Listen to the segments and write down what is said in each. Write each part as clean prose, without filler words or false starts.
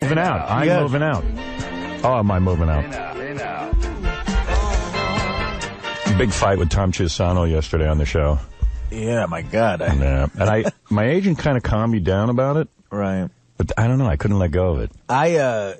moving out. I'm moving out. Oh, am I moving out? Hey now. Big fight with Tom Chisano yesterday on the show. Yeah, my God. Yeah. And my agent kind of calmed me down about it. Right. But I don't know. I couldn't let go of it. I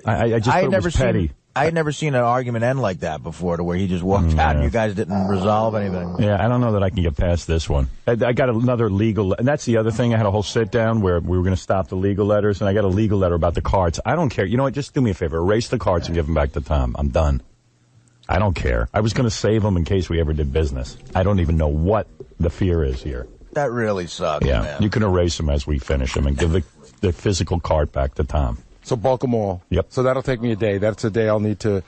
just thought it was petty. I had never seen an argument end like that before, to where he just walked out and you guys didn't resolve anything. Yeah, I don't know that I can get past this one. I got another legal, and that's the other thing. I had a whole sit down where we were going to stop the legal letters, and I got a legal letter about the cards. I don't care. You know what? Just do me a favor. Erase the cards and give them back to Tom. I'm done. I don't care. I was going to save them in case we ever did business. I don't even know what the fear is here. That really sucks, man. You can erase them as we finish them and give the physical card back to Tom. So bulk them all. Yep. So that'll take me a day. That's a day I'll need to...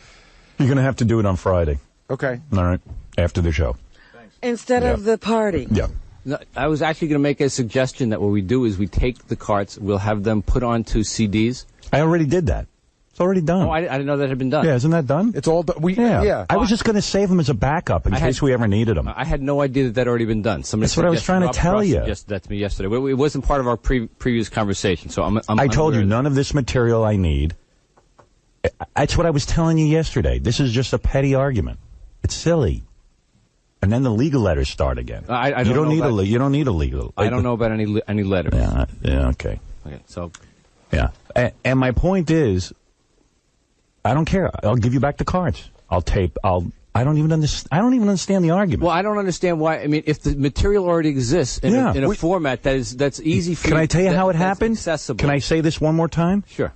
You're going to have to do it on Friday. Okay. All right. After the show. Thanks. Instead of the party. Yeah. No, I was actually going to make a suggestion that what we do is we take the carts, we'll have them put onto CDs. I already did that. It's already done. Oh, I didn't know that had been done. Yeah, isn't that done? It's all done. Yeah. I was just going to save them as a backup in case we ever needed them. I had no idea that had already been done. That's what I was trying to tell you. Suggested that to me yesterday. It wasn't part of our previous conversation, so I told you none of this material I need. That's what I was telling you yesterday. This is just a petty argument. It's silly. And then the legal letters start again. You don't need a legal. I don't know about any letters. Yeah. Okay. Okay. So. Yeah. And my point is, I don't care. I'll give you back the cards. I'll tape. I don't even understand the argument. Well, I don't understand why. I mean, if the material already exists in a format that's easy for you. Can I tell you how it happened? Accessible. Can I say this one more time? Sure.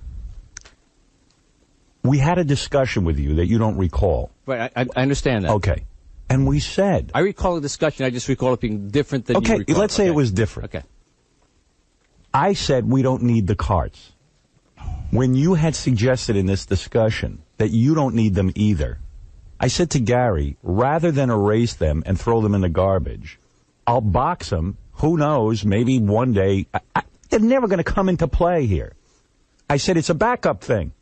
We had a discussion with you that you don't recall. Right. I understand that. Okay. And we said... I recall a discussion. I just recall it being different than you recall. Okay, let's say it was different. Okay. I said we don't need the cards. When you had suggested in this discussion that you don't need them either, I said to Gary, rather than erase them and throw them in the garbage, I'll box them. Who knows, maybe one day. They're never going to come into play here. I said it's a backup thing.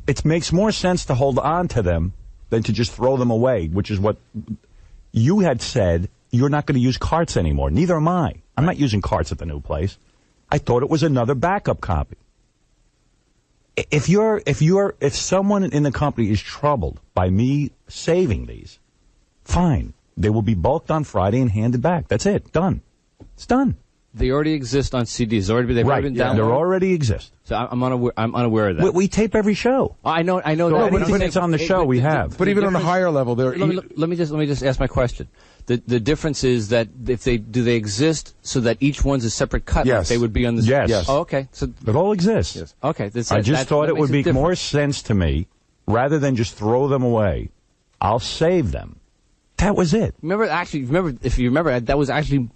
It makes more sense to hold on to them than to just throw them away, which is what you had said. You're not going to use carts anymore. Neither am I. I'm not using carts at the new place. I thought it was another backup copy. If someone in the company is troubled by me saving these, fine. They will be bulked on Friday and handed back. That's it. Done. It's done. They already exist on CDs. They've already been downloaded. They already exist. So I'm unaware of that. We tape every show. I know so that. Anything that's on the show, we have. But even on a higher level, let me just ask my question. The difference is that if do they exist so that each one's a separate cut? Yes. Like they would be on the. Yes. Oh, okay. So it all exists. Yes. Okay. I just thought it would make more sense to me, rather than just throw them away. I'll save them. That was it. If you remember, that was actually.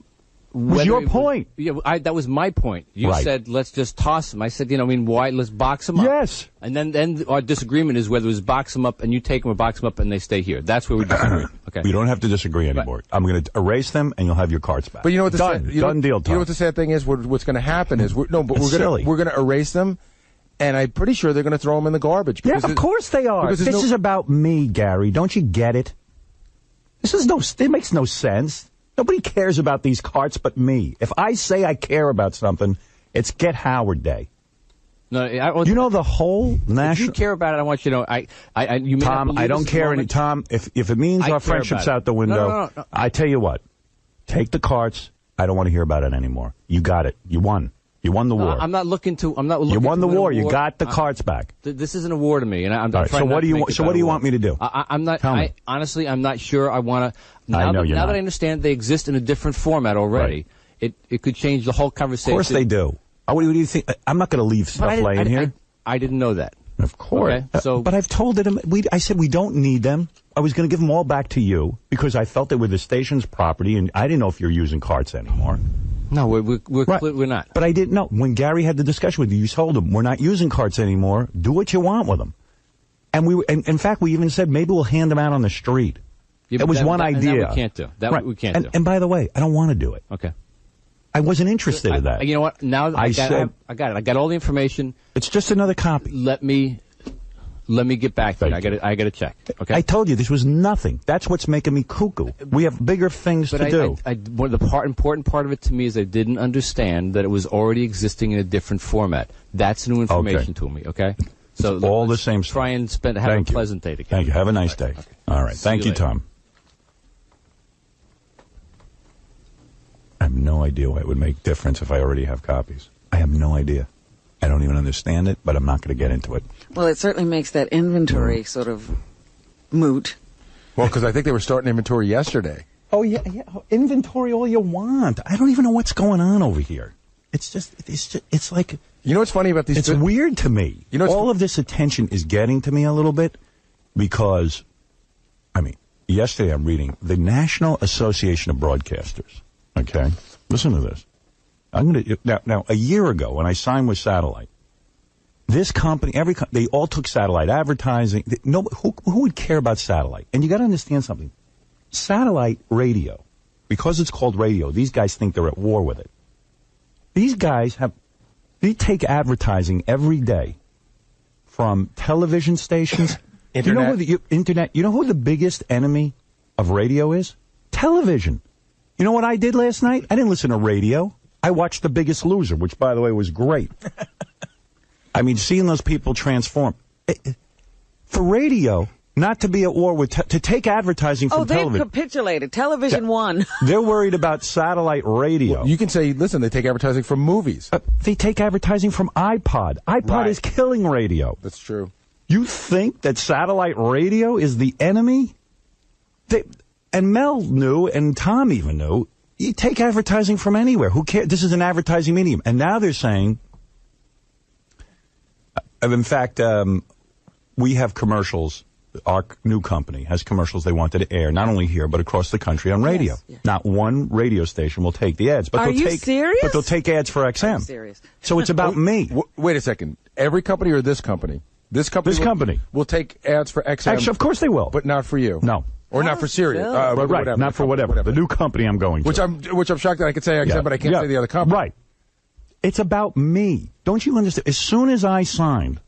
Was your point? That was my point. You said, let's just toss them. I said, why? Let's box them up. Yes. And then our disagreement is whether it was box them up and you take them or box them up and they stay here. That's where we disagree. Okay. We don't have to disagree anymore. Right. I'm going to erase them and you'll have your cards back. But you know what the done deal, Tom. You know what the sad thing is? What's going to happen is we're going to erase them, and I'm pretty sure they're going to throw them in the garbage. Yeah, of course they are. This is about me, Gary. Don't you get it? It makes no sense. Nobody cares about these carts but me. If I say I care about something, it's Get Howard Day. No, the whole national... If you care about it, I want you to know... Tom, I don't care any... Tom, if it means our friendship's out the window, no. I tell you what, take the carts. I don't want to hear about it anymore. You got it. You won. You won the war. I'm not looking to... You won the war. You got the carts back. This isn't a war to me, and I'm trying. So what do you want me to do? I'm not... honestly, I'm not sure I want to... Now that I understand they exist in a different format already, it could change the whole conversation. Of course they do. What do you think? I'm not going to leave stuff laying here. I didn't know that. Of course. Okay, but I've told them. I said we don't need them. I was going to give them all back to you because I felt they were the station's property, and I didn't know if you're using carts anymore. No, we're not. But I didn't know. When Gary had the discussion with you, you told him, we're not using carts anymore. Do what you want with them. And in fact, we even said maybe we'll hand them out on the street. Yeah, it was one idea. That we can't do. We can't do. And by the way, I don't want to do it. Okay. I wasn't interested in that. You know what? Now I got it. I got all the information. It's just another copy. Let me Let me get back to you. I got to check. Okay. I told you this was nothing. That's what's making me cuckoo. We have bigger things to do. Important part of it to me is I didn't understand that it was already existing in a different format. That's new information to me. Okay. So all the same. Try and have a pleasant day together. Thank you. Have a nice day. Okay. All right. Thank you, Tom. I have no idea why it would make difference if I already have copies. I have no idea. I don't even understand it, but I'm not going to get into it. Well, it certainly makes that inventory sort of moot. Well, because I think they were starting inventory yesterday. Oh, yeah. Inventory all you want. I don't even know what's going on over here. It's like... You know what's funny about these... It's weird to me. You know, all of this attention is getting to me a little bit because, yesterday I'm reading the National Association of Broadcasters. Okay? Listen to this. Now, a year ago when I signed with Satellite, this company, they all took satellite advertising. Who would care about satellite? And you got to understand something. Satellite radio, because it's called radio, these guys think they're at war with it. These guys they take advertising every day from television stations. Internet. Internet. You know who the biggest enemy of radio is? Television. You know what I did last night? I didn't listen to radio. I watched The Biggest Loser, which, by the way, was great. Seeing those people transform. For radio, not to be at war with, to take advertising from television. Oh, they've capitulated. Television won. They're worried about satellite radio. Well, you can say, listen, they take advertising from movies. They take advertising from iPod. iPod is killing radio. That's true. You think that satellite radio is the enemy? And Mel knew, and Tom even knew, you take advertising from anywhere. Who cares? This is an advertising medium. And now they're saying, in fact, we have commercials. Our new company has commercials they wanted to air, not only here, but across the country on radio. Yes. Not one radio station will take the ads. But Are you serious? But they'll take ads for XM. I'm serious. So it's about me. Wait a second. Every company or this company? This company will take ads for XM. Actually, of course they will. But not for you. No. Or not for Sirius. Right, whatever, not for whatever. The new company I'm going to. Which I'm shocked that I could say XM, but I can't say the other company. Right. It's about me. Don't you understand? As soon as I signed,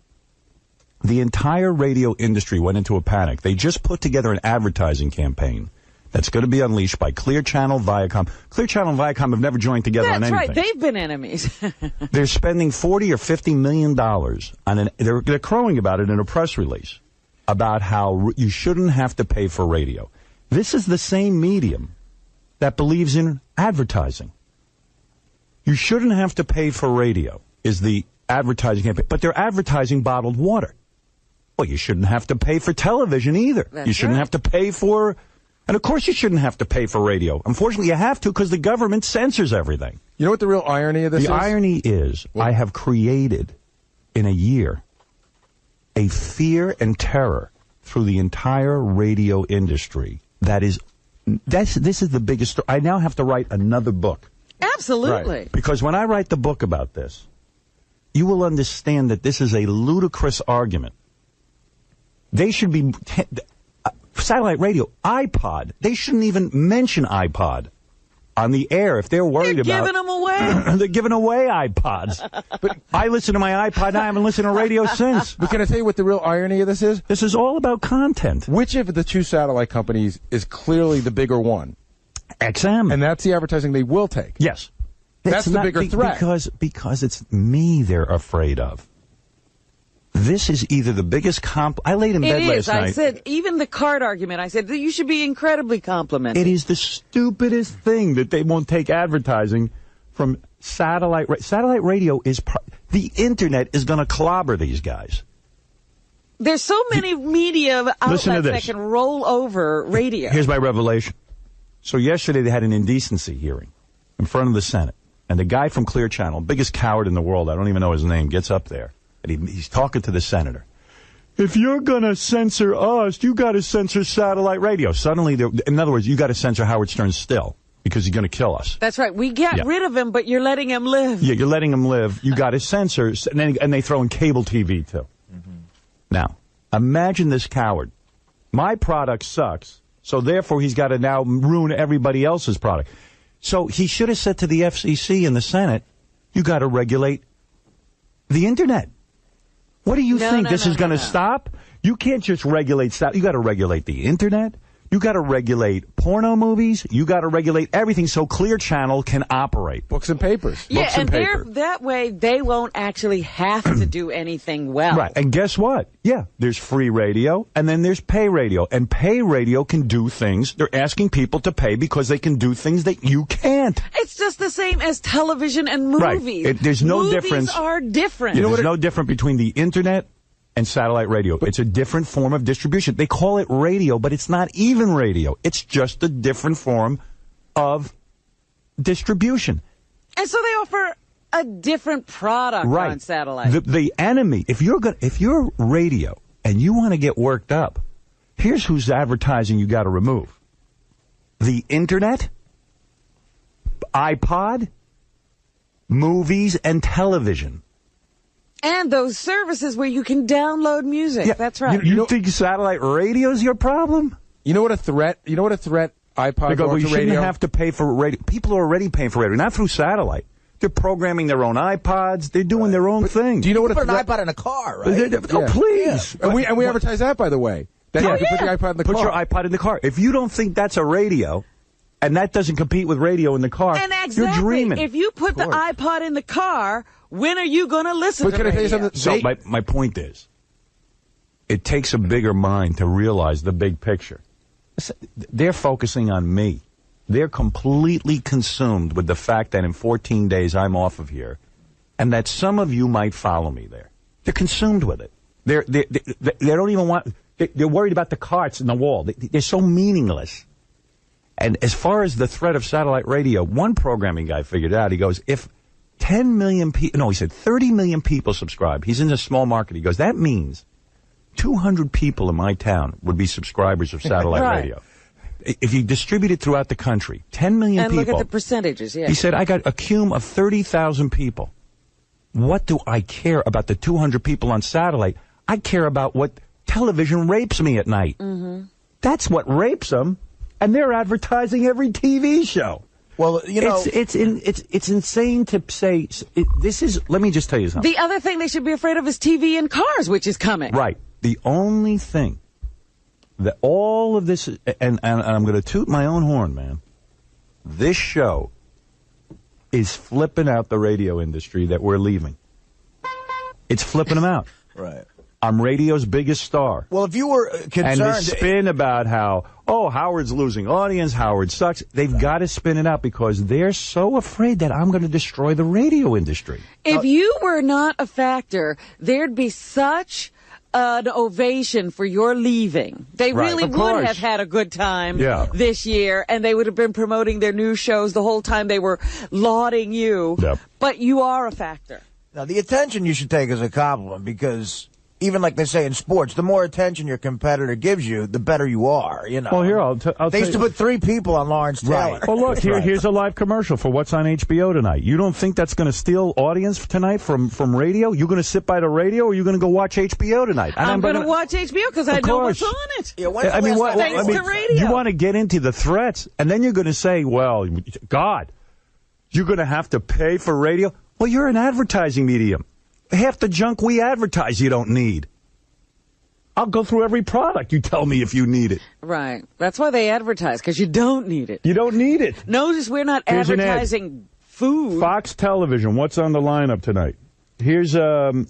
the entire radio industry went into a panic. They just put together an advertising campaign that's going to be unleashed by Clear Channel, Viacom. Clear Channel and Viacom have never joined together on anything. That's right. They've been enemies. They're spending $40 or $50 million on they're crowing about it in a press release about how you shouldn't have to pay for radio. This is the same medium that believes in advertising. You shouldn't have to pay for radio is the advertising campaign, but they're advertising bottled water. Well, you shouldn't have to pay for television either. You shouldn't have to pay for, and of course you shouldn't have to pay for radio. Unfortunately, you have to because the government censors everything. You know what the real irony of this is? The irony is I have created in a year a fear and terror through the entire radio industry. This is the biggest story. I now have to write another book. Absolutely. Right. Because when I write the book about this, you will understand that this is a ludicrous argument. They should be satellite radio, iPod. They shouldn't even mention iPod on the air if they're worried about. They're giving them away. They're giving away iPods. But I listen to my iPod now. I haven't listened to radio since. But can I tell you what the real irony of this is? This is all about content. Which of the two satellite companies is clearly the bigger one? XM. And that's the advertising they will take. Yes. That's the bigger threat. Because it's me they're afraid of. This is either the biggest I laid in bed last night. I said, even the card argument, I said, you should be incredibly complimented. It is the stupidest thing that they won't take advertising from satellite. Satellite radio is, the internet is going to clobber these guys. There's so many media outlets that can roll over radio. Here's my revelation. So yesterday they had an indecency hearing in front of the Senate. And the guy from Clear Channel, biggest coward in the world, I don't even know his name, gets up there. And he's talking to the senator. If you're going to censor us, you got to censor satellite radio. Suddenly, in other words, you got to censor Howard Stern still because he's going to kill us. That's right. We get rid of him, but you're letting him live. Yeah, you're letting him live. You got to censor. And they throw in cable TV, too. Mm-hmm. Now, imagine this coward. My product sucks, so therefore he's got to now ruin everybody else's product. So he should have said to the FCC and the Senate, you got to regulate the Internet. What do you think? This is going to stop? You can't just regulate you got to regulate the internet. You got to regulate porno movies. You got to regulate everything so Clear Channel can operate. Books and papers. Yeah, Books and paper. that way they won't actually have to do anything well. Right, and guess what? Yeah, there's free radio, and then there's pay radio. And pay radio can do things. They're asking people to pay because they can do things that you can't. It's just the same as television and movies. Right. There's no difference. Movies are different. There's no difference between the internet and satellite radio. It's a different form of distribution. They call it radio, but it's not even radio. It's just a different form of distribution. And so they offer a different product on satellite. The enemy, if you're radio and you want to get worked up, here's whose advertising you got to remove. The internet, iPod, movies, and television. And those services where you can download music. Yeah, that's right. You think satellite radio is your problem? You know what a threat iPod Well, you shouldn't radio? have to pay for radio. People are already paying for radio, not through satellite. They're programming their own iPods. They're doing their own thing. Do you know what put an iPod in a car, right? Oh, please. Yeah. And we advertise that, by the way. That you can put the iPod in the car. Put your iPod in the car. If you don't think that's a radio, and that doesn't compete with radio in the car, you're dreaming. If you put the iPod in the car, when are you going to listen to can I tell you radio? something? So my point is, it takes a bigger mind to realize the big picture. They're focusing on me. They're completely consumed with the fact that in 14 days I'm off of here, and that some of you might follow me there. They're consumed with it. They don't even want. They're worried about the carts in the wall. They're so meaningless. And as far as the threat of satellite radio, one programming guy figured out. He goes, if 10 million people, no, he said 30 million people subscribe. He's in a small market. He goes, that means 200 people in my town would be subscribers of satellite radio. If you distribute it throughout the country, 10 million people. And look at the percentages, yeah. He said, I got a cume of 30,000 people. What do I care about the 200 people on satellite? I care about what television rapes me at night. Mm-hmm. That's what rapes them. And they're advertising every TV show. Well, you know, it's insane to say this is. Let me just tell you something. The other thing they should be afraid of is TV in cars, which is coming. Right. The only thing that all of this, and I'm going to toot my own horn, man. This show is flipping out the radio industry that we're leaving. It's flipping them out. Right. I'm radio's biggest star. Well, if you were concerned... And the spin about how, Howard's losing audience, Howard sucks, they've got to spin it out because they're so afraid that I'm going to destroy the radio industry. If you were not a factor, there'd be such an ovation for your leaving. They really would have had a good time this year, and they would have been promoting their new shows the whole time they were lauding you. Yep. But you are a factor. Now, the attention you should take as a compliment because... Even like they say in sports, the more attention your competitor gives you, the better you are, you know. Well, here, I'll they used to put 3 people on Lawrence Taylor. Well, look, here's a live commercial for what's on HBO tonight. You don't think that's going to steal audience tonight from radio? You're going to sit by the radio, or you're going to go watch HBO tonight? And I'm going to watch HBO because I know what's on it. Yeah, thanks to radio. You want to get into the threats, and then you're going to say, well, God, you're going to have to pay for radio? Well, you're an advertising medium. Half the junk we advertise you don't need. I'll go through every product. You tell me if you need it. Right. That's why they advertise, because you don't need it. You don't need it. Notice we're not advertising food. Fox Television, what's on the lineup tonight? Here's an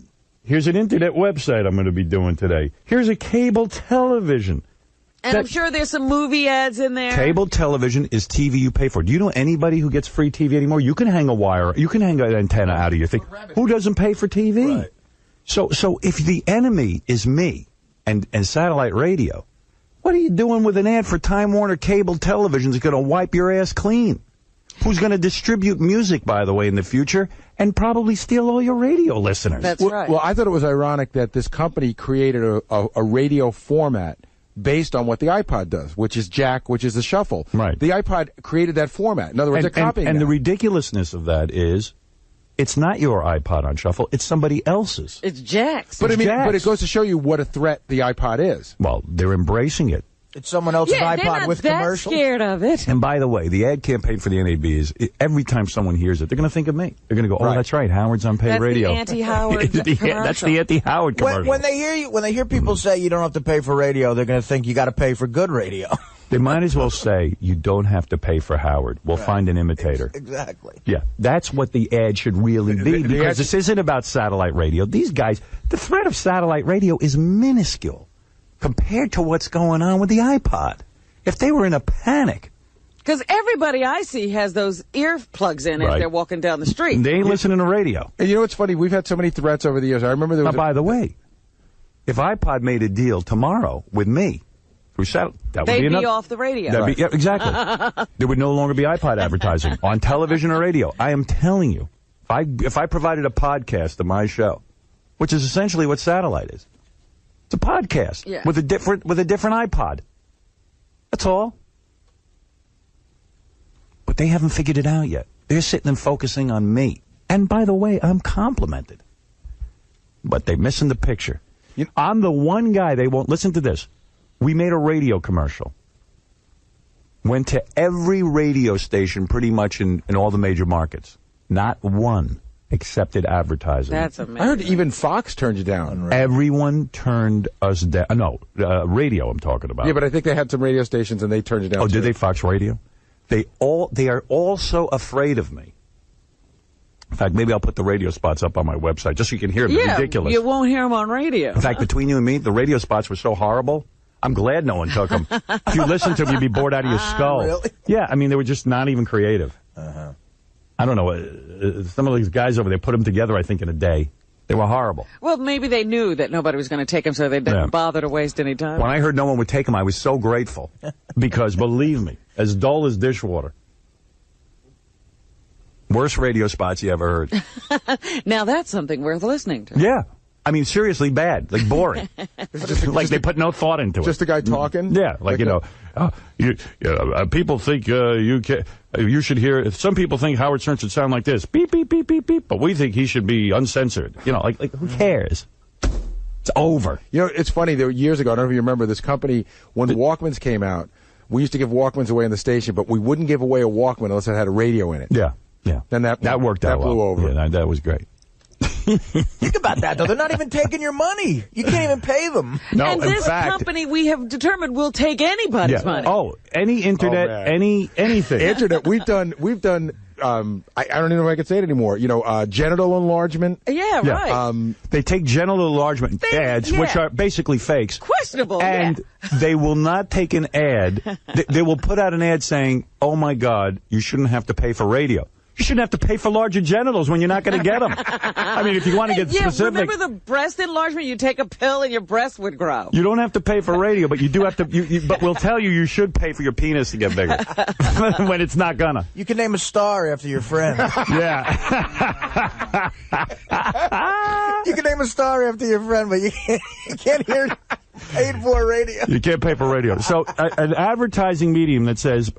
internet website I'm going to be doing today. Here's a cable television. And I'm sure there's some movie ads in there. Cable television is TV you pay for. Do you know anybody who gets free TV anymore? You can hang a wire. You can hang an antenna out of your thing. Who doesn't pay for TV? Right. So if the enemy is me and satellite radio, what are you doing with an ad for Time Warner cable television that's going to wipe your ass clean? Who's going to distribute music, by the way, in the future, and probably steal all your radio listeners? That's right. Well, I thought it was ironic that this company created a radio format based on what the iPod does, which is jack, which is the shuffle. Right. The iPod created that format. In other words, they're copying and that. the ridiculousness of that is, it's not your iPod on shuffle, it's somebody else's. It's Jack's. But but it goes to show you what a threat the iPod is. Well, they're embracing it. It's someone else's iPod with commercials. Scared of it. And by the way, the ad campaign for the NAB is every time someone hears it, they're going to think of me. They're going to go, "Oh, that's right, Howard's on paid radio." That's the anti-Howard commercial. That's the anti-Howard commercial. When they hear people say you don't have to pay for radio, they're going to think you got to pay for good radio. They might as well say you don't have to pay for Howard. We'll find an imitator. Exactly. Yeah, that's what the ad should really be, because this isn't about satellite radio. These guys, the threat of satellite radio is minuscule compared to what's going on with the iPod. If they were in a panic. Because everybody I see has those earplugs in as they're walking down the street. They ain't listening to radio. And you know what's funny? We've had so many threats over the years. I remember there was by the way, if iPod made a deal tomorrow with me, that would they'd be enough. Be off the radio. Yeah, exactly. There would no longer be iPod advertising on television or radio. I am telling you, if I provided a podcast of my show, which is essentially what satellite is, it's a podcast with a different iPod. That's all. But they haven't figured it out yet. They're sitting and focusing on me. And by the way, I'm complimented. But they're missing the picture. I'm the one guy they won't listen to this. We made a radio commercial. Went to every radio station pretty much in all the major markets. Not one accepted advertising. That's amazing. I heard even Fox turned you down. Everyone turned us down. No, radio I'm talking about. Yeah, but I think they had some radio stations and they turned you down. Oh, too. did they? Fox Radio? They are all so afraid of me. In fact, maybe I'll put the radio spots up on my website just so you can hear them. They're ridiculous. You won't hear them on radio. In fact, between you and me, the radio spots were so horrible. I'm glad no one took them. If you listened to them, you'd be bored out of your skull. Really? Yeah, I mean, they were just not even creative. I don't know. Some of these guys over there put them together, I think, in a day. They were horrible. Well, maybe they knew that nobody was going to take them, so they didn't bother to waste any time. When I heard no one would take them, I was so grateful. Because, believe me, as dull as dishwater. Worst radio spots you ever heard. Now that's something worth listening to. Yeah. I mean, seriously bad. Like, boring. Like, they put no thought into it. Just a guy talking? Yeah. Like, people think you should hear... Some people think Howard Stern should sound like this. Beep, beep, beep, beep, beep. But we think he should be uncensored. Like who cares? It's over. It's funny. There were years ago, I don't know if you remember, this company, when Walkmans came out, we used to give Walkmans away in the station, but we wouldn't give away a Walkman unless it had a radio in it. Yeah. Yeah. Then that worked out well. That blew over. Yeah, that was great. Think about that, though. They're not even taking your money. You can't even pay them. No, and this company, we have determined, will take anybody's money. Oh, any internet, anything. Internet. We've done. I don't even know if I can say it anymore. Genital enlargement. Yeah, right. They take genital enlargement ads, which are basically fakes. Questionable. And they will not take an ad. They will put out an ad saying, "Oh my God, you shouldn't have to pay for radio." You shouldn't have to pay for larger genitals when you're not going to get them. I mean, if you want to get specific. Remember the breast enlargement? You take a pill and your breast would grow. You don't have to pay for radio, but you do have to. But we'll tell you should pay for your penis to get bigger when it's not gonna. You can name a star after your friend. Yeah. You can name a star after your friend, but you can't hear paid for radio. You can't pay for radio. So an advertising medium that says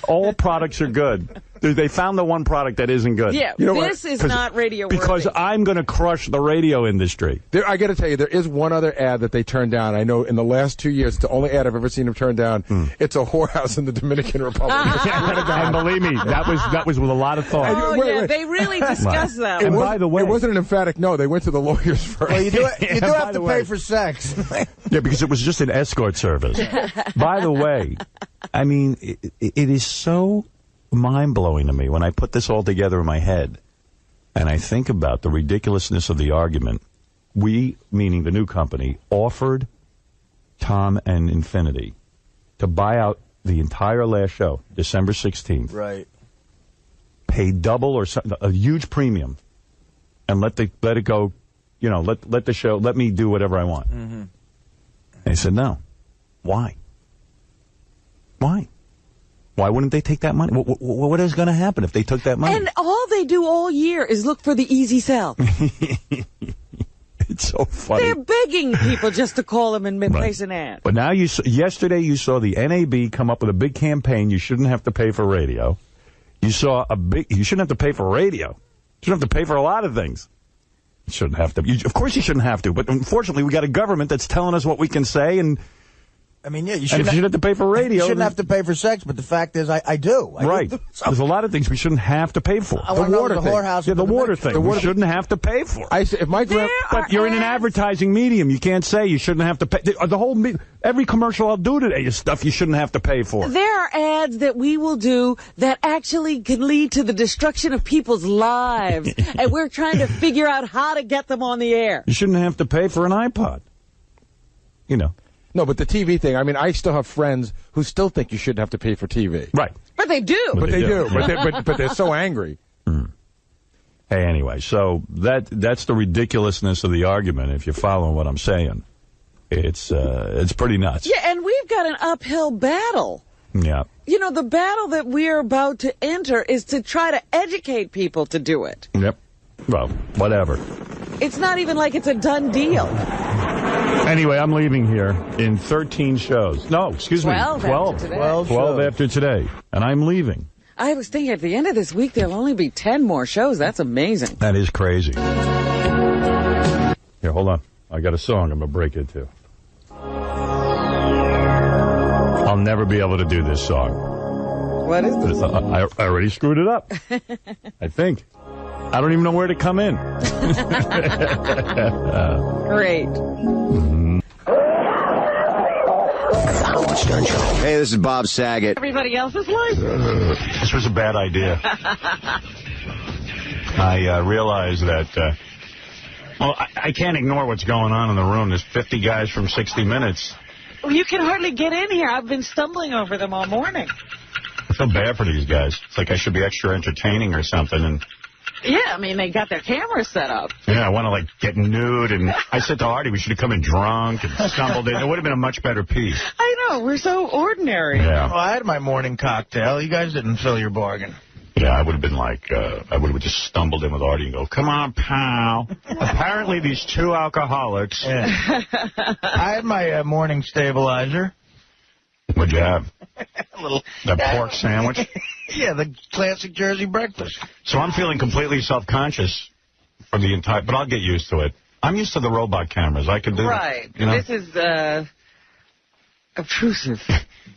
all products are good. They found the one product that isn't good. Yeah, this is not radio worthy. Because I'm going to crush the radio industry. I got to tell you, there is one other ad that they turned down. I know in the last 2 years, it's the only ad I've ever seen them turn down. It's a whorehouse in the Dominican Republic. And believe me, that was with a lot of thought. Oh, they really discussed that. And by the way, it wasn't an emphatic no. They went to the lawyers first. Well, you do have to pay for sex. Yeah, because it was just an escort service. By the way, I mean, it is so mind-blowing to me when I put this all together in my head and I think about the ridiculousness of the argument. We, meaning the new company, offered Tom and Infinity to buy out the entire last show, December 16th. Right. Pay double or a huge premium and let it go, let the show, let me do whatever I want. Mm-hmm. They said no. Why? Why wouldn't they take that money? What is going to happen if they took that money? And all they do all year is look for the easy sell. It's so funny. They're begging people just to call them and place an ad. But now yesterday you saw the NAB come up with a big campaign. You shouldn't have to pay for radio. You saw you shouldn't have to pay for radio. You shouldn't have to pay for a lot of things. You shouldn't have to. Of course you shouldn't have to. But unfortunately, we got a government that's telling us what we can say, and I mean, yeah, you shouldn't have to pay for radio. You shouldn't have to pay for sex, but the fact is, I do. Right. There's a lot of things we shouldn't have to pay for. The water thing. Yeah, the water thing. We shouldn't have to pay for. But you're in an advertising medium. You can't say you shouldn't have to pay. Every commercial I'll do today is stuff you shouldn't have to pay for. There are ads that we will do that actually can lead to the destruction of people's lives, and we're trying to figure out how to get them on the air. You shouldn't have to pay for an iPod. You know. No, but the TV thing, I mean, I still have friends who still think you shouldn't have to pay for TV. Right. But they do. But they do. But they're so angry. Mm. Hey, anyway, so that's the ridiculousness of the argument, if you're following what I'm saying. It's pretty nuts. Yeah, and we've got an uphill battle. Yeah. You know, the battle that we're about to enter is to try to educate people to do it. Yep. Well, whatever. It's not even like it's a done deal. Anyway, I'm leaving here in 13 shows. No, excuse me. 12 after today. And I'm leaving. I was thinking at the end of this week, there'll only be 10 more shows. That's amazing. That is crazy. Here, hold on. I got a song I'm going to break into. I'll never be able to do this song. What is this? I already screwed it up. I think. I don't even know where to come in. Great. Hey, this is Bob Saget. Everybody else's life? This was a bad idea. I realized that, I can't ignore what's going on in the room. There's 50 guys from 60 Minutes. Well, you can hardly get in here. I've been stumbling over them all morning. I feel bad for these guys. It's like I should be extra entertaining or something. And yeah, I mean, they got their cameras set up. Yeah, I want to, like, get nude. And I said to Artie we should have come in drunk and stumbled in. It would have been a much better piece. I know. We're so ordinary. Yeah. Well, I had my morning cocktail. You guys didn't fill your bargain. Yeah, I would have been like, I would have just stumbled in with Artie and go, come on, pal. Apparently these two alcoholics. Yeah. I had my morning stabilizer. What'd you have? That pork sandwich? Yeah, the classic Jersey breakfast. So I'm feeling completely self-conscious from the entire, but I'll get used to it. I'm used to the robot cameras. I can do right. You know? This is obtrusive.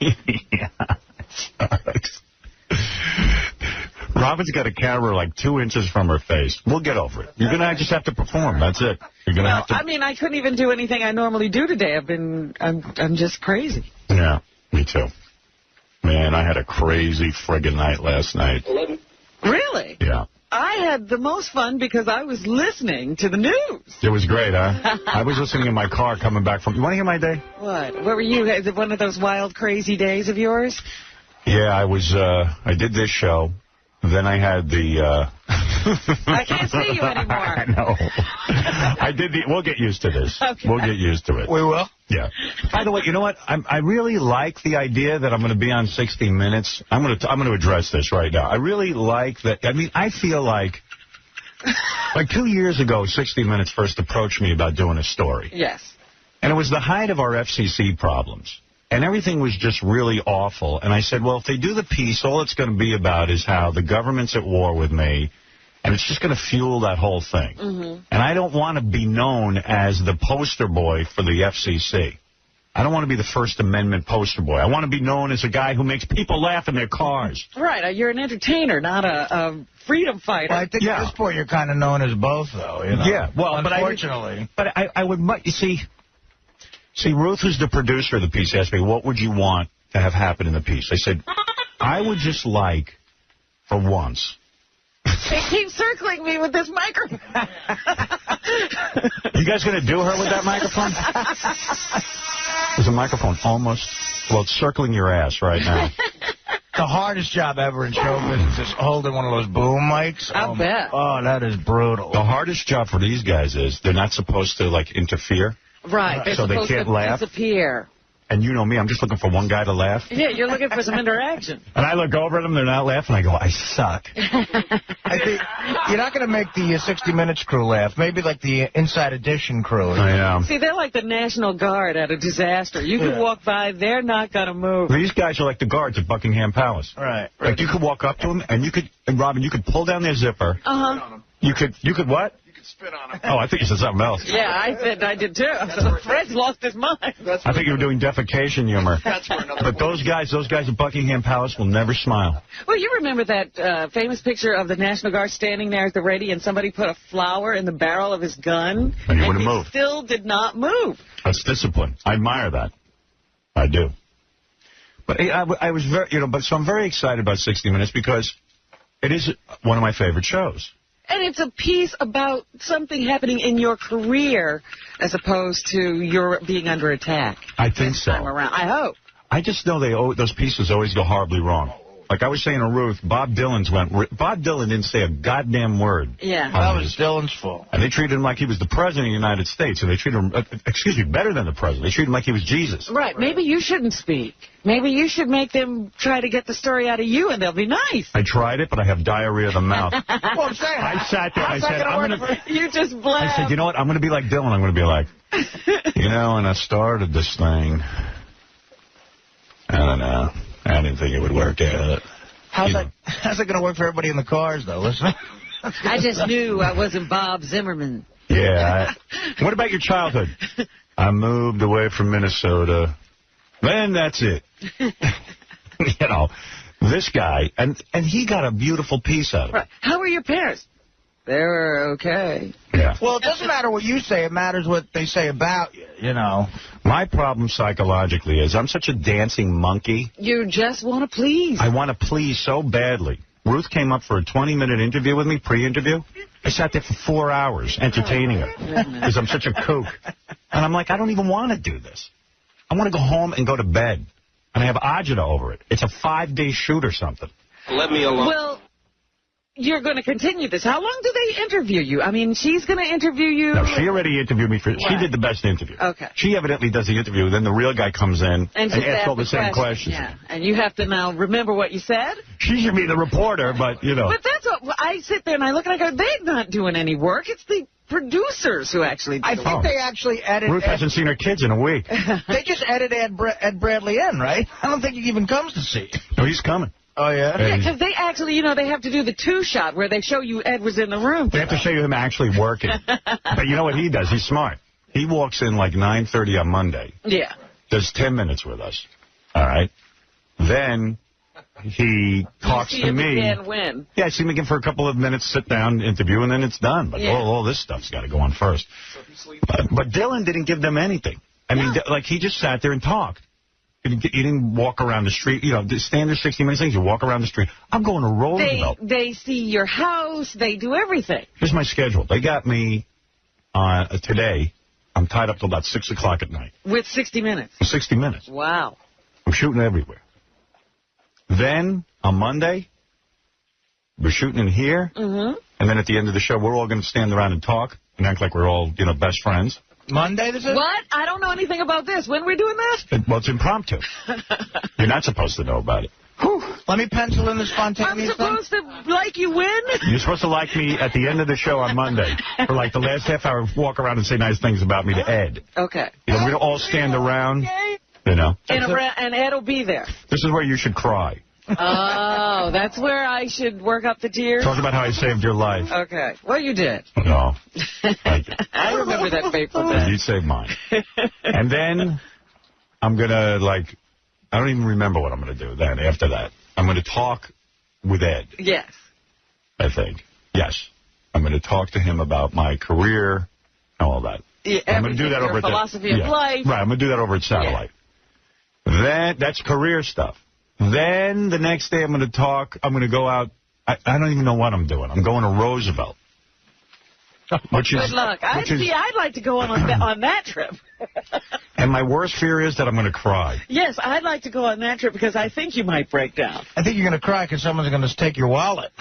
Yeah, it sucks. Robin's got a camera like 2 inches from her face. We'll get over it. You're gonna just have to perform. That's it. You're gonna have to. I mean, I couldn't even do anything I normally do today. I'm just crazy. Yeah, me too. Man, I had a crazy friggin' night last night. Really? Yeah. I had the most fun because I was listening to the news. It was great, huh? I was listening in my car coming back from... You want to hear my day? What? Where were you? Is it one of those wild, crazy days of yours? Yeah, I was... I did this show. Then I had the... I can't see you anymore. I know. I did the... We'll get used to this. Okay. We'll get used to it. We will? Yeah. By the way, you know what? I really like the idea that I'm going to be on 60 Minutes. I'm going to address this right now. I really like that. I mean, I feel like 2 years ago, 60 Minutes first approached me about doing a story. Yes. And it was the height of our FCC problems. And everything was just really awful. And I said, well, if they do the piece, all it's going to be about is how the government's at war with me. And it's just going to fuel that whole thing. Mm-hmm. And I don't want to be known as the poster boy for the FCC. I don't want to be the First Amendment poster boy. I want to be known as a guy who makes people laugh in their cars. Right. You're an entertainer, not a freedom fighter. Well, I think at this point you're kind of known as both, though. You know? Yeah. Well, unfortunately. But I would... You see, Ruth, who's the producer of the piece, asked me, what would you want to have happen in the piece? I said, I would just like, for once... They keep circling me with this microphone. You guys going to do her with that microphone? There's a microphone almost... Well, it's circling your ass right now. The hardest job ever in show business is holding one of those boom mics. I bet. Oh, that is brutal. The hardest job for these guys is they're not supposed to, like, interfere. Right. They're so they can't laugh. Disappear. And you know me, I'm just looking for one guy to laugh. Yeah, you're looking for some interaction. And I look over at them, they're not laughing. I go, I suck. I think you're not going to make the 60 Minutes crew laugh. Maybe like the Inside Edition crew. I am. See, they're like the National Guard at a disaster. You can walk by, they're not going to move. These guys are like the guards at Buckingham Palace. Right. Like you could walk up to them, and you could, and Robin, you could pull down their zipper. Uh-huh. You could what? spit on him. Oh, I think you said something else. Yeah, I did too. Fred's lost his mind. I think you were doing defecation humor. That's for another But those guys at Buckingham Palace will never smile. Well, you remember that famous picture of the National Guard standing there at the ready and somebody put a flower in the barrel of his gun? And he wouldn't move. Still did not move. That's discipline. I admire that. I do. But I was very, so I'm very excited about 60 Minutes because it is one of my favorite shows. And it's a piece about something happening in your career as opposed to your being under attack. I think so. Time around. I hope. I just know those pieces always go horribly wrong. Like I was saying to Ruth, Bob Dylan didn't say a goddamn word. Yeah. That was Dylan's fault. And they treated him like he was the president of the United States. And they treated him, better than the president. They treated him like he was Jesus. Right. Maybe you shouldn't speak. Maybe you should make them try to get the story out of you, and they'll be nice. I tried it, but I have diarrhea of the mouth. Well, I'm saying. I sat there. I said, I'm going to... You just blab. I said, you know what? I'm going to be like Dylan. I'm going to be like, when I started this thing, I don't know. I didn't think it would work out. How's that going to work for everybody in the cars, though? Listen. I just knew I wasn't Bob Zimmerman. Yeah. What about your childhood? I moved away from Minnesota. Then that's it. This guy, and he got a beautiful piece out of it. Right. How were your parents? They were okay. Yeah. Well, it doesn't matter what you say. It matters what they say about you, My problem psychologically is I'm such a dancing monkey. You just want to please. I want to please so badly. Ruth came up for a 20-minute interview with me, pre-interview. I sat there for 4 hours entertaining her because I'm such a kook. And I'm like, I don't even want to do this. I want to go home and go to bed. And I have agita over it. It's a 5-day shoot or something. Let me alone. Well, you're going to continue this. How long do they interview you? I mean, she's going to interview you. No, she already interviewed me. She did the best interview. Okay. She evidently does the interview. Then the real guy comes in and asks all the same questions. Yeah. And you have to now remember what you said? She should be the reporter, but, But that's what I sit there and I look and I go, they're not doing any work. It's the producers who actually do I think they actually edit... Ruth hasn't seen her kids in a week. They just edit Ed Bradley in, right? I don't think he even comes to see. No, he's coming. Oh, yeah? Yeah, because they actually, they have to do the 2-shot where they show you Ed was in the room. They have to show you him actually working. But you know what he does? He's smart. He walks in like 9:30 on Monday. Yeah. Does 10 minutes with us. All right? Then he talks to me. When? Yeah, I see him again for a couple of minutes, sit down, interview, and then it's done. But all this stuff's got to go on first. But Dylan didn't give them anything. I mean, he just sat there and talked. You didn't walk around the street. The standard 60 Minutes things, you walk around the street. I'm going to Roosevelt. They see your house. They do everything. Here's my schedule. They got me today. I'm tied up till about 6 o'clock at night. With 60 Minutes? 60 Minutes. Wow. I'm shooting everywhere. Then, on Monday, we're shooting in here. Mm-hmm. And then at the end of the show, we're all going to stand around and talk and act like we're all, best friends. Monday, this is? What? I don't know anything about this. When are we doing this? Well, it's impromptu. You're not supposed to know about it. Whew. Let me pencil in the spontaneous I'm supposed to like you when? You're supposed to like me at the end of the show on Monday. For like the last half hour, walk around and say nice things about me to Ed. Okay. We're going to all stand around, And Ed will be there. This is where you should cry. Oh, that's where I should work up the tears? Talk about how I saved your life. Okay. Well, you did. No. Thank you. I remember that fateful day. You saved mine. And then I'm going to, I don't even remember what I'm going to do then after that. I'm going to talk with Ed. Yes. I think. Yes. I'm going to talk to him about my career and all that. Yeah, I'm going to do that over at philosophy of life. Right, I'm going to do that over at Satellite. Yeah. That's career stuff. Then the next day I'm going to go out. I don't even know what I'm doing. I'm going to Roosevelt. Good luck. I'd like to go on that trip. And my worst fear is that I'm going to cry. Yes, I'd like to go on that trip because I think you might break down. I think you're going to cry because someone's going to take your wallet.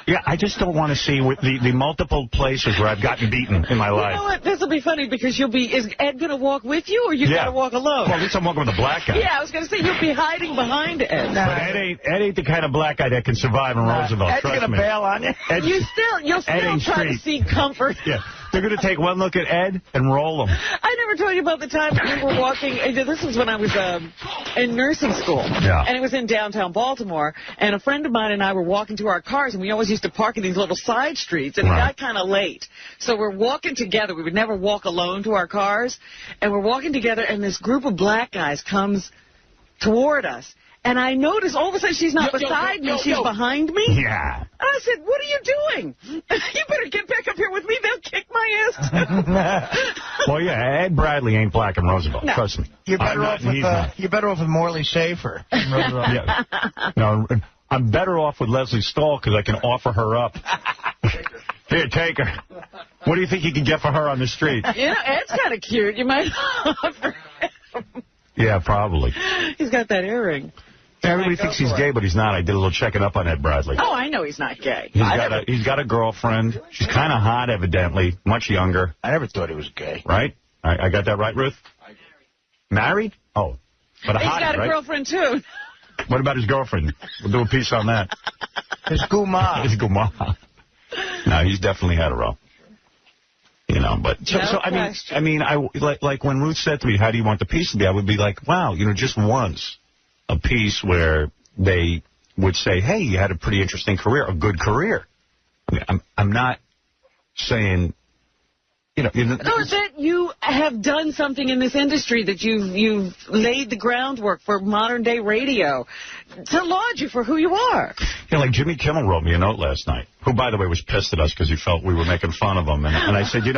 Yeah, I just don't want to see the multiple places where I've gotten beaten in my life. You know what? This will be funny because is Ed going to walk with you or you got to walk alone? Well, at least I'm walking with a black guy. Yeah, I was going to say you'll be hiding behind Ed. But Ed ain't the kind of black guy that can survive in Roosevelt. Ed's going to bail on you. You'll still try to seek comfort. Yeah. They're going to take one look at Ed and roll him. I never told you about the time we were walking. This was when I was in nursing school. Yeah. And it was in downtown Baltimore. And a friend of mine and I were walking to our cars, and we always used to park in these little side streets. And it got kind of late. So we're walking together. We would never walk alone to our cars. And we're walking together, and this group of black guys comes toward us. And I notice all of a sudden she's not beside me, she's behind me. Yeah. And I said, what are you doing? You better get back up here with me, they'll kick my ass too. Well, yeah, Ed Bradley ain't black in Roosevelt, trust me. You're better off with Morley Safer in Roosevelt. Yeah. No, I'm better off with Leslie Stahl because I can offer her up. Here, take her. What do you think you can get for her on the street? You know, Ed's kind of cute. You might offer him. Yeah, probably. He's got that earring. Everybody thinks he's gay, but he's not. I did a little checking up on Ed Bradley. Oh, I know he's not gay. He's got a girlfriend. She's kind of hot, evidently, much younger. I never thought he was gay. Right? I got that right, Ruth? Married? Oh. But he's got a girlfriend, too. What about his girlfriend? We'll do a piece on that. His guma. His guma. No, he's definitely hetero. You know, but I mean, like when Ruth said to me, "How do you want the piece to be?" I would be like, "Wow, you know, just once a piece where they would say, hey, you had a pretty interesting career, a good career." I mean, I'm not saying, no, that you have done something in this industry, that you've laid the groundwork for modern day radio to laud you for who you are. Like Jimmy Kimmel wrote me a note last night, who, by the way, was pissed at us because he felt we were making fun of him. And I said, we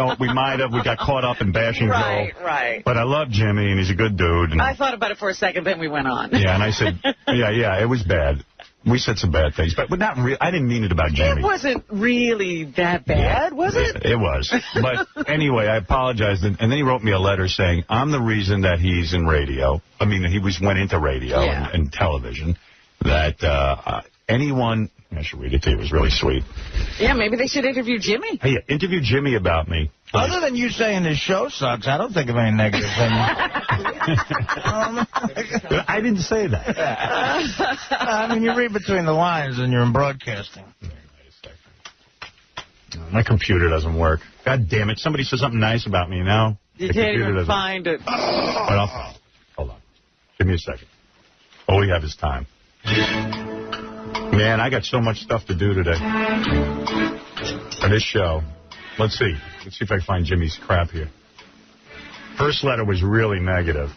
got caught up in bashing Joe. Right. But I love Jimmy, and he's a good dude. And I thought about it for a second, then we went on. Yeah, and I said, yeah, it was bad. We said some bad things, but not really. I didn't mean it about Jimmy. It wasn't really that bad, was it? It was. But anyway, I apologized, and then he wrote me a letter saying, I'm the reason that he's in radio. I mean, he went into radio and television. That anyone... I should read it to you. It was really sweet. Yeah, maybe they should interview Jimmy. Hey, interview Jimmy about me. Other than you saying this show sucks, I don't think of any negative thing. I didn't say that. I mean, you read between the lines and you're in broadcasting. My computer doesn't work. God damn it. Somebody says something nice about me now. You can't even find it. Hold on. Give me a second. All we have is time. Man, I got so much stuff to do today for this show. Let's see. Let's see if I can find Jimmy's crap here. First letter was really negative.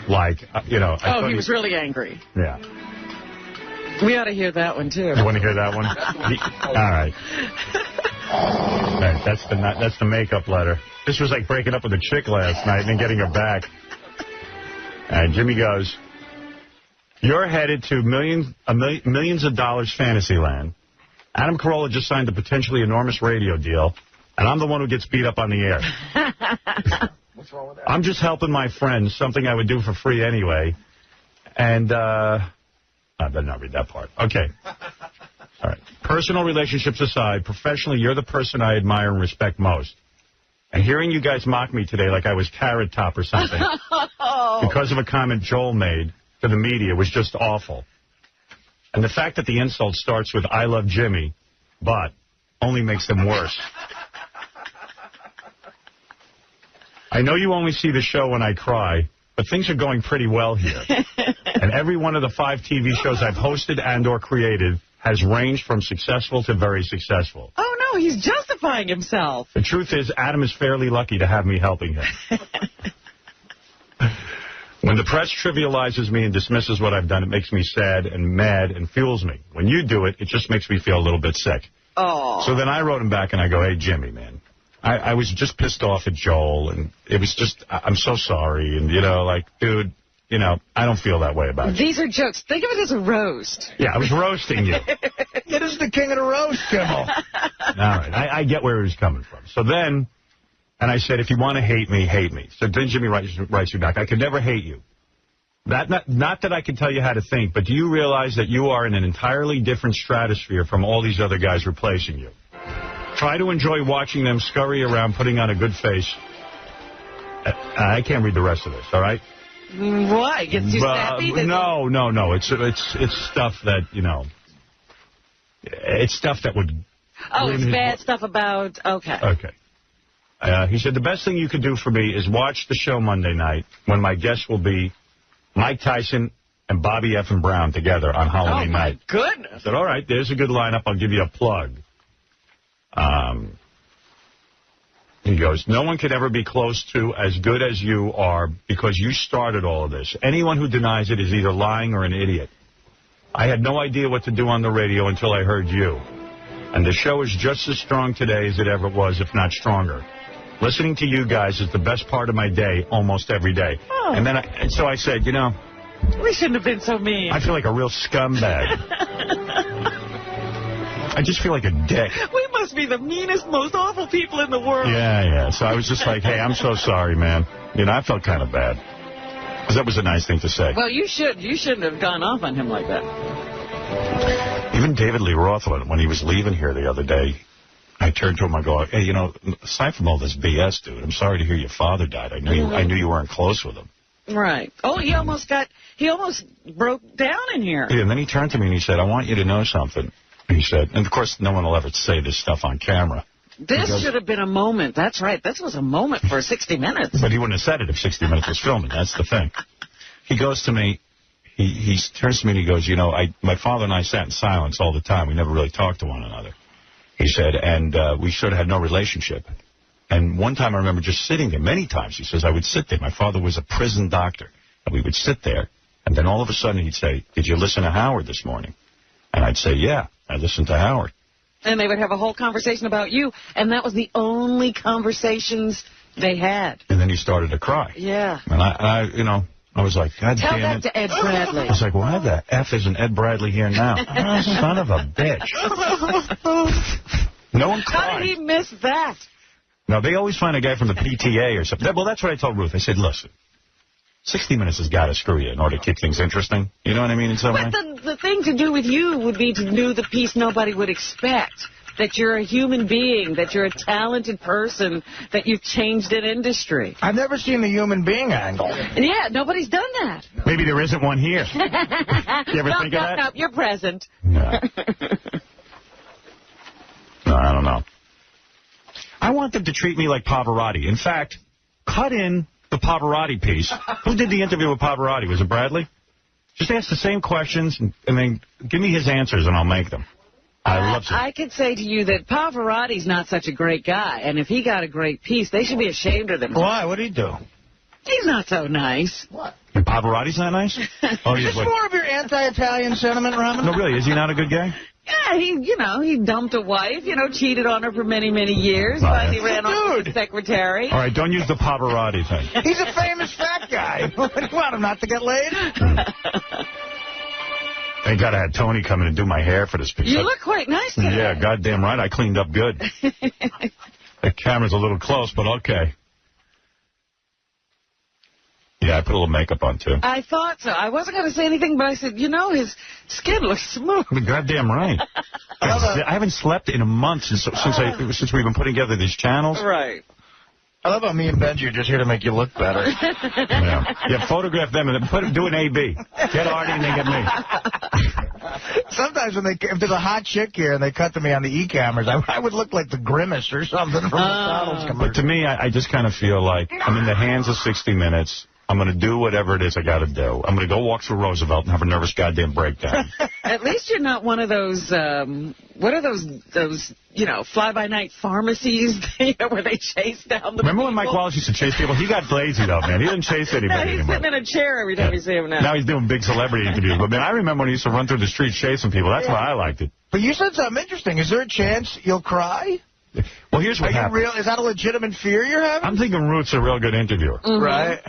Like, he was really angry. Yeah. We ought to hear that one, too. You want to hear that one? All right. That's the makeup letter. This was like breaking up with a chick last night and then getting her back. And Jimmy goes, you're headed to millions of dollars fantasy land. Adam Carolla just signed a potentially enormous radio deal, and I'm the one who gets beat up on the air. What's wrong with that? I'm just helping my friends, something I would do for free anyway. And I better not read that part. Okay. All right. Personal relationships aside, professionally, you're the person I admire and respect most. And hearing you guys mock me today like I was Carrot Top or something because of a comment Joel made to the media was just awful. And the fact that the insult starts with I love Jimmy, but only makes them worse. I know you only see the show when I cry, but things are going pretty well here. And every one of the 5 TV shows I've hosted and or created has ranged from successful to very successful. Oh, no, he's justifying himself. The truth is, Adam is fairly lucky to have me helping him. When the press trivializes me and dismisses what I've done, it makes me sad and mad and fuels me. When you do it, it just makes me feel a little bit sick. Oh. So then I wrote him back and I go, hey, Jimmy, man. I was just pissed off at Joel, and it was just, I'm so sorry. And, dude, I don't feel that way about you. These are jokes. Think of it as a roast. Yeah, I was roasting you. It is the king of the roast, Kimmel. All right, I get where he was coming from. So then, and I said, if you want to hate me, hate me. So then Jimmy writes you back, I could never hate you. Not that I can tell you how to think, but do you realize that you are in an entirely different stratosphere from all these other guys replacing you? Try to enjoy watching them scurry around, putting on a good face. I can't read the rest of this, all right? Why? Gets you snappy? No. It's stuff that, it's stuff that would... Oh, it's bad stuff about... Okay. Okay. He said, the best thing you could do for me is watch the show Monday night when my guest will be Mike Tyson and Bobby F. and Brown together on Halloween night. Oh, my goodness. I said, all right, there's a good lineup. I'll give you a plug. He goes, no one could ever be close to as good as you are because you started all of this. Anyone who denies it is either lying or an idiot. I had no idea what to do on the radio until I heard you. And the show is just as strong today as it ever was, if not stronger. Listening to you guys is the best part of my day almost every day. Oh. And so I said, you know, we shouldn't have been so mean. I feel like a real scumbag. I just feel like a dick. We must be the meanest, most awful people in the world. Yeah. So I was just like, hey, I'm so sorry, man. You know, I felt kind of bad. Because that was a nice thing to say. Well, you shouldn't have gone off on him like that. Even David Lee Roth, when he was leaving here the other day, I turned to him and go, hey, you know, aside from all this BS, dude, I'm sorry to hear your father died. I knew you weren't close with him. Right. Oh, he almost broke down in here. Yeah, and then he turned to me and he said, I want you to know something. He said, and of course, no one will ever say this stuff on camera. This should have been a moment. That's right. This was a moment for 60 Minutes. But he wouldn't have said it if 60 Minutes was filming. That's the thing. He goes to me, he turns to me and he goes, you know, my father and I sat in silence all the time. We never really talked to one another. He said, and we sort of had no relationship. And one time I remember just sitting there, many times, he says, I would sit there. My father was a prison doctor. And we would sit there, and then all of a sudden he'd say, did you listen to Howard this morning? And I'd say, yeah, I listened to Howard. And they would have a whole conversation about you, and that was the only conversations they had. And then he started to cry. Yeah. And I was like, God Tell damn that it. to Ed Bradley. I was like, why the F isn't Ed Bradley here now? Oh, son of a bitch. No one cried. How did he miss that? No, they always find a guy from the PTA or something. Well, that's what I told Ruth. I said, listen, 60 Minutes has got to screw you in order to keep things interesting. You know what I mean in some way? But the thing to do with you would be to do the piece nobody would expect. That you're a human being, that you're a talented person, that you've changed an industry. I've never seen the human being angle. Yeah, nobody's done that. Maybe there isn't one here. You ever think of that? No, you're present. No. No, I don't know. I want them to treat me like Pavarotti. In fact, cut in the Pavarotti piece. Who did the interview with Pavarotti? Was it Bradley? Just ask the same questions and then give me his answers and I'll make them. I love it. I could say to you that Pavarotti's not such a great guy, and if he got a great piece, they should be ashamed of themselves. Why? What'd he do? He's not so nice. What? And Pavarotti's not nice? Oh, is this more of your anti-Italian sentiment, Robin? No, really. Is he not a good guy? Yeah, he dumped a wife, cheated on her for many, many years. Finally ran off with his secretary. All right, don't use the Pavarotti thing. He's a famous fat guy. What, do you want him not to get laid? Thank God I had Tony come in and do my hair for this piece. You look quite nice today. Yeah, goddamn right. I cleaned up good. The camera's a little close, but okay. Yeah, I put a little makeup on, too. I thought so. I wasn't going to say anything, but I said, his skin looks smooth. Goddamn right. I haven't slept in a month since we've been putting together these channels. Right. I love how me and Benji are just here to make you look better. Yeah, photograph them and then do an A-B. Get Artie and then get me. Sometimes if there's a hot chick here and they cut to me on the E-cameras, I would look like the Grimace or something from McDonald's commercial. But to me, I just kind of feel like I'm in the hands of 60 Minutes. I'm going to do whatever it is I got to do. I'm going to go walk through Roosevelt and have a nervous goddamn breakdown. At least you're not one of those, what are those fly-by-night pharmacies, where they chase down the Remember people? when Mike Wallace used to chase people? He got lazy, though, man. He doesn't chase anybody he's anymore. sitting in a chair every time you see him now. Now he's doing big celebrity interviews. But, man, I remember when he used to run through the streets chasing people. That's why I liked it. But you said something interesting. Is there a chance you'll cry? Well, here's what happened. Is that a legitimate fear you're having? I'm thinking Ruth's a real good interviewer. Mm-hmm. Right.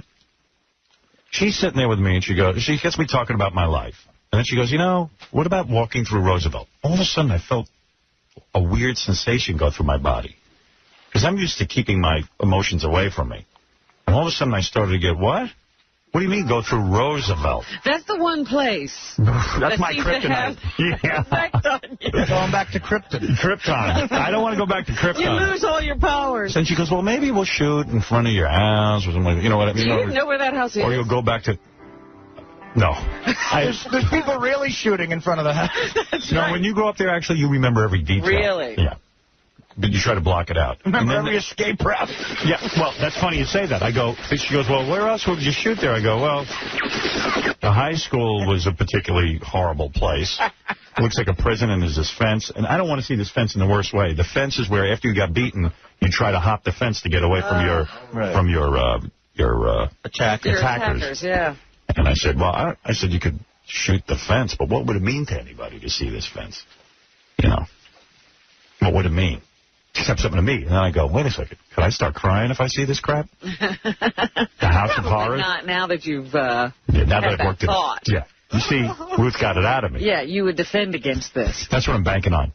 She's sitting there with me, and she gets me talking about my life. And then she goes, what about walking through Roosevelt? All of a sudden, I felt a weird sensation go through my body. Because I'm used to keeping my emotions away from me. And all of a sudden, I started to get, what? What do you mean, go through Roosevelt? That's the one place. That's my kryptonite. Yeah. Going back to Krypton. I don't want to go back to Krypton. You lose all your powers. And she goes, well, maybe we'll shoot in front of your house or something. You know what I mean? Do you even know where that house is? Or you'll go back to... No. There's people really shooting in front of the house. No, when you go up there, actually, you remember every detail. Really? Yeah. But you try to block it out. Remember every escape route? Yeah, well, that's funny you say that. I go, she goes, well, where else would you shoot there? I go, well, the high school was a particularly horrible place. It looks like a prison, and there's this fence. And I don't want to see this fence in the worst way. The fence is where after you got beaten, you try to hop the fence to get away from your attackers. Yeah. And I said, well, I said you could shoot the fence, but what would it mean to anybody to see this fence? You know, what would it mean? Except something to me. And then I go, wait a second. Could I start crying if I see this crap? The House of Horrors? Not now that you've now that I've worked it. Yeah. You see, Ruth got it out of me. Yeah, you would defend against this. That's what I'm banking on.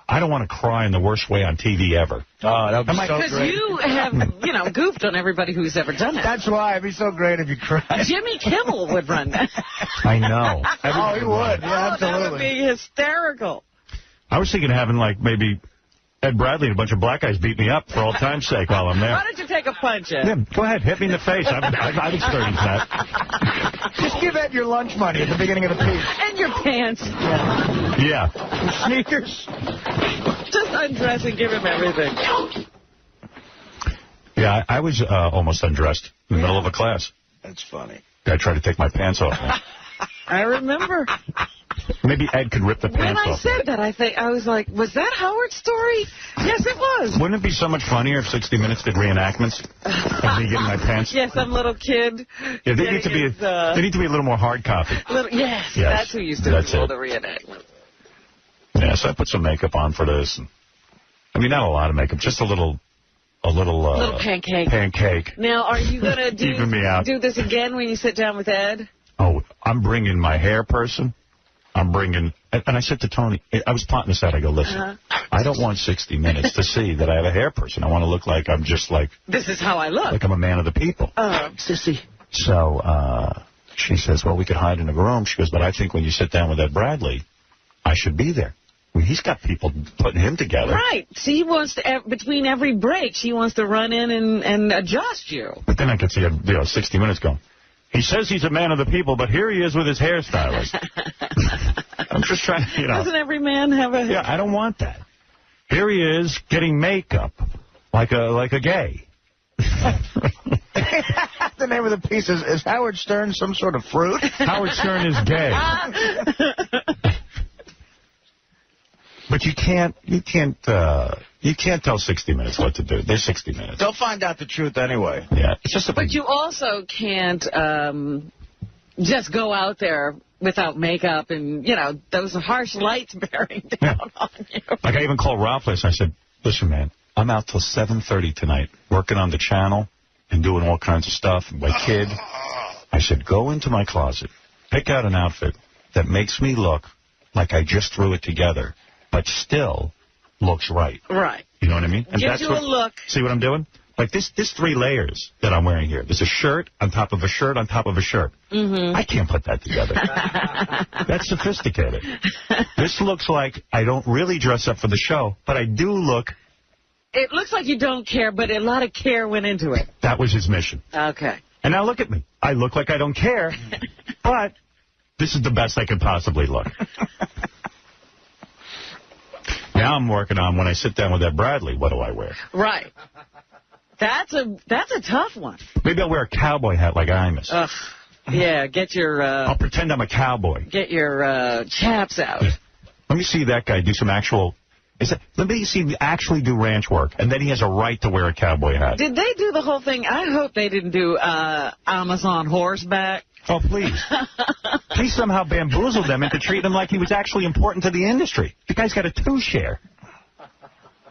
I don't want to cry in the worst way on TV ever. Oh, that would be so great. Because you have, goofed on everybody who's ever done it. That's why it'd be so great if you cried. Jimmy Kimmel would run that. I know. He would. Yeah, absolutely. That would be hysterical. I was thinking of having, like, maybe Ed Bradley and a bunch of black guys beat me up for all time's sake while I'm there. Why don't you take a punch, Ed? Yeah, go ahead. Hit me in the face. I've experienced that. Just give Ed your lunch money at the beginning of the piece. And your pants. Yeah. Sneakers. Just undress and give him everything. Yeah, I was almost undressed in the middle of a class. That's funny. I tried to take my pants off me. I remember. Maybe Ed could rip the pants off. When I said that, I was like, was that Howard's story? Yes, it was. Wouldn't it be so much funnier if 60 Minutes did reenactments of me getting my pants? Yes, some little kid. Yeah, they need to be a little more hard copy. Yes, that's who used to do all the reenactments. Yeah, so I put some makeup on for this. I mean, not a lot of makeup, just a little pancake. Pancake. Now, are you going to do this again when you sit down with Ed? Oh, I'm bringing my hair person. And I said to Tony, I was plotting this out. I go, listen, I don't want 60 Minutes to see that I have a hair person. I want to look like I'm just like... This is how I look. Like I'm a man of the people. Sissy. So she says, well, we could hide in a room. She goes, but I think when you sit down with Ed Bradley, I should be there. Well, he's got people putting him together. Right. She wants to, between every break, she wants to run in and adjust you. But then I could see 60 Minutes going. He says he's a man of the people, but here he is with his hairstylist. I'm just trying to, Doesn't every man have a... Yeah, I don't want that. Here he is getting makeup like a gay. The name of the piece is Howard Stern some sort of fruit? Howard Stern is gay. But you can't tell 60 Minutes what to do. They're 60 Minutes. They'll find out the truth anyway. Yeah. It's just but you also can't just go out there without makeup and, those harsh lights bearing down on you. Like I even called Ralph last night. I said, listen, man, I'm out till 7:30 tonight working on the channel and doing all kinds of stuff. My kid. I said, go into my closet, pick out an outfit that makes me look like I just threw it together, but still looks right. Right. You know what I mean? And Gives you a look. See what I'm doing? Like this 3 layers that I'm wearing here. There's a shirt on top of a shirt on top of a shirt. Mm-hmm. I can't put that together. That's sophisticated. This looks like I don't really dress up for the show, but I do look... It looks like you don't care, but a lot of care went into it. That was his mission. Okay. And now look at me. I look like I don't care, but this is the best I could possibly look. Now I'm working on when I sit down with Ed Bradley, what do I wear? Right. That's a tough one. Maybe I'll wear a cowboy hat like Imus. Yeah, get your... I'll pretend I'm a cowboy. Get your chaps out. Let me see that guy do some actual... Let me see him actually do ranch work, and then he has a right to wear a cowboy hat. Did they do the whole thing? I hope they didn't do Amazon horseback. Oh, please. He somehow bamboozled them into treating him like he was actually important to the industry. The guy's got a 2-share.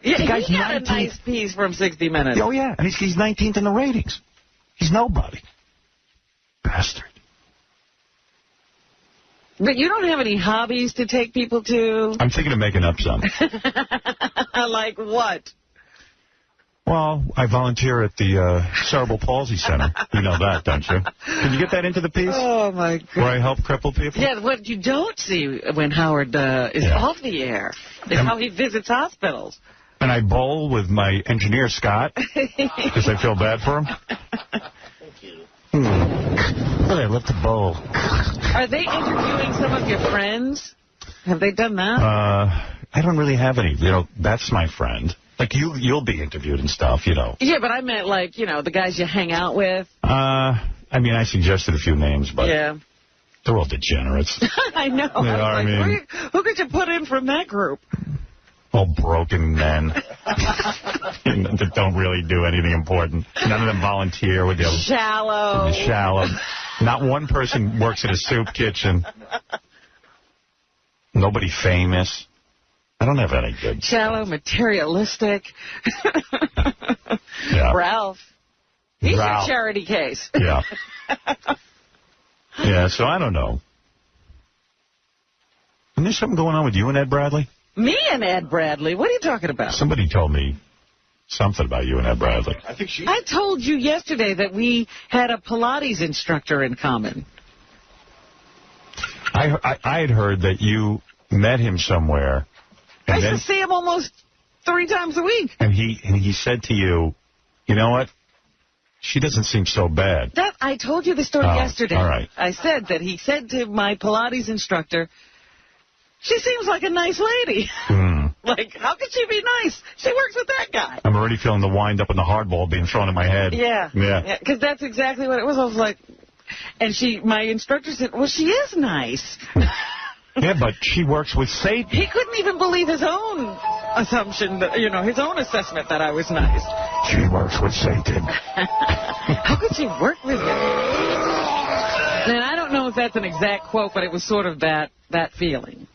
Yeah, he got a nice piece from 60 Minutes. Oh, yeah, and he's 19th in the ratings. He's nobody. Bastard. But you don't have any hobbies to take people to? I'm thinking of making up some. Like what? Well, I volunteer at the Cerebral Palsy Center. You know that, don't you? Can you get that into the piece? Oh, my God. Where I help crippled people? Yeah, what you don't see when Howard is off the air is how he visits hospitals. And I bowl with my engineer, Scott, because I feel bad for him. Thank you. I love to bowl. Are they interviewing some of your friends? Have they done that? I don't really have any. Beth's my friend. Like, you'll be interviewed and stuff, you know. Yeah, but I meant, like, you know, the guys you hang out with. I mean, I suggested a few names, but yeah, they're all degenerates. I know. You know what I mean? Who could you put in from that group? All broken men that don't really do anything important. None of them volunteer with you. Shallow. Shallow. Not one person works in a soup kitchen. Nobody famous. I don't have any good. Shallow, materialistic. Yeah. Ralph. He's a charity case. Yeah. Yeah, so I don't know. And there's something going on with you and Ed Bradley? Me and Ed Bradley? What are you talking about? Somebody told me something about you and Ed Bradley. I told you yesterday that we had a Pilates instructor in common. I had heard that you met him somewhere. I used to see him almost 3 times a week. And he said to you, you know what? She doesn't seem so bad. I told you the story yesterday. All right. I said that he said to my Pilates instructor, she seems like a nice lady. Like, how could she be nice? She works with that guy. I'm already feeling the wind up and the hardball being thrown in my head. Yeah. Yeah. Because that's exactly what it was. I was like, and my instructor said, well, she is nice. Yeah, but she works with Satan. He couldn't even believe his own assumption, his own assessment that I was nice. She works with Satan. How could she work with him? And I don't know if that's an exact quote, but it was sort of that feeling.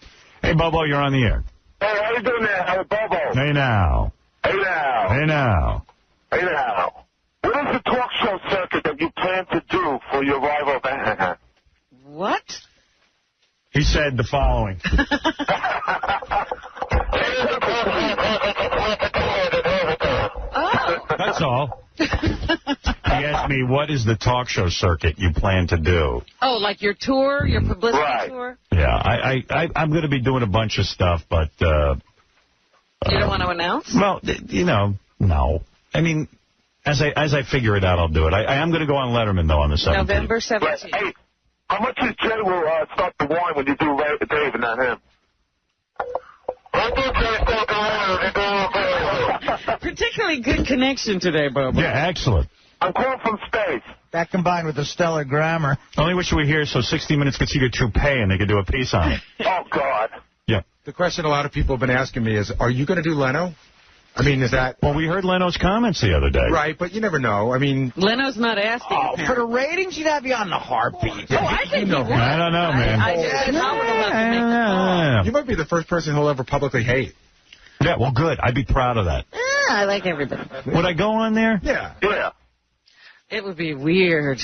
Hey, Bobo, you're on the air. Hey, how you doing there? Hey, Bobo. Hey, now. Hey, now. Hey, now. Hey, now. What is the talk show circuit that you plan to do for your rival band? What? He said the following. That's all. He asked me, what is the talk show circuit you plan to do? Oh, like your tour, your publicity tour? Yeah, I'm going to be doing a bunch of stuff, but... you don't want to announce? Well, no. I mean, as I figure it out, I'll do it. I am going to go on Letterman, though, on the 17th. November 17th. Hey, how much is Jay will start the wine when you do Dave and not him? Particularly good connection today, Bobo. Yeah, excellent. I'm calling from space. That combined with the stellar grammar. Only wish you were here so 60 Minutes could see your toupee and they could do a piece on it. Oh, God. Yeah. The question a lot of people have been asking me is, are you going to do Leno? I mean, is that... Well, we heard Leno's comments the other day. Right, but you never know. I mean... Leno's not asking. Oh, for the ratings, you'd have you on the heartbeat. Oh, I think you would. I don't know, man. I just Howard will have to make the call. You might be the first person he'll ever publicly hate. Yeah, well, good. I'd be proud of that. I like everybody. Would I go on there? Yeah. Yeah. It would be weird.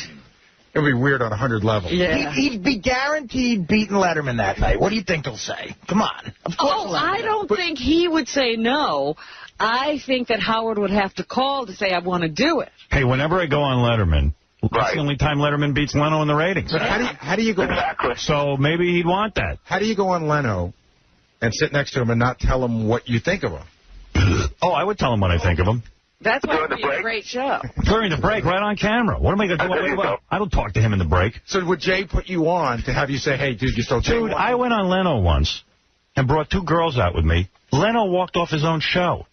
It would be weird on 100 levels. Yeah. He'd be guaranteed beating Letterman that night. What do you think he'll say? Come on. Of course I don't think he would say no. I think that Howard would have to call to say, I want to do it. Hey, whenever I go on Letterman, that's the only time Letterman beats Leno in the ratings. But how do you go... Exactly. So maybe he'd want that. How do you go on Leno and sit next to him and not tell him what you think of him? Oh, I would tell him what I think of him. That's why it would be a great show. During the break, right on camera. What am I going to do? I don't talk to him in the break. So would Jay put you on to have you say, hey, dude, you still Jay? Dude, I went on Leno once and brought 2 girls out with me. Leno walked off his own show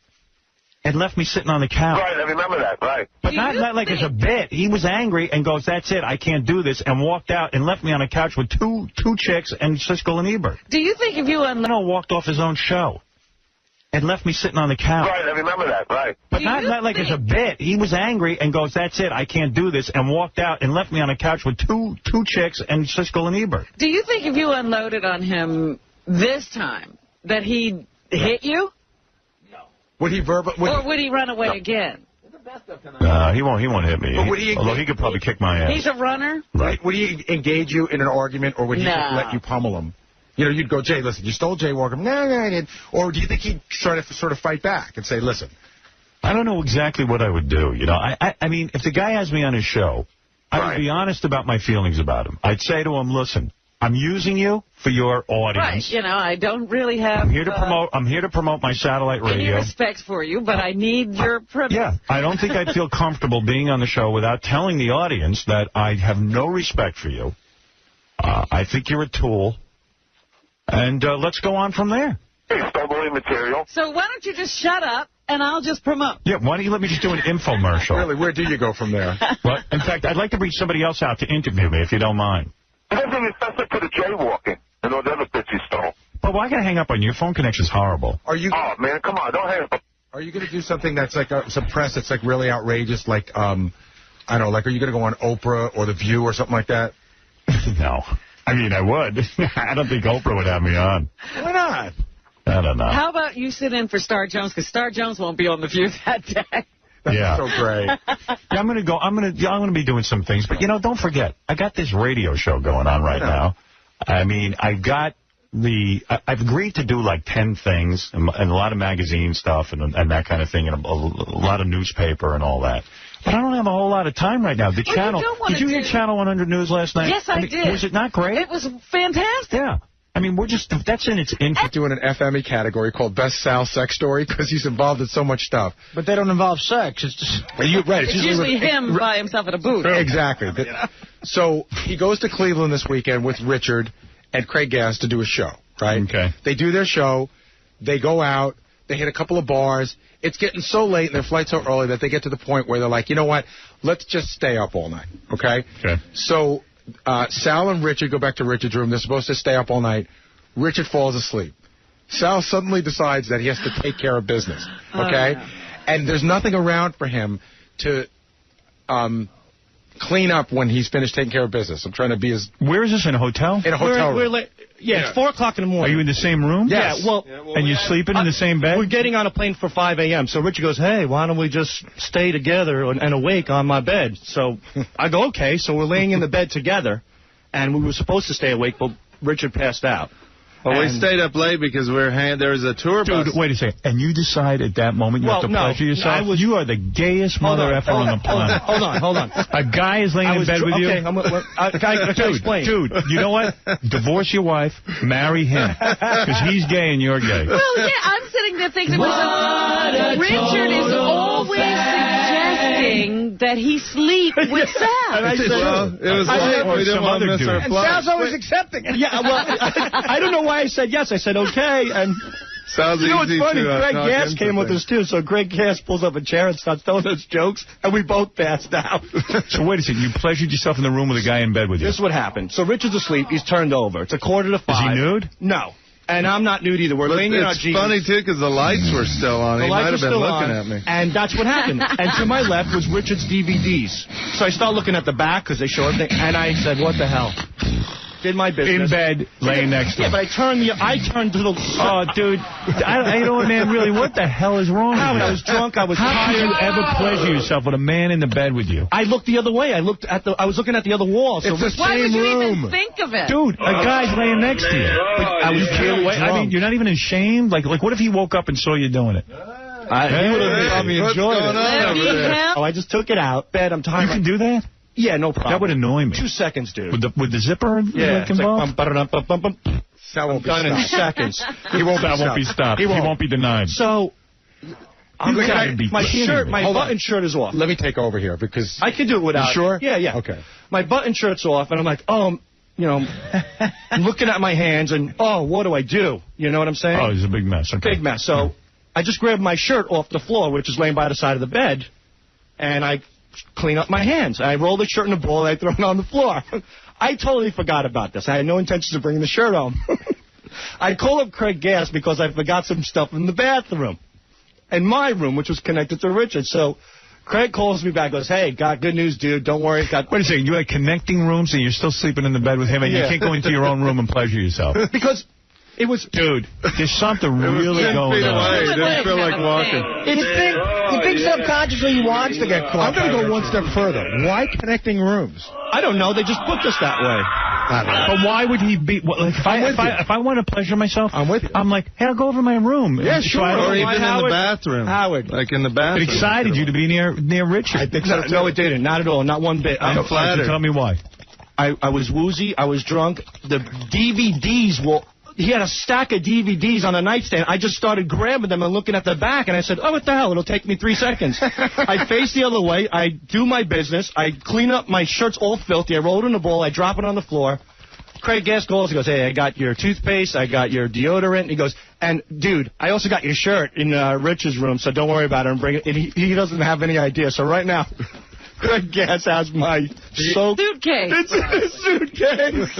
and left me sitting on the couch. Right, I remember that, right. But not like it's a bit. He was angry and goes, that's it, I can't do this, and walked out and left me on a couch with two chicks and Siskel and Ebert. Do you think if you and Leno walked off his own show and left me sitting on the couch. Right, I remember that, right. But not like it's a bit. He was angry and goes, that's it, I can't do this, and walked out and left me on a couch with two chicks and Siskel and Ebert. Do you think if you unloaded on him this time that he'd hit you? Would he or would he run away again? He won't hit me. Although he could probably kick my ass. He's a runner? Right. Would he engage you in an argument, or would he just let you pummel him? You know, you'd go, Jay, listen, you stole jaywalking. No, I didn't. Or do you think he'd try to sort of fight back and say, listen? I don't know exactly what I would do. You know, I mean, if the guy has me on his show, I would be honest about my feelings about him. I'd say to him, listen, I'm using you for your audience. Right. You know, I don't really have... I'm here to promote my satellite radio. Any respect for you, but I need your privilege. Yeah. I don't think I'd feel comfortable being on the show without telling the audience that I have no respect for you. I think you're a tool. And let's go on from there. Hey, stumbling material. So why don't you just shut up and I'll just promote. Yeah, why don't you let me just do an infomercial? Really, where do you go from there? Well, in fact, I'd like to bring somebody else out to interview me, if you don't mind. Everything is sensitive to the jaywalking and all the other bits you stole. But why can I hang up on you? Your phone connection's horrible. Are you? Oh, man, come on, don't hang up. Are you going to do something that's like some press that's like really outrageous, like I don't know, like are you going to go on Oprah or The View or something like that? No. I mean, I would. I don't think Oprah would have me on. Why not? I don't know. How about you sit in for Star Jones, because Star Jones won't be on The View that day. That's so great. Yeah, I'm going to go. I'm going to be doing some things. But, don't forget, I got this radio show going on right now. I mean, I've agreed to do like 10 things and a lot of magazine stuff and that kind of thing and a lot of newspaper and all that. But I don't have a whole lot of time right now. The channel. Did you hear Channel 100 News last night? Yes, I did. Was it not great? It was fantastic. Yeah. I mean, that's in its infant. Doing an FME category called Best Sal Sex Story because he's involved in so much stuff. But they don't involve sex. It's just... It's usually him by himself at a booth. Exactly. So he goes to Cleveland this weekend with Richard and Craig Gass to do a show, right? Okay. They do their show. They go out. They hit a couple of bars. It's getting so late and their flight's so early that they get to the point where they're like, you know what? Let's just stay up all night, okay? Okay. So Sal and Richard go back to Richard's room. They're supposed to stay up all night. Richard falls asleep. Sal suddenly decides that he has to take care of business, okay? And there's nothing around for him to clean up when he's finished taking care of business. I'm trying to be as... Where is this, in a hotel? In a hotel room. It's 4 o'clock in the morning. Are you in the same room? Yes. Yeah, well, and you're sleeping in the same bed? We're getting on a plane for 5 a.m. So Richard goes, hey, why don't we just stay together and awake on my bed? So I go, okay. So we're laying in the bed together, and we were supposed to stay awake, but Richard passed out. Well, we stayed up late because there was a tour bus. Dude, wait a second. And you decide at that moment you have to pleasure yourself? You are the gayest mother effer on the planet. Hold on. A guy is laying in bed with you? Okay, I explain. Dude, you know what? Divorce your wife, marry him. Because he's gay and you're gay. Well, yeah, I'm sitting there thinking to myself, Richard is always suggesting that he sleep with Sal. And I said, well, it was late. We didn't want to miss our flight. Sal's always accepting it. Yeah, well, I don't know why I said yes. I said okay, and... Sounds you know what's funny? Greg Gass came with things. us, too, so Greg Gass pulls up a chair and starts telling us jokes, and we both passed out. So wait a second. You pleasured yourself in the room with a guy in bed with you? This is what happened. So Richard's asleep. He's turned over. It's 4:45. Is he nude? No. And I'm not nude either. We're laying in our jeans. It's funny, too, because the lights were still on. He might have been looking at me. And that's what happened. And to my left was Richard's DVDs. So I started looking at the back because they show everything. And I said, what the hell? Did my business. In bed, laying next to him. Yeah, but I turned to the... Oh, dude. You know what, man? Really, what the hell is wrong with you? I was drunk. I was tired. How could you ever pleasure yourself with a man in the bed with you? I looked the other way. I was looking at the other wall. So it's the why same would you room. even think of it? Dude, a guy's laying next to you. I was really I mean, you're not even ashamed? Like, what if he woke up and saw you doing it? He would have probably enjoyed it. Oh, I just took it out. Bed, I'm tired. You can do that? Yeah, no problem. That would annoy me. 2 seconds, dude. With the zipper involved? That won't be done in seconds. That won't be stopped. He won't be denied. So, my button shirt is off. Let me take over here because... I can do it without... You sure? Yeah. Okay. My button shirt's off, and I'm like, I'm looking at my hands, and, what do I do? You know what I'm saying? Oh, it's a big mess. Okay. Big mess. So, I just grabbed my shirt off the floor, which is laying by the side of the bed, and I clean up my hands. I roll the shirt in a ball, and I throw it on the floor. I totally forgot about this. I had no intentions of bringing the shirt home. I call up Craig Gass because I forgot some stuff in the bathroom. In my room, which was connected to Richard. So Craig calls me back, goes, hey, got good news, dude. Don't worry. Wait a second. You had connecting rooms and you're still sleeping in the bed with him and you can't go into your own room and pleasure yourself? Because... It was... Dude, there's something really going on. It didn't feel like walking. You think subconsciously he wants to get caught. I'm going to go one step further. Why connecting rooms? I don't know. They just booked us that way. But why would he be... Like, if I want to pleasure myself, I'm with you. I'm like, hey, I'll go over to my room. Yeah, sure. Or even in the bathroom. Howard. Like in the bathroom. It excited you to be near Richard. I think so. No, it didn't. Not at all. Not one bit. I'm flattered. Tell me why. I was woozy. I was drunk. The DVDs were... He had a stack of DVDs on a nightstand. I just started grabbing them and looking at the back, and I said, what the hell? It'll take me 3 seconds. I face the other way. I do my business. I clean up. My shirt's all filthy. I roll it in a ball. I drop it on the floor. Craig Gass calls. He goes, hey, I got your toothpaste. I got your deodorant. He goes, And, dude, I also got your shirt in Rich's room, so don't worry about it. Bring it. He doesn't have any idea. So right now, Greg Gass has my suitcase. It's in his suitcase.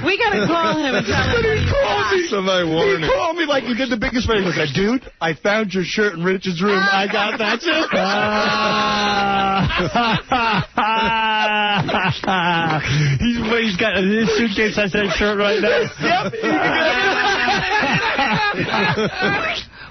We got to call him and tell him. Somebody warned him. He called me like he did the biggest favor. He said, dude, I found your shirt in Rich's room. I got that shit. He's got his suitcase has that shirt right now. Yep.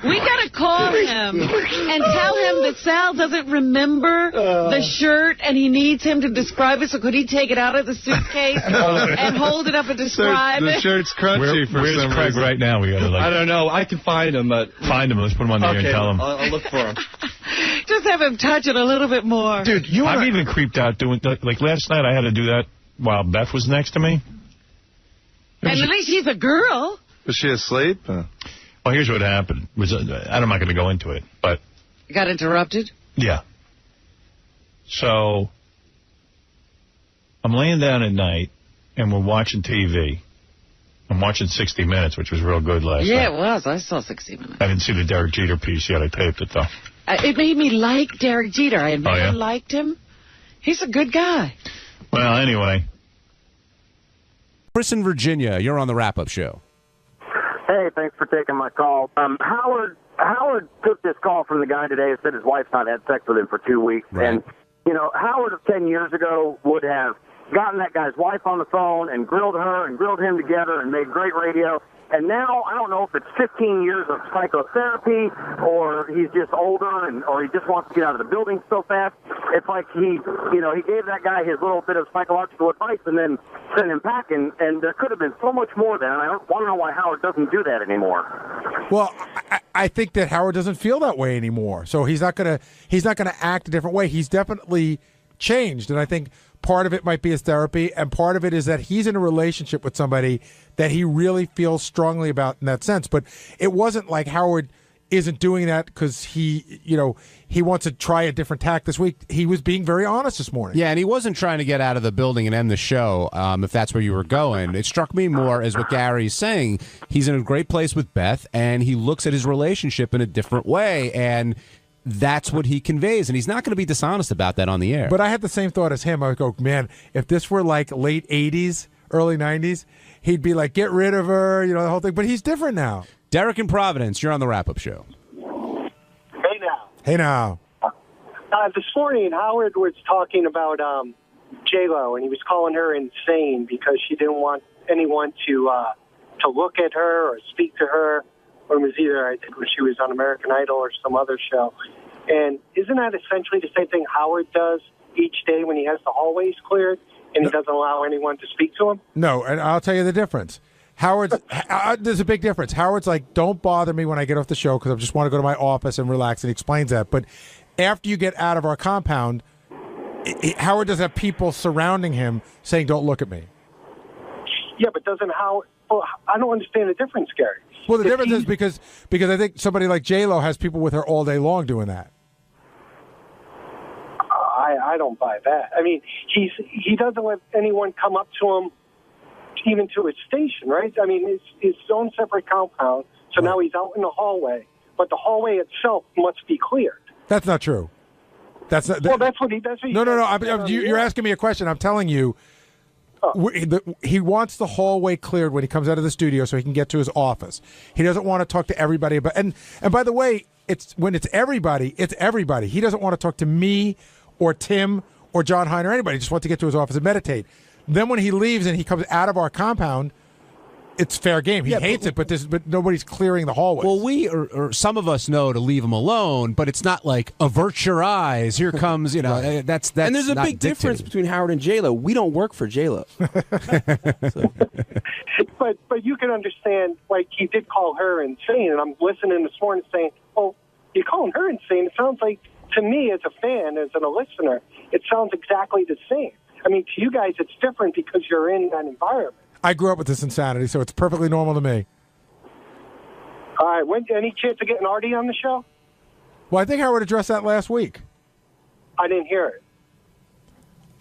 We got to call him and tell him that Sal doesn't remember the shirt and he needs him to describe it. So could he take it out of the suitcase and hold it up and describe the it? shirt's crunchy for some Craig reason. right now? We gotta I don't know. I can find him, but find him. Let's put him on the air and tell him. I'll look for him. Just have him touch it a little bit more. Dude, I'm even creeped out doing like last night. I had to do that while Beth was next to me. And at least she's a girl. Was she asleep? Well, here's what happened. I'm not going to go into it, but got interrupted. Yeah. So I'm laying down at night, and we're watching TV. I'm watching 60 Minutes, which was real good last night. Yeah, it was. I saw 60 Minutes. I didn't see the Derek Jeter piece yet. I taped it, though. It made me like Derek Jeter. I had never liked him. He's a good guy. Well, anyway. Chris in Virginia, you're on the wrap-up show. Hey, thanks for taking my call. Howard took this call from the guy today and said his wife's not had sex with him for 2 weeks. Right. And, Howard of 10 years ago would have gotten that guy's wife on the phone and grilled her and grilled him together and made great radio. And now, I don't know if it's 15 years of psychotherapy or he's just older or he just wants to get out of the building so fast. It's like he gave that guy his little bit of psychological advice and then sent him packing. And there could have been so much more there. And I want to know why Howard doesn't do that anymore. Well, I think that Howard doesn't feel that way anymore. So he's not gonna act a different way. He's definitely changed, and I think part of it might be his therapy, and part of it is that he's in a relationship with somebody that he really feels strongly about in that sense. But it wasn't like Howard isn't doing that because he wants to try a different tack this week. He was being very honest this morning. Yeah, and he wasn't trying to get out of the building and end the show, if that's where you were going. It struck me more as what Gary's saying. He's in a great place with Beth, and he looks at his relationship in a different way, and that's what he conveys, and he's not going to be dishonest about that on the air. But I had the same thought as him. I would go, man, if this were like late 80s, early 90s, he'd be like, get rid of her, the whole thing. But he's different now. Derek in Providence, you're on the wrap-up show. Hey now. This morning, Howard was talking about J-Lo, and he was calling her insane because she didn't want anyone to look at her or speak to her. Or it was either, I think, when she was on American Idol or some other show. And isn't that essentially the same thing Howard does each day when he has the hallways cleared and he doesn't allow anyone to speak to him? No, and I'll tell you the difference. There's a big difference. Howard's like, don't bother me when I get off the show because I just want to go to my office and relax, and he explains that. But after you get out of our compound, Howard does have people surrounding him saying, don't look at me. Yeah, but doesn't Howard... Well, I don't understand the difference, Gary. Well, the difference is because I think somebody like J-Lo has people with her all day long doing that. I don't buy that. I mean, he doesn't let anyone come up to him, even to his station, right? I mean, it's his own separate compound, so now he's out in the hallway, but the hallway itself must be cleared. That's not true. That's not. Well, that's what he. No. You're asking me a question. I'm telling you. He wants the hallway cleared when he comes out of the studio so he can get to his office. He doesn't want to talk to everybody about. And by the way, when it's everybody. He doesn't want to talk to me or Tim or John Hine or anybody. He just wants to get to his office and meditate. Then when he leaves and he comes out of our compound, it's fair game. He hates it, but nobody's clearing the hallway. Well, we or some of us know to leave him alone, but it's not like avert your eyes. Here comes, that's. And there's a big difference between Howard and J-Lo. We don't work for J-Lo. But you can understand, like he did call her insane, and I'm listening this morning saying, "Oh, you're calling her insane." It sounds like to me as a fan, as a listener, it sounds exactly the same. I mean, to you guys, it's different because you're in that environment. I grew up with this insanity, so it's perfectly normal to me. All right. Any chance of getting Artie on the show? Well, I think Howard addressed that last week. I didn't hear it.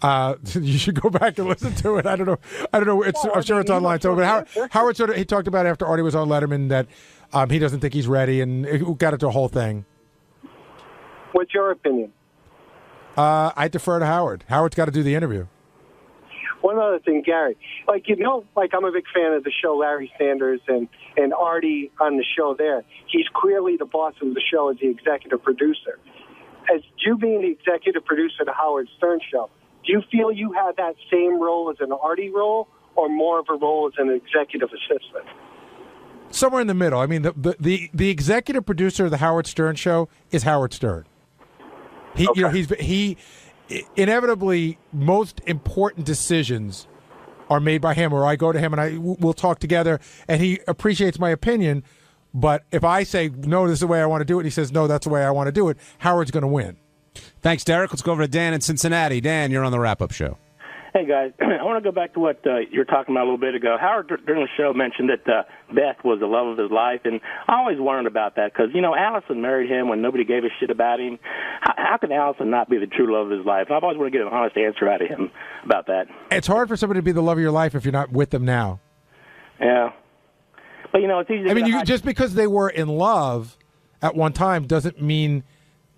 You should go back and listen to it. I don't know. I'm sure it's online. So, but Howard he talked about after Artie was on Letterman that he doesn't think he's ready, and it got into a whole thing. What's your opinion? I defer to Howard. Howard's got to do the interview. One other thing, Gary, I'm a big fan of the show Larry Sanders and Artie on the show there. He's clearly the boss of the show as the executive producer. As you being the executive producer of the Howard Stern show, do you feel you have that same role as an Artie role or more of a role as an executive assistant? Somewhere in the middle. I mean, the executive producer of the Howard Stern show is Howard Stern. He inevitably, most important decisions are made by him, or I go to him and we'll talk together, and he appreciates my opinion. But if I say, no, this is the way I want to do it, and he says, no, that's the way I want to do it, Howard's going to win. Thanks, Derek. Let's go over to Dan in Cincinnati. Dan, you're on the wrap-up show. Hey, guys. I want to go back to what you were talking about a little bit ago. Howard, during the show, mentioned that Beth was the love of his life, and I always wondered about that because, Allison married him when nobody gave a shit about him. How can Allison not be the true love of his life? And I've always wanted to get an honest answer out of him about that. It's hard for somebody to be the love of your life if you're not with them now. Yeah. But, it's easy to just because they were in love at one time doesn't mean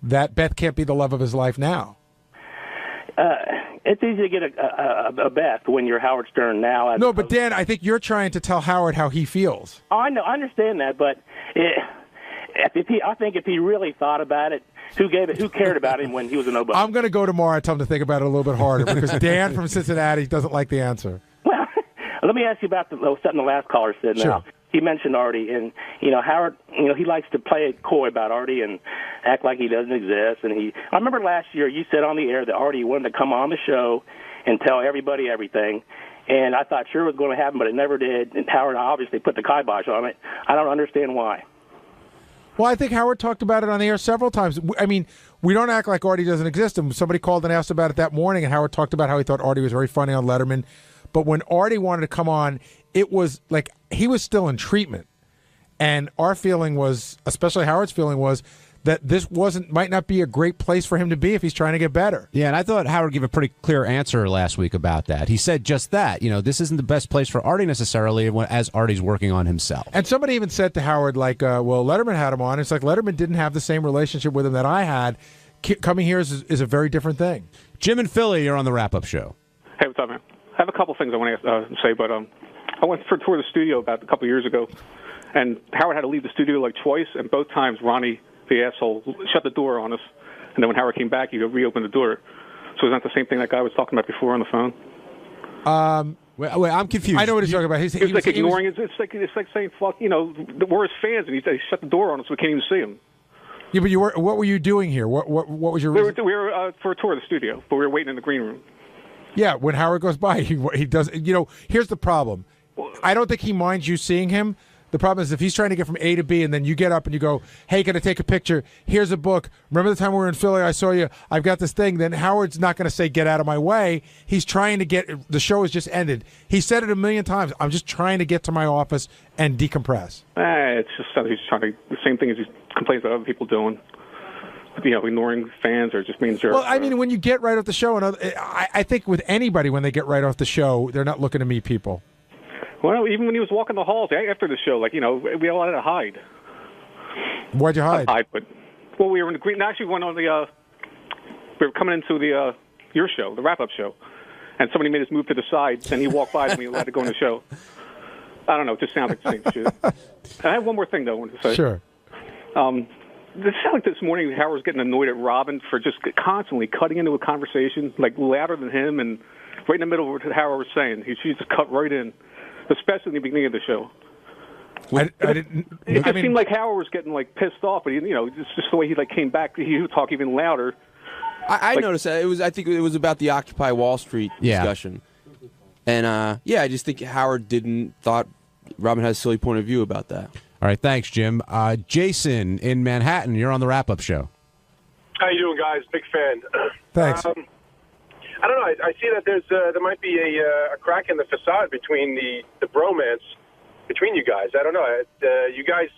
that Beth can't be the love of his life now. It's easy to get a Beth when you're Howard Stern now. No, but Dan, I think you're trying to tell Howard how he feels. Oh, I know, I understand that, but I think if he really thought about it, who cared about him when he was a nobody? I'm going to go tomorrow and tell him to think about it a little bit harder because Dan from Cincinnati doesn't like the answer. Well, let me ask you about something the last caller said. Now. Sure. He mentioned Artie, and Howard, he likes to play coy about Artie and act like he doesn't exist. And I remember last year you said on the air that Artie wanted to come on the show and tell everybody everything, and I thought sure it was going to happen, but it never did. And Howard obviously put the kibosh on it. I don't understand why. Well, I think Howard talked about it on the air several times. I mean, we don't act like Artie doesn't exist. And somebody called and asked about it that morning, and Howard talked about how he thought Artie was very funny on Letterman. But when Artie wanted to come on, it was like he was still in treatment. And our feeling was, especially Howard's feeling was, that this might not be a great place for him to be if he's trying to get better. Yeah, and I thought Howard gave a pretty clear answer last week about that. He said just that. This isn't the best place for Artie necessarily as Artie's working on himself. And somebody even said to Howard, well, Letterman had him on. It's like Letterman didn't have the same relationship with him that I had. Coming here is a very different thing. Jim in Philly, you're on the wrap-up show. Hey, what's up, man? I have a couple things I want to say, but I went for a tour of the studio about a couple years ago, and Howard had to leave the studio like twice, and both times Ronnie, the asshole, shut the door on us, and then when Howard came back, he reopened the door. So is that the same thing that guy was talking about before on the phone? Wait, I'm confused. I know what he's talking about. He was like ignoring it. It's like saying, fuck, we're his fans, and he shut the door on us, so we can't even see him. Yeah, but what were you doing here? What was your reason? We were for a tour of the studio, but we were waiting in the green room. Yeah, when Howard goes by, he does. Here's the problem. I don't think he minds you seeing him. The problem is if he's trying to get from A to B, and then you get up and you go, "Hey, can I take a picture? Here's a book. Remember the time we were in Philly? I saw you. I've got this thing." Then Howard's not going to say, "Get out of my way." He's trying to get. The show has just ended. He said it a million times. I'm just trying to get to my office and decompress. It's just something he's trying to. The same thing as he complains about other people doing. Ignoring fans or just being jerks. Well, I mean, when you get right off the show, and I think with anybody, when they get right off the show, they're not looking to meet people. Well, even when he was walking the halls after the show, we all had to hide. Why'd you hide? Well, we were in the green. Actually, we were coming into your show, the wrap-up show, and somebody made us move to the side, and he walked by and we allowed to go in the show. I don't know. It just sounds like the same shit. And I have one more thing, though, I wanted to say. Sure. It sounded like this morning Howard was getting annoyed at Robin for just constantly cutting into a conversation, louder than him, and right in the middle of what Howard was saying. She just cut right in, especially in the beginning of the show. It just seemed like Howard was getting pissed off, but it's just the way he came back. He would talk even louder. I noticed that I think it was about the Occupy Wall Street discussion, and I just think Howard thought Robin had a silly point of view about that. All right, thanks, Jim. Jason in Manhattan, you're on the wrap-up show. How you doing, guys? Big fan. Thanks. I don't know. I see that there might be a crack in the facade between the bromance between you guys. I don't know. You guys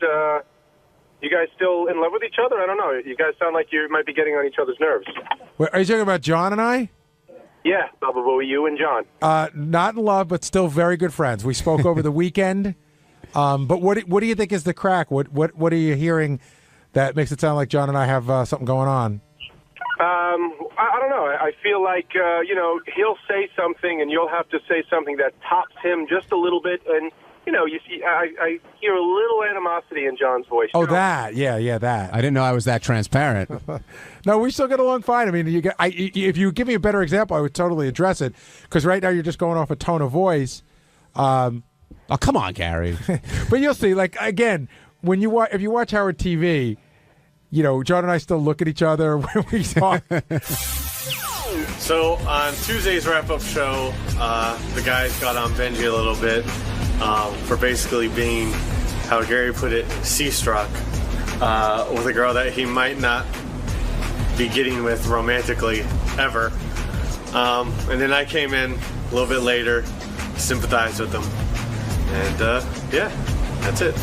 still in love with each other? I don't know. You guys sound like you might be getting on each other's nerves. Wait, are you talking about John and I? Yeah, Baba Booey, you and John. Not in love, but still very good friends. We spoke over the weekend. But what do you think is the crack? What are you hearing that makes it sound like John and I have something going on? I don't know. I feel like, he'll say something and you'll have to say something that tops him just a little bit. And, you see, I hear a little animosity in John's voice. Oh, that. Yeah, that. I didn't know I was that transparent. No, we still get along fine. I mean, if you give me a better example, I would totally address it. Because right now you're just going off a tone of voice. Oh, come on, Gary. But you'll see, like, again, if you watch Howard TV, John and I still look at each other when we talk. So on Tuesday's wrap-up show, the guys got on Benji a little bit for basically being, how Gary put it, C-struck with a girl that he might not be getting with romantically ever. And then I came in a little bit later, sympathized with them. And, yeah, that's it.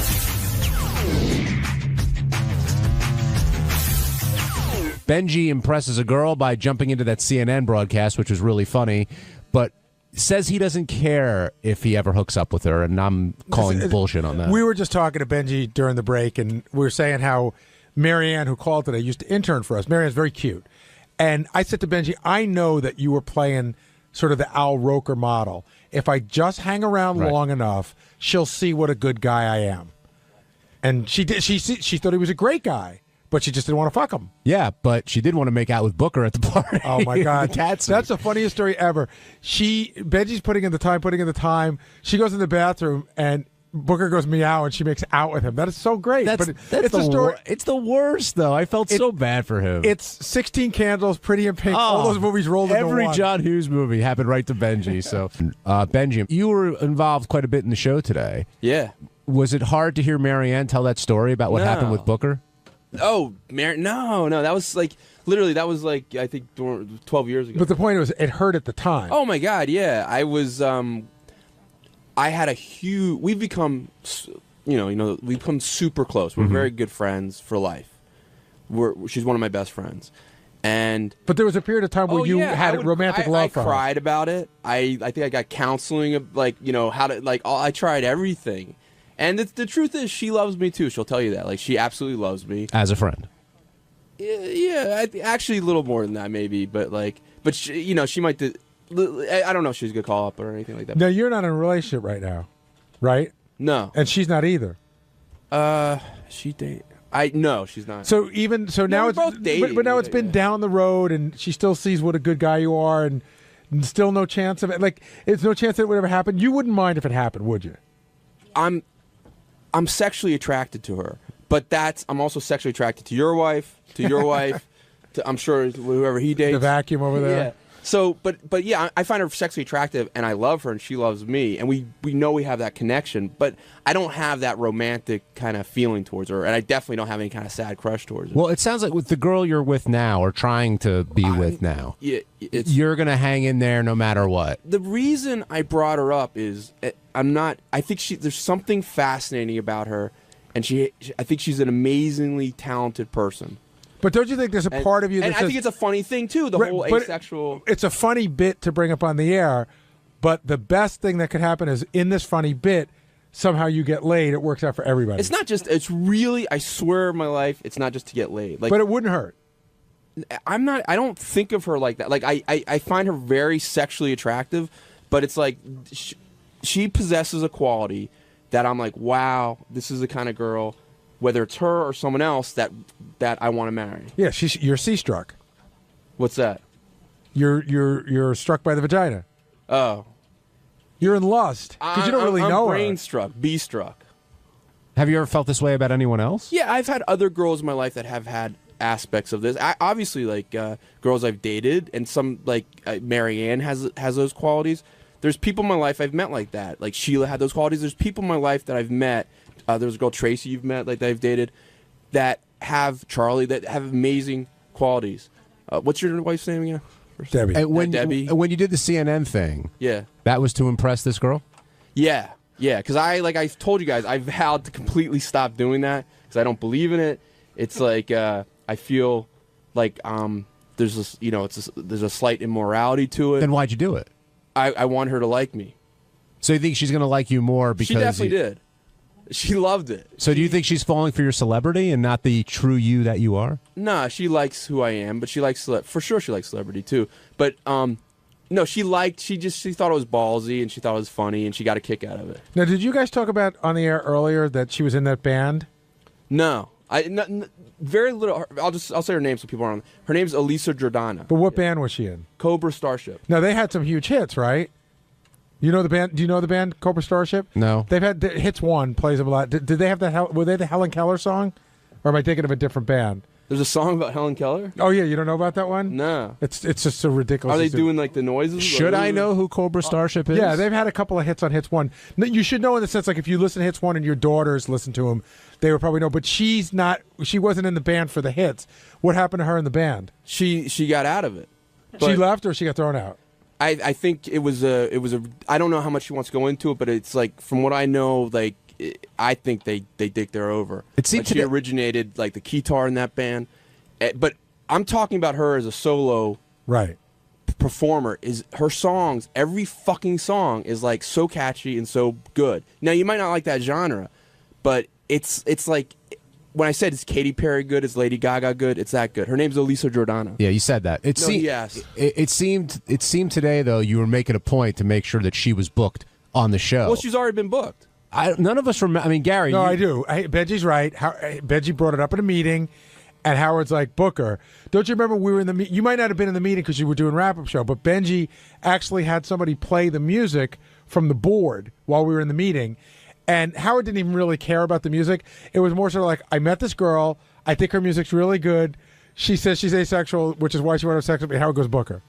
Benji impresses a girl by jumping into that CNN broadcast, which was really funny, but says he doesn't care if he ever hooks up with her, and I'm calling bullshit on that. We were just talking to Benji during the break, and we were saying how Marianne, who called today, used to intern for us. Marianne's very cute. And I said to Benji, I know that you were playing sort of the Al Roker model. If I just hang around long enough, she'll see what a good guy I am. And she did. She thought he was a great guy. But she just didn't want to fuck him. Yeah, but she did want to make out with Booker at the party. Oh, my God. That's the funniest story ever. Benji's putting in the time. She goes in the bathroom, and Booker goes meow, and she makes out with him. That is so great. That's the story. It's the worst, though. I felt so bad for him. It's 16 Candles, Pretty in Pink, all those movies rolled into one. Every John Hughes movie happened right to Benji. So, Benji, you were involved quite a bit in the show today. Yeah. Was it hard to hear Marianne tell that story about what happened with Booker? Oh, no. That was like, literally, I think 12 years ago. But the point was, it hurt at the time. Oh, my God, yeah. I was, I had a huge, we've become, we've become super close. We're very good friends for life. She's one of my best friends. But there was a period of time where you had romantic love for her. I cried about it. I think I got counseling of, how to, I tried everything. And the truth is, she loves me, too. She'll tell you that. She absolutely loves me. As a friend. Yeah, actually a little more than that, maybe. But she, she might, I don't know if she's going to call up or anything like that. Now, you're not in a relationship right now, right? No. And she's not either. No, she's not. So now it's both dating, but now it's been down the road, and she still sees what a good guy you are, and still no chance of it. It's no chance that it would ever happen. You wouldn't mind if it happened, would you? I'm sexually attracted to her, but I'm also sexually attracted to your wife, to I'm sure whoever he dates. The vacuum over there. Yeah. So, but yeah, I find her sexually attractive, and I love her, and she loves me, and we know we have that connection, but I don't have that romantic kind of feeling towards her, and I definitely don't have any kind of sad crush towards her. Well, it sounds like with the girl you're with now, or trying to be with now, you're going to hang in there no matter what. The reason I brought her up is I think there's something fascinating about her, and I think she's an amazingly talented person. But don't you think there's a part of you that I think it's a funny thing, too, the whole asexual... It's a funny bit to bring up on the air, but the best thing that could happen is in this funny bit, somehow you get laid. It works out for everybody. It's not just... It's really... I swear on my life, it's not just to get laid. But it wouldn't hurt. I don't think of her like that. I find her very sexually attractive, but it's like... She possesses a quality that I'm like, wow, this is the kind of girl... Whether it's her or someone else that I want to marry. Yeah, you're C-struck. What's that? You're struck by the vagina. Oh. You're in lust because you don't really know her. I'm brain-struck, B-struck. Have you ever felt this way about anyone else? Yeah, I've had other girls in my life that have had aspects of this. Obviously, girls I've dated, and some Marianne has those qualities. There's people in my life I've met like that. Like Sheila had those qualities. There's people in my life that I've met. There's a girl, Tracy, you've met, that I've dated, that have Charlie, that have amazing qualities. What's your wife's name again? Debbie. Debbie. When you did the CNN thing, that was to impress this girl? Yeah, because I told you guys, I've vowed to completely stop doing that because I don't believe in it. It's I feel like there's a slight immorality to it. Then why'd you do it? I want her to like me. So you think she's going to like you more because she definitely did. She loved it. So do you think she's falling for your celebrity and not the true you that you are? Nah, she likes who I am, but she likes for sure. She likes celebrity too. But no, she thought it was ballsy and she thought it was funny and she got a kick out of it. Now, did you guys talk about on the air earlier that she was in that band? No, very little. I'll say her name so people aren't. Her name's Elisa Jordana. But what band was she in? Cobra Starship. Now they had some huge hits, right? You know the band? Do you know the band Cobra Starship? No. They've had Hits One plays them a lot. Did they have were they the Helen Keller song, or am I thinking of a different band? There's a song about Helen Keller? Oh yeah, you don't know about that one? No. It's just so ridiculous. Are they doing like the noises? Should I know who Cobra Starship is? Yeah, they've had a couple of hits on Hits One. You should know in the sense like if you listen to Hits One and your daughters listen to them, they would probably know. But she wasn't in the band for the hits. What happened to her in the band? She got out of it. She left or she got thrown out? I think it was a I don't know how much she wants to go into it, but it's like from what I know, like I think they dicked her over. It seemed like she originated like the guitar in that band, but I'm talking about her as a solo performer. Is her songs, every fucking song is like so catchy and so good. Now you might not like that genre, but it's like when I said is Katy Perry good, is Lady Gaga good, it's that good. Her name's Elisa Jordana. Yeah, you said that. It seemed today though you were making a point to make sure that she was booked on the show. Well, she's already been booked. None of us remember. I mean, Gary. No, I do. Benji's right. Benji brought it up in a meeting, and Howard's like, book her. Don't you remember we were in the meeting? You might not have been in the meeting because you were doing wrap-up show, but Benji actually had somebody play the music from the board while we were in the meeting. And Howard didn't even really care about the music. It was more sort of like, I met this girl. I think her music's really good. She says she's asexual, which is why she wanted to have sex with me. Howard goes, book her.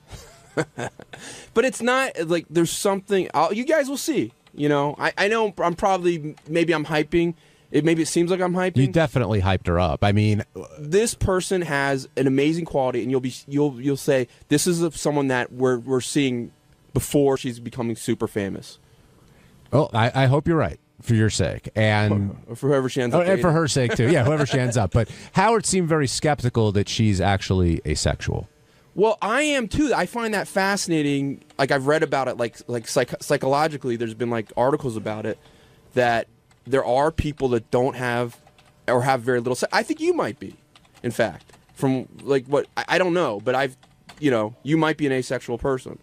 But it's not like there's something. You guys will see. You know, I know I'm probably maybe I'm hyping. Maybe it seems like I'm hyping. You definitely hyped her up. I mean, this person has an amazing quality, and you'll say this is someone that we're seeing before she's becoming super famous. Well, I hope you're right. For your sake, and for whoever she ends up and for her sake too. Yeah, whoever she ends up. But Howard seemed very skeptical that she's actually asexual. Well, I am too. I find that fascinating. Like I've read about it. Like psychologically, there's been like articles about it that there are people that don't have or have very little sex. I think you might be, in fact, from like what I don't know, but you might be an asexual person.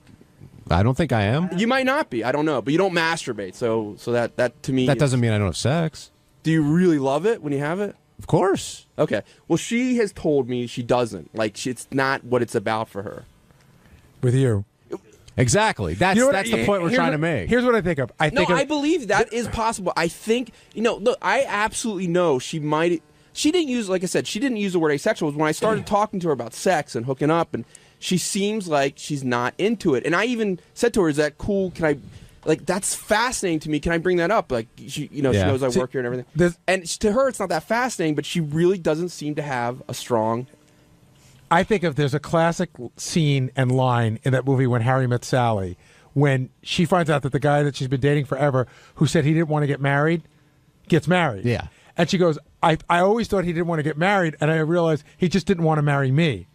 I don't think I am. You might not be. I don't know. But you don't masturbate. So that to me... That doesn't mean I don't have sex. Do you really love it when you have it? Of course. Okay. Well, she has told me she doesn't. Like, it's not what it's about for her. With you. Exactly. That's the point we're trying to make. Here's what I think of. I believe that is possible. I think, look, I absolutely know she might... She didn't use, like I said, she didn't use the word asexual. When I started talking to her about sex and hooking up and... She seems like she's not into it. And I even said to her, is that cool? Can I, like, that's fascinating to me. Can I bring that up? Like, she knows I work here and everything. And to her, it's not that fascinating, but she really doesn't seem to have a strong... I think if there's a classic scene and line in that movie When Harry Met Sally, when she finds out that the guy that she's been dating forever, who said he didn't want to get married, gets married. Yeah. And she goes, I always thought he didn't want to get married, and I realized he just didn't want to marry me.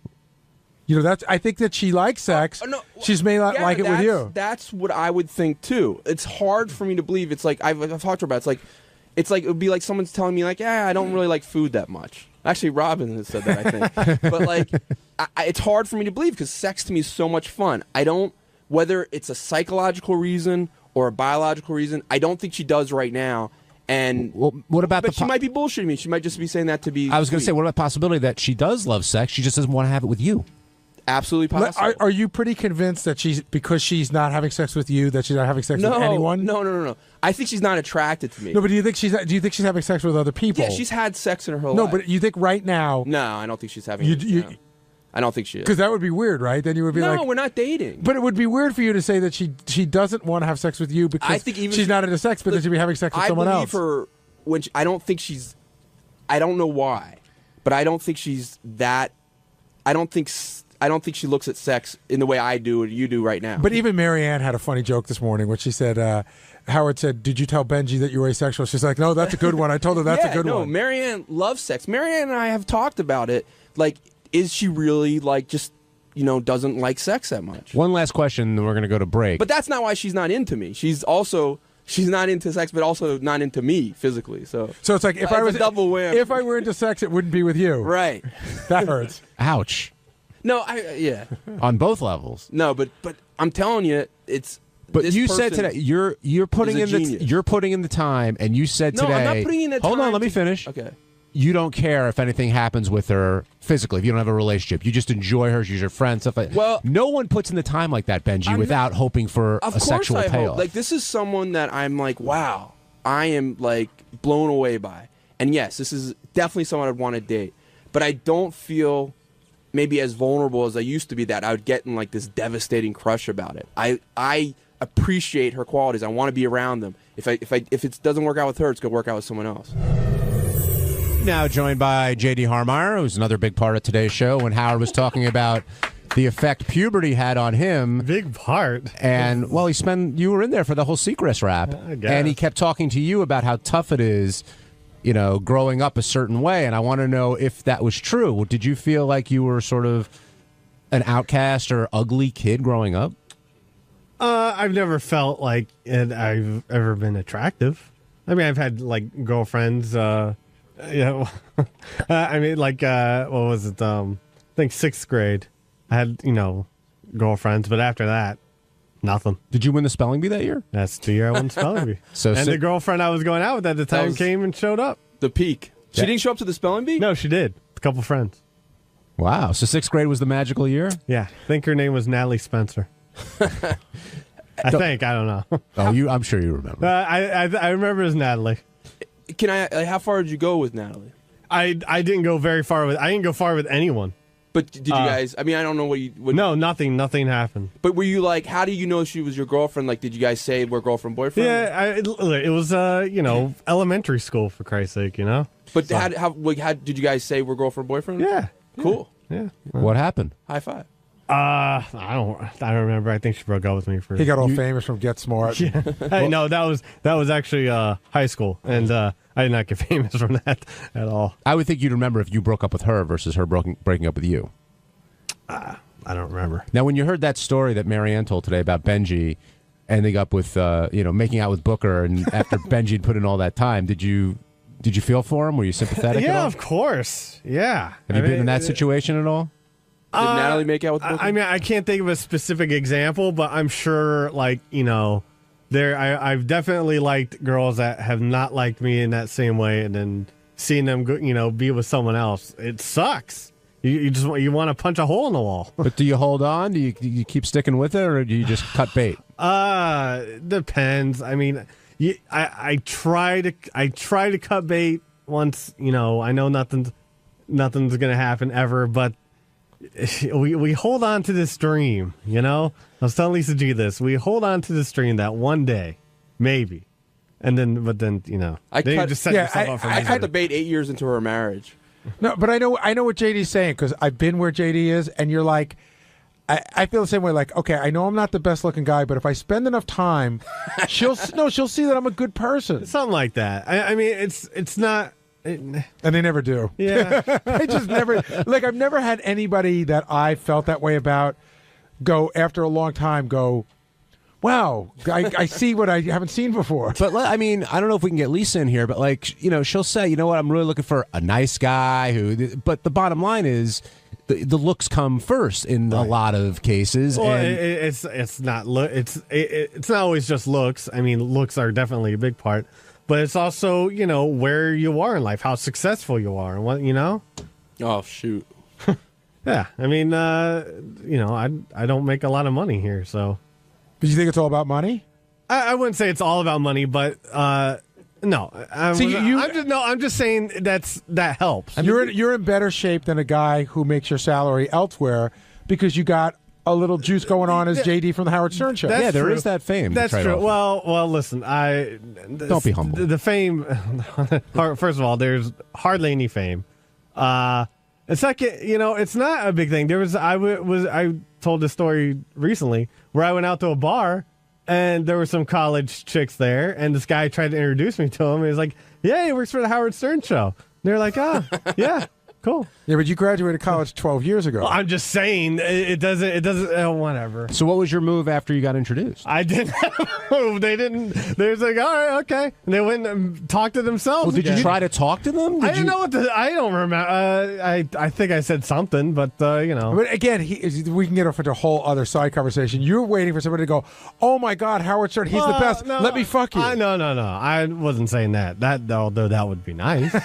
I think that she likes sex. She may not like it with you. That's what I would think too. It's hard for me to believe. It's like I've talked to her about. It's like it would be like someone's telling me like, I don't really like food that much. Actually, Robin has said that, I think. But like, it's hard for me to believe because sex to me is so much fun. I don't, whether it's a psychological reason or a biological reason, I don't think she does right now. And what about? But she might be bullshitting me. She might just be saying that to be. I was going to say, what about the possibility that she does love sex? She just doesn't want to have it with you. Absolutely possible. Are you pretty convinced that because she's not having sex with you, that she's not having sex with anyone? No. I think she's not attracted to me. No, but do you think she's having sex with other people? Yeah, she's had sex in her whole life. No, but you think right now? No, I don't think she's having. I don't think she is. Because that would be weird, right? Then you would be like, no, we're not dating. But it would be weird for you to say that she doesn't want to have sex with you because I think she's not into sex, but that she'd be having sex with someone else. I believe her when I don't think she's. I don't know why, but I don't think she's that. I don't think she looks at sex in the way I do and you do right now. But even Marianne had a funny joke this morning when she said, Howard said, did you tell Benji that you were asexual? She's like, no, that's a good one. I told her that's a good one. Marianne loves sex. Marianne and I have talked about it. Like, is she really like just doesn't like sex that much. One last question, then we're going to go to break. But that's not why she's not into me. She's not into sex, but also not into me physically. So it's like if I was a double win. If I were into sex, it wouldn't be with you. Right. That hurts. Ouch. No, On both levels. No, but I'm telling you, it's. But you said today you're putting in the time, and you said today. No, I'm not putting in the time. Hold on, let me finish. Okay. You don't care if anything happens with her physically, if you don't have a relationship. You just enjoy her, she's your friend, stuff like that. Well, no one puts in the time like that, Benji, without hoping for a sexual payoff. Hope. Like, this is someone that I'm like, wow, I am, like, blown away by. And yes, this is definitely someone I'd want to date. But I don't feel maybe as vulnerable as I used to be that I would get in, like, this devastating crush about it. I appreciate her qualities. I want to be around them. If it doesn't work out with her, it's going to work out with someone else. Now joined by J.D. Harmeyer, who's another big part of today's show, when Howard was talking about the effect puberty had on him. Big part. And, well, you were in there for the whole Seacrest rap. And he kept talking to you about how tough it is, growing up a certain way. And I want to know if that was true. Did you feel like you were sort of an outcast or ugly kid growing up? I've never felt like I've ever been attractive. I mean, I've had, like, girlfriends, I mean, like, what was it? I think 6th grade. I had, girlfriends, but after that, nothing. Did you win the spelling bee that year? That's the year I won the spelling bee. The girlfriend I was going out with at the time came and showed up. The peak. She didn't show up to the spelling bee? No, she did. A couple friends. Wow. So 6th grade was the magical year? Yeah. I think her name was Natalie Spencer. I don't know. I'm sure you remember. I remember it as Natalie. How far did you go with Natalie? I didn't go very far with. I didn't go far with anyone. But did you guys? I mean, I don't know what you. No, nothing happened. But were you like? How do you know she was your girlfriend? Like, did you guys say we're girlfriend boyfriend? Yeah, it was elementary school, for Christ's sake, But so. How did you guys say we're girlfriend boyfriend? Yeah, cool. Yeah. What happened? High five. I don't remember. I think she broke up with me for. He got all famous from Get Smart. Yeah. Hey, no, that was actually high school, and I did not get famous from that at all. I would think you'd remember if you broke up with her versus her breaking up with you. I don't remember. Now, when you heard that story that Marianne told today about Benji ending up with making out with Booker, and after Benji had put in all that time, did you feel for him? Were you sympathetic? Yeah, at all? Of course. Yeah. Have you been in that situation at all? Did Natalie make out with Booker? I mean, I can't think of a specific example, but I'm sure, like, I've definitely liked girls that have not liked me in that same way, and then seeing them, be with someone else. It sucks. You want to punch a hole in the wall. But do you hold on? Do you keep sticking with it, or do you just cut bait? Depends. I mean, I try to cut bait once. I know nothing's gonna happen ever, but we hold on to this dream. I was telling Lisa G this. We hold on to this dream that one day, maybe, but then I cut the bait 8 years into her marriage. No, but I know what JD's saying, because I've been where JD is, and you're like, I feel the same way. Like, okay, I know I'm not the best looking guy, but if I spend enough time, she'll see that I'm a good person. Something like that. I mean, it's not. And they never do. Yeah, I just never. Like, I've never had anybody that I felt that way about go after a long time. Go, wow, I see what I haven't seen before. But, I mean, I don't know if we can get Lisa in here, but, like, she'll say, you know what, I'm really looking for a nice guy but the bottom line is the looks come first in a lot of cases. Well, and it's not it's not always just looks. I mean, looks are definitely a big part, but it's also, where you are in life, how successful you are, and what. Oh, shoot. Yeah, I mean, I don't make a lot of money here, so. Do you think it's all about money? I wouldn't say it's all about money, but no. I'm just saying that helps. You're in better shape than a guy who makes your salary elsewhere because you got a little juice going on as JD from the Howard Stern Show. Yeah, there is that fame. That's true. Well, listen, don't be humble. The fame. First of all, there's hardly any fame. Second, it's not a big thing. I told this story recently where I went out to a bar and there were some college chicks there, and this guy tried to introduce me to him. He was like, "Yeah, he works for the Howard Stern Show." And they're like, "Oh, yeah, cool. Yeah, but you graduated college 12 years ago. Well, I'm just saying, it doesn't, whatever. So what was your move after you got introduced? I didn't have a move. They was like, all right, okay. And they went and talked to themselves. Well, did you try to talk to them? I didn't know I don't remember. I think I said something, but, But again, we can get off into a whole other side conversation. You're waiting for somebody to go, oh my God, Howard Stern, he's the best. No, let me fuck you. No. I wasn't saying that. Although that would be nice. But,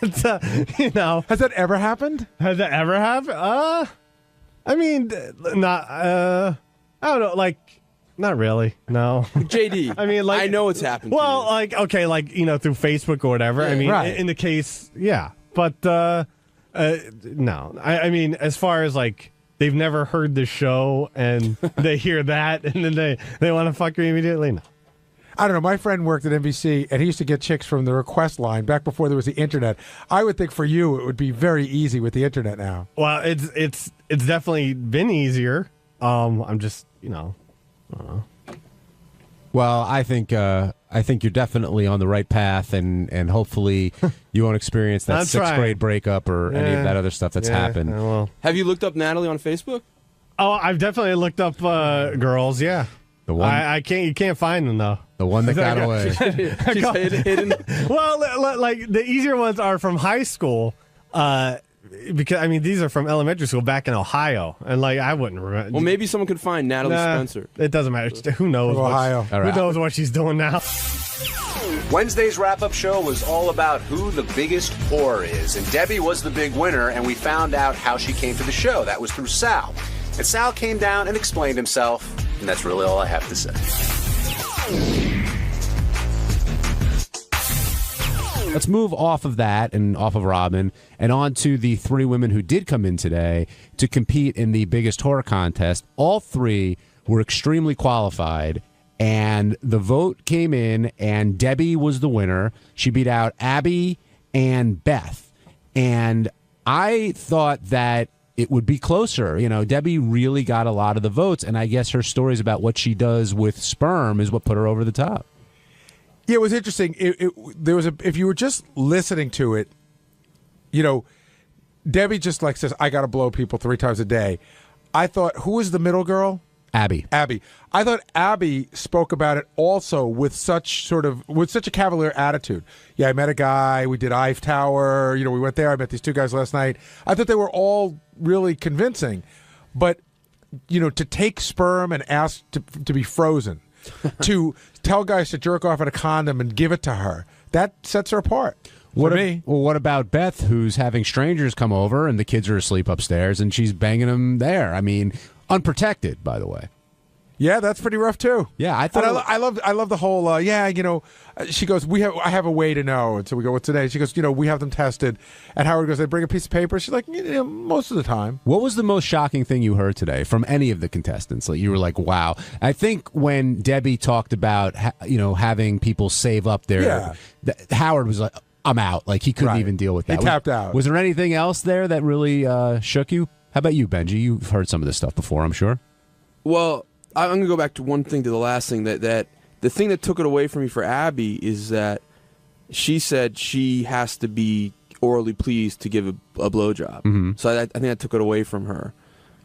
has that ever happened? Has that ever happened? I mean, not. I don't know. Like, not really. No. JD. I mean, like, I know it's happened. Well, like, okay, like through Facebook or whatever. Yeah, I mean, right. in the case, yeah. But no. I mean, as far as like, they've never heard the show and they hear that and then they want to fuck you immediately. No. I don't know. My friend worked at NBC, and he used to get chicks from the request line back before there was the internet. I would think for you it would be very easy with the internet now. Well, it's definitely been easier. I'm just I don't know. Well, I think you're definitely on the right path, and hopefully you won't experience that sixth grade breakup or any of that other stuff that's happened. Well. Have you looked up Natalie on Facebook? Oh, I've definitely looked up girls. Yeah, the one you can't find them though. The one that got away. She's hidden. Well, like the easier ones are from high school. Because I mean, these are from elementary school back in Ohio, and like I wouldn't remember. Well, maybe someone could find Natalie Spencer. It doesn't matter. Who knows? Ohio. Who knows what she's doing now? Wednesday's wrap-up show was all about who the biggest whore is, and Debbie was the big winner, and we found out how she came to the show. That was through Sal. And Sal came down and explained himself, and that's really all I have to say. Let's move off of that and off of Robin and on to the three women who did come in today to compete in the biggest horror contest. All three were extremely qualified, and the vote came in, and Debbie was the winner. She beat out Abby and Beth. And I thought that it would be closer. Debbie really got a lot of the votes, and I guess her stories about what she does with sperm is what put her over the top. Yeah, it was interesting. There was if you were just listening to it, Debbie just like says, I got to blow people 3 times a day. I thought, who was the middle girl? Abby. I thought Abby spoke about it also with such a cavalier attitude. Yeah, I met a guy. We did Eiffel Tower. We went there. I met these 2 guys last night. I thought they were all really convincing. But, to take sperm and ask to be frozen, to tell guys to jerk off at a condom and give it to her, that sets her apart. What about Beth, who's having strangers come over and the kids are asleep upstairs and she's banging them there? I mean, unprotected, by the way. Yeah, that's pretty rough too. Yeah, I thought I love the whole. She goes, I have a way to know, and so we go, what's today? She goes, we have them tested, and Howard goes, they bring a piece of paper. She's like, most of the time. What was the most shocking thing you heard today from any of the contestants? Like you were like, wow. I think when Debbie talked about having people save up their, Howard was like, I'm out. Like he couldn't even deal with that. He tapped out. Was there anything else there that really shook you? How about you, Benji? You've heard some of this stuff before, I'm sure. Well, I'm going to go back to one thing, to the last thing, that the thing that took it away from me for Abby is that she said she has to be orally pleased to give a blowjob. Mm-hmm. So I think that took it away from her.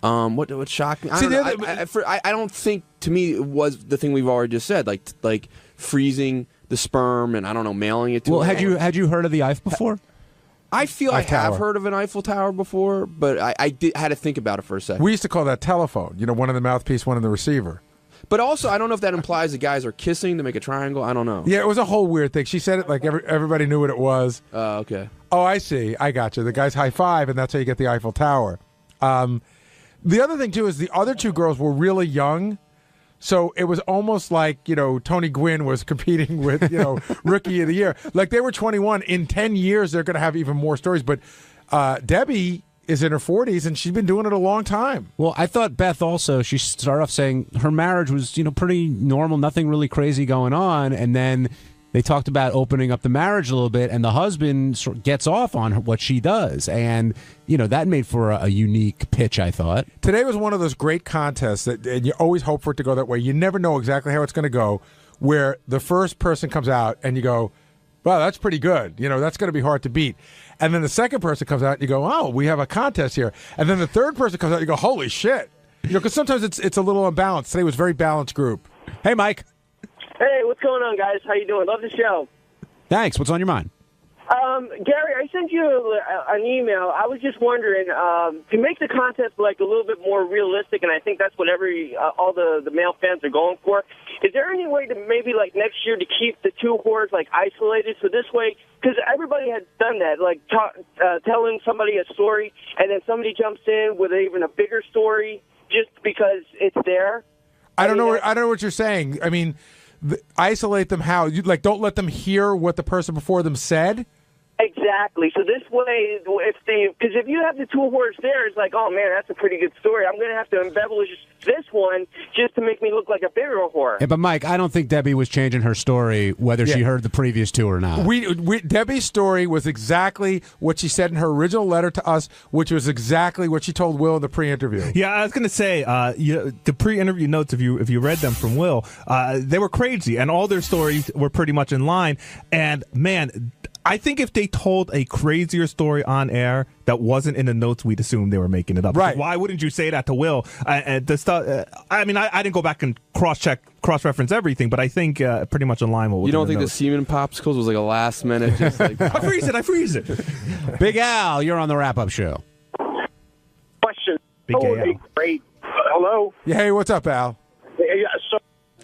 What shocked me? I don't think, to me, it was the thing we've already just said, like freezing the sperm and, I don't know, mailing it to her. Well, had you heard of the Eiffel before? I feel I have heard of an Eiffel Tower before, but I had to think about it for a second. We used to call that telephone. One in the mouthpiece, one in the receiver. But also, I don't know if that implies that guys are kissing to make a triangle. I don't know. Yeah, it was a whole weird thing. She said it like everybody knew what it was. Oh, okay. Oh, I see. I got you. The guys high five, and that's how you get the Eiffel Tower. The other thing, too, is the other 2 girls were really young. So it was almost like, Tony Gwynn was competing with, Rookie of the Year. Like they were 21. In 10 years, they're going to have even more stories. But Debbie is in her 40s, and she's been doing it a long time. Well, I thought Beth also, she started off saying her marriage was, pretty normal, nothing really crazy going on. And then they talked about opening up the marriage a little bit, and the husband sort of gets off on what she does. And, that made for a unique pitch, I thought. Today was one of those great contests and you always hope for it to go that way. You never know exactly how it's going to go, where the first person comes out and you go, Wow, that's pretty good. That's going to be hard to beat. And then the second person comes out, and you go, oh, we have a contest here. And then the third person comes out, and you go, holy shit. Because sometimes it's a little unbalanced. Today was a very balanced group. Hey, Mike. Hey, what's going on, guys? How you doing? Love the show. Thanks. What's on your mind? Gary, I sent you an email. I was just wondering, to make the contest like a little bit more realistic, and I think that's what all the male fans are going for. Is there any way to maybe like next year to keep the two whores like isolated? So this way, because everybody had done that, like telling somebody a story, and then somebody jumps in with even a bigger story just because it's there. I don't know what you're saying. I mean, isolate them how? You don't let them hear what the person before them said? Exactly. So this way, because if you have the two whores there, it's like, oh man, that's a pretty good story. I'm going to have to embellish this one just to make me look like a bigger whore. Yeah, but Mike, I don't think Debbie was changing her story whether she heard the previous two or not. Debbie's story was exactly what she said in her original letter to us, which was exactly what she told Will in the pre-interview. Yeah, I was going to say, the pre-interview notes, if you read them from Will, they were crazy, and all their stories were pretty much in line. And man, I think if they told a crazier story on air that wasn't in the notes, we'd assume they were making it up. Right. Why wouldn't you say that to Will? I didn't go back and cross-reference everything, but I think pretty much in line with what you don't think notes. the semen popsicles was like a last minute? Just like I freeze it. Big Al, you're on the wrap-up show. Question. Big Al. Great. Hello. Yeah, hey, what's up, Al? Yeah, so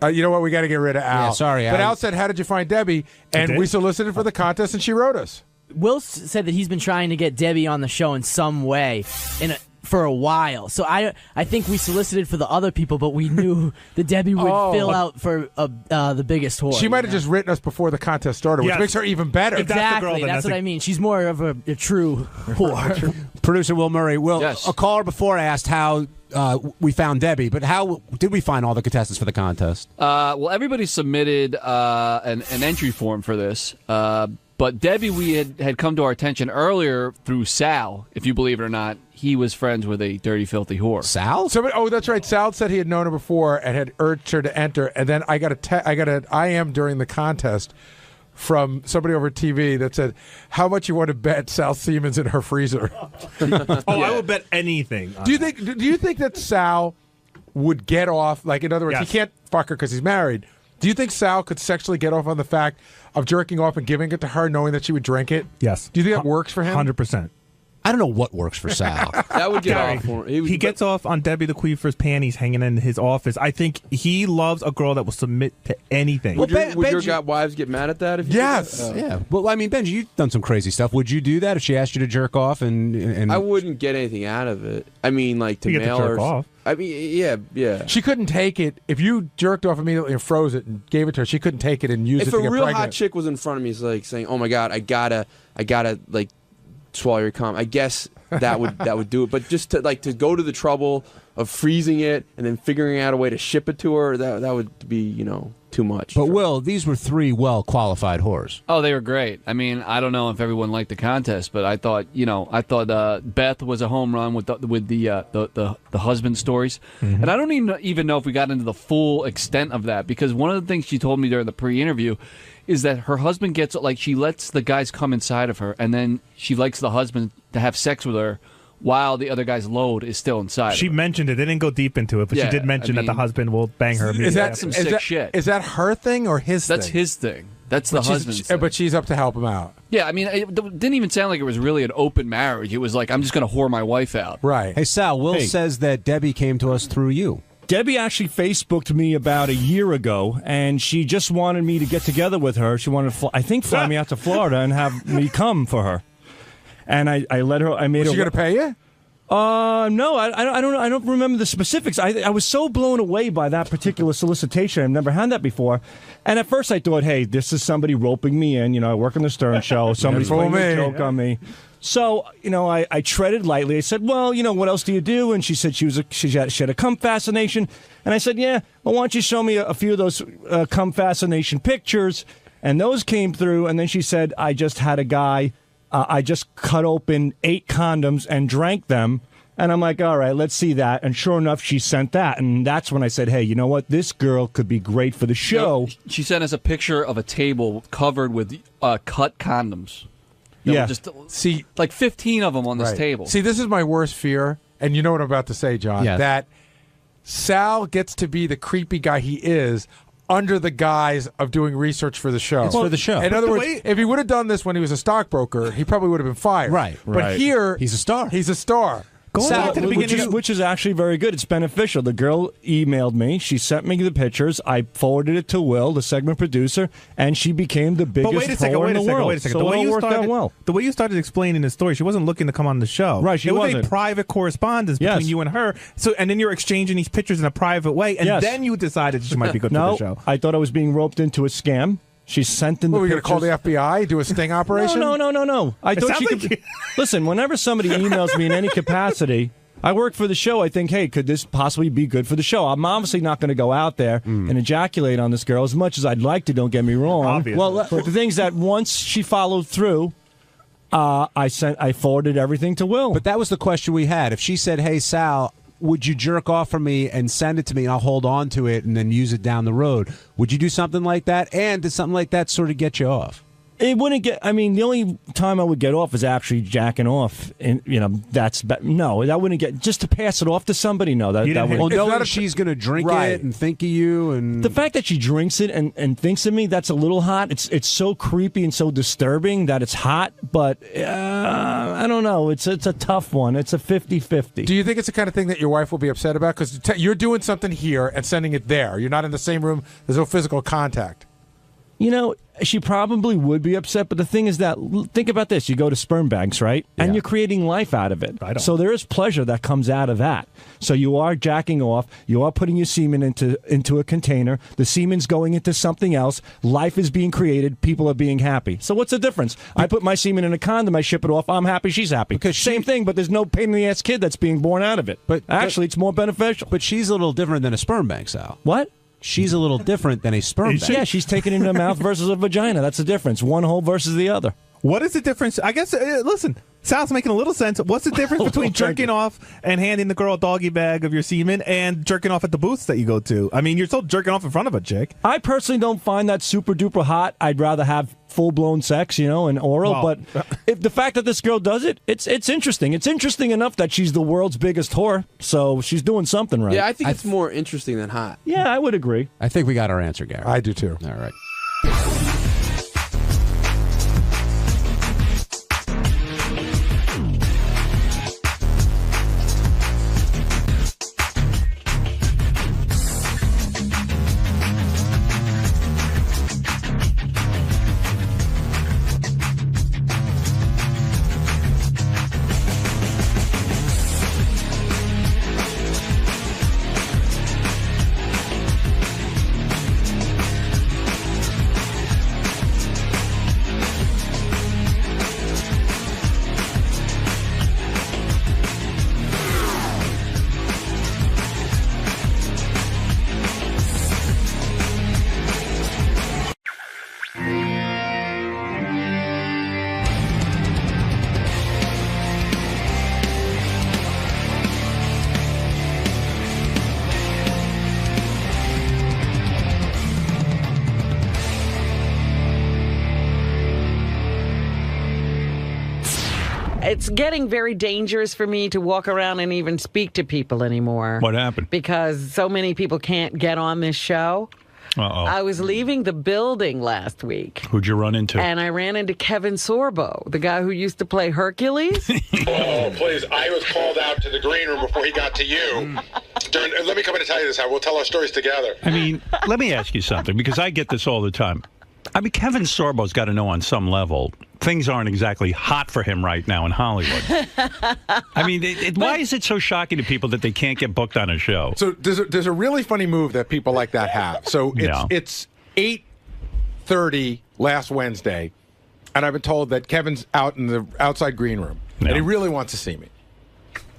you know what? We got to get rid of Al. Yeah, sorry, Al. But Al said, how did you find Debbie? And we solicited for the contest, and she wrote us. Will said that he's been trying to get Debbie on the show in some way for a while. So I think we solicited for the other people, but we knew that Debbie would fill out for the biggest whore. She might have just written us before the contest started, which makes her even better. Exactly. That's what I mean. She's more of a true whore. Producer Will Murray. Will, yes. A caller before asked how we found Debbie, but how did we find all the contestants for the contest? Well, everybody submitted an entry form for this. But Debbie, we had come to our attention earlier through Sal, if you believe it or not. He was friends with a dirty, filthy whore. Sal? That's right. Sal said he had known her before and had urged her to enter. And then I got an IM during the contest from somebody over TV that said, how much you want to bet Sal Siemens in her freezer? I would bet anything. Do you think that Sal would get off, like, in other words, he can't fuck her because he's married. Do you think Sal could sexually get off on the fact of jerking off and giving it to her knowing that she would drink it? Yes. Do you think that works for him? 100%. I don't know what works for Sal. That would get Gary, off for he gets off on Debbie the Queefer's panties hanging in his office. I think he loves a girl that will submit to anything. Would your wives get mad at that? If you yes. Yeah. Well, I mean, Benji, you've done some crazy stuff. Would you do that if she asked you to jerk off? And I wouldn't get anything out of it. I mean, like to mail her. Off. I mean, yeah. She couldn't take it. If you jerked off immediately and froze it and gave it to her, she couldn't take it and use it to get pregnant. If a real hot chick was in front of me, it's like saying, "Oh my God, I gotta like swallow your cum." I guess that would do it. But just to go to the trouble of freezing it and then figuring out a way to ship it to her, that would be too much. But Will, these were three well-qualified whores. Oh, they were great. I mean, I don't know if everyone liked the contest, but I thought Beth was a home run with the husband stories, and I don't even know if we got into the full extent of that, because one of the things she told me during the pre-interview is that her husband gets, like, she lets the guys come inside of her, and then she likes the husband to have sex with her while the other guy's load is still inside. She mentioned it. They didn't go deep into it, but she did mention that the husband will bang her immediately. Is that some sick shit? Is that her thing or his thing? That's his thing. That's the husband's thing. But she's up to help him out. Yeah, I mean, it didn't even sound like it was really an open marriage. It was like, I'm just going to whore my wife out. Right. Hey, Sal, Will says that Debbie came to us through you. Debbie actually Facebooked me about a year ago, and she just wanted me to get together with her. She wanted to, fly me out to Florida and have me come for her. And I let her. I made her. Was she going to pay you? No, I don't remember the specifics. I was so blown away by that particular solicitation. I've never had that before. And at first I thought, hey, this is somebody roping me in. I work on the Stern Show. Somebody's playing a joke on me. So, I treaded lightly. I said, well, what else do you do? And she said she had a cum fascination. And I said, yeah, well, why don't you show me a few of those cum fascination pictures? And those came through. And then she said, I just had a guy. I just cut open 8 condoms and drank them. And I'm like, all right, let's see that. And sure enough, she sent that. And that's when I said, hey, you know what? This girl could be great for the show. She sent us a picture of a table covered with cut condoms. Yeah. Just like 15 of them on this table. See, this is my worst fear, and you know what I'm about to say, John, that Sal gets to be the creepy guy he is under the guise of doing research for the show. It's for the show. In other words, if he would have done this when he was a stockbroker, he probably would have been fired. Right. But here, he's a star. He's a star. Which is actually very good. It's beneficial. The girl emailed me. She sent me the pictures. I forwarded it to Will, the segment producer, and she became the biggest wait a second, whore in the world. Wait a second. So it all worked out well. The way you started explaining the story, she wasn't looking to come on the show. Right, she it was wasn't. a private correspondence between you and her. So, and then you're exchanging these pictures in a private way, and then you decided she might be good for the show. I thought I was being roped into a scam. She sent in the What, pictures. we going to call the FBI, do a sting operation? No. I thought she could. Listen, whenever somebody emails me in any capacity, I work for the show. I think, hey, could this possibly be good for the show? I'm obviously not going to go out there and ejaculate on this girl as much as I'd like to. Don't get me wrong. Obviously. Well, but the thing's that once she followed through, I forwarded everything to Will. But that was the question we had. If she said, hey, Sal, would you jerk off for me and send it to me and I'll hold on to it and then use it down the road? Would you do something like that? And did something like that sort of get you off? It wouldn't get. I mean, the only time I would get off is actually jacking off, and no, that wouldn't get. Just to pass it off to somebody, no, that wouldn't. Well, knowing she's going to drink it and think of you, and the fact that she drinks it and thinks of me, that's a little hot. It's so creepy and so disturbing that it's hot, but I don't know. It's a tough one. It's a 50-50. Do you think it's the kind of thing that your wife will be upset about? Because you're doing something here and sending it there. You're not in the same room. There's no physical contact. You know, she probably would be upset, but the thing is that, think about this. You go to sperm banks, right? Yeah. And you're creating life out of it. So there is pleasure that comes out of that. So you are jacking off. You are putting your semen into a container. The semen's going into something else. Life is being created. People are being happy. So what's the difference? I put my semen in a condom. I ship it off. I'm happy. She's happy. Because same thing, but there's no pain-in-the-ass kid that's being born out of it. But actually, it's more beneficial. But she's a little different than a sperm bank, Sal. What? She's a little different than a sperm bank. Yeah, she's taking it in her mouth versus a vagina. That's the difference. One hole versus the other. What is the difference? I guess, listen, Sal's making a little sense. What's the difference between jerking off and handing the girl a doggy bag of your semen and jerking off at the booths that you go to? I mean, you're still jerking off in front of a chick. I personally don't find that super duper hot. I'd rather have full-blown sex, and oral. Well, but if the fact that this girl does it, it's interesting. It's interesting enough that she's the world's biggest whore, so she's doing something right. Yeah, I think it's more interesting than hot. Yeah, I would agree. I think we got our answer, Gary. I do, too. All right. It's getting very dangerous for me to walk around and even speak to people anymore. What happened? Because so many people can't get on this show. Uh-oh. I was leaving the building last week. Who'd you run into? And I ran into Kevin Sorbo, the guy who used to play Hercules. Oh, please. I was called out to the green room before he got to you. Let me come in and tell you this. We'll tell our stories together. I mean, let me ask you something, because I get this all the time. I mean, Kevin Sorbo's got to know on some level things aren't exactly hot for him right now in Hollywood. I mean, why is it so shocking to people that they can't get booked on a show? So there's a really funny move that people like that have. So it's 8:30 last Wednesday, and I've been told that Kevin's out in the outside green room, and he really wants to see me.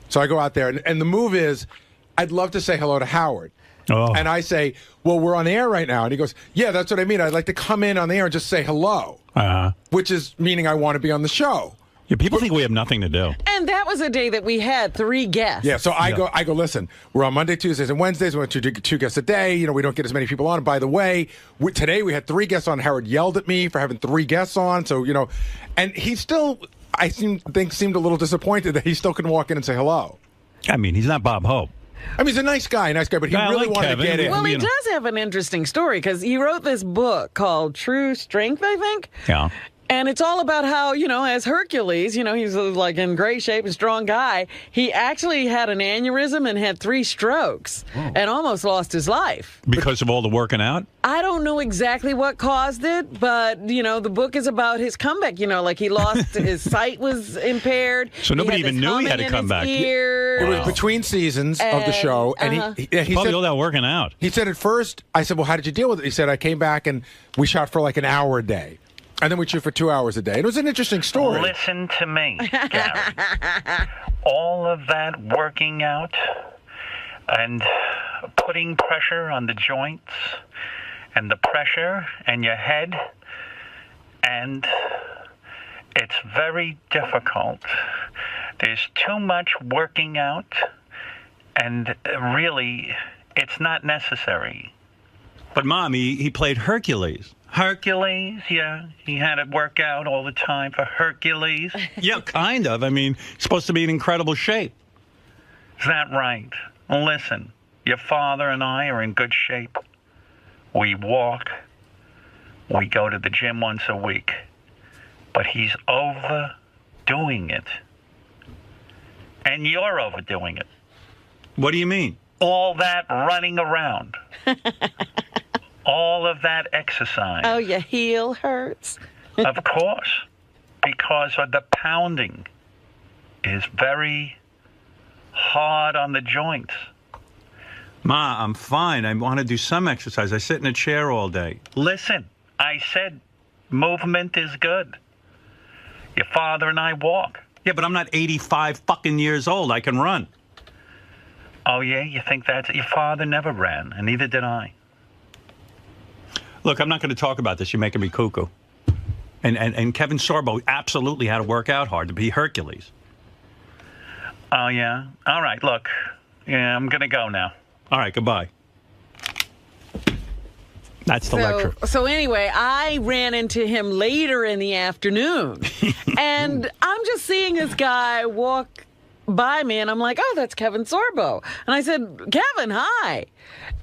So I go out there, and the move is, I'd love to say hello to Howard. Oh. And I say, well, we're on air right now. And he goes, yeah, that's what I mean. I'd like to come in on the air and just say hello, which is meaning I want to be on the show. Yeah, people think we have nothing to do. And that was a day that we had 3 guests. Yeah, so I go, listen, we're on Monday, Tuesdays, and Wednesdays. We want to do 2 guests a day. You know, we don't get as many people on. And by the way, today we had 3 guests on. Howard yelled at me for having 3 guests on. So, you know, and he still, I seemed a little disappointed that he still couldn't walk in and say hello. I mean, he's not Bob Hope. I mean, he's a nice guy, but he really wanted to get in. Well, he does have an interesting story because he wrote this book called True Strength, I think. Yeah. And it's all about how, you know, as Hercules, you know, he's like in great shape, a strong guy. He actually had an aneurysm and had 3 strokes and almost lost his life. Because of all the working out? I don't know exactly what caused it, but, you know, the book is about his comeback. You know, like he lost, his sight was impaired. So nobody even knew he had a comeback. It was between seasons of the show. And he probably said, all that working out. He said at first, I said, well, how did you deal with it? He said, I came back and we shot for like an hour a day. And then we shoot for 2 hours a day. It was an interesting story. Listen to me, Gary. All of that working out and putting pressure on the joints and the pressure in your head, and it's very difficult. There's too much working out, and really, it's not necessary. But, Mom, he played Hercules. Hercules, yeah. He had to work out all the time for Hercules. Yeah, kind of. I mean, he's supposed to be in incredible shape. Is that right? Well, listen, your father and I are in good shape. We walk. We go to the gym once a week. But he's overdoing it. And you're overdoing it. What do you mean? All that running around. All of that exercise. Oh, your heel hurts. Of course. Because of the pounding is very hard on the joints. Ma, I'm fine. I want to do some exercise. I sit in a chair all day. Listen, I said movement is good. Your father and I walk. Yeah, but I'm not 85 fucking years old. I can run. Oh, yeah? You think that's... Your father never ran, and neither did I. Look, I'm not going to talk about this. You're making me cuckoo. And Kevin Sorbo absolutely had to work out hard to be Hercules. Oh, yeah? All right, look. Yeah, I'm going to go now. All right, goodbye. That's the lecture. So anyway, I ran into him later in the afternoon. And I'm just seeing this guy walk by me, and I'm like, oh, that's Kevin Sorbo. And I said, Kevin, hi.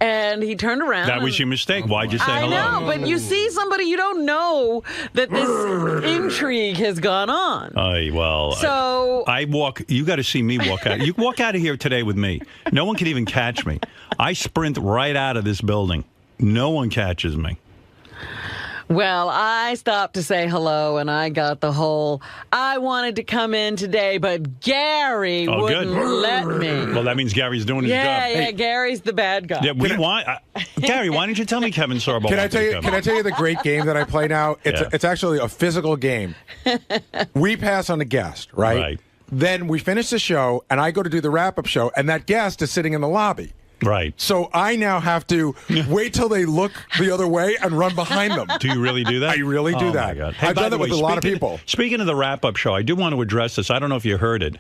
And he turned around. That was your mistake. Why'd you say hello? I know, but you see somebody, you don't know that this intrigue has gone on. Well, so I walk. You got to see me walk out. You walk out of here today with me. No one can even catch me. I sprint right out of this building. No one catches me. Well, I stopped to say hello, and I got the whole, I wanted to come in today, but Gary wouldn't let me. Well, that means Gary's doing his job. Yeah, Gary's the bad guy. Yeah, Gary, why didn't you tell me Kevin Sorbo? Can I tell you the great game that I play now? It's actually a physical game. We pass on a guest, right? Then we finish the show, and I go to do the wrap-up show, and that guest is sitting in the lobby. Right. So I now have to wait till they look the other way and run behind them. Do you really do that? I really do that. My God. Hey, I've done that with a lot of people. Speaking of the wrap-up show, I do want to address this. I don't know if you heard it.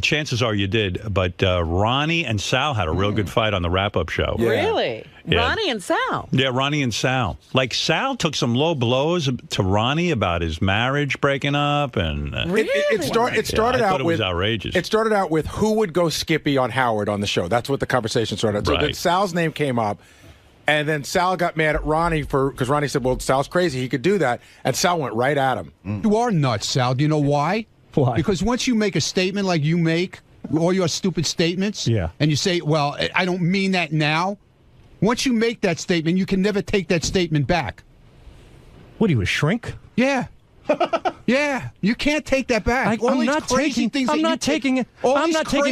Chances are you did, but Ronnie and Sal had a real good fight on the wrap-up show. Yeah. Really? Yeah. Ronnie and Sal? Yeah, Ronnie and Sal. Like, Sal took some low blows to Ronnie about his marriage breaking up. And really? It started out with... it was outrageous. It started out with who would go Skippy on Howard on the show. That's what the conversation started. So then Sal's name came up, and then Sal got mad at Ronnie because Ronnie said, well, Sal's crazy. He could do that. And Sal went right at him. You are nuts, Sal. Do you know why? Why? Because once you make a statement like you make, all your stupid statements, and you say, well, I don't mean that now, once you make that statement, you can never take that statement back. What are you, a shrink? Yeah. Yeah. You can't take that back. I'm not taking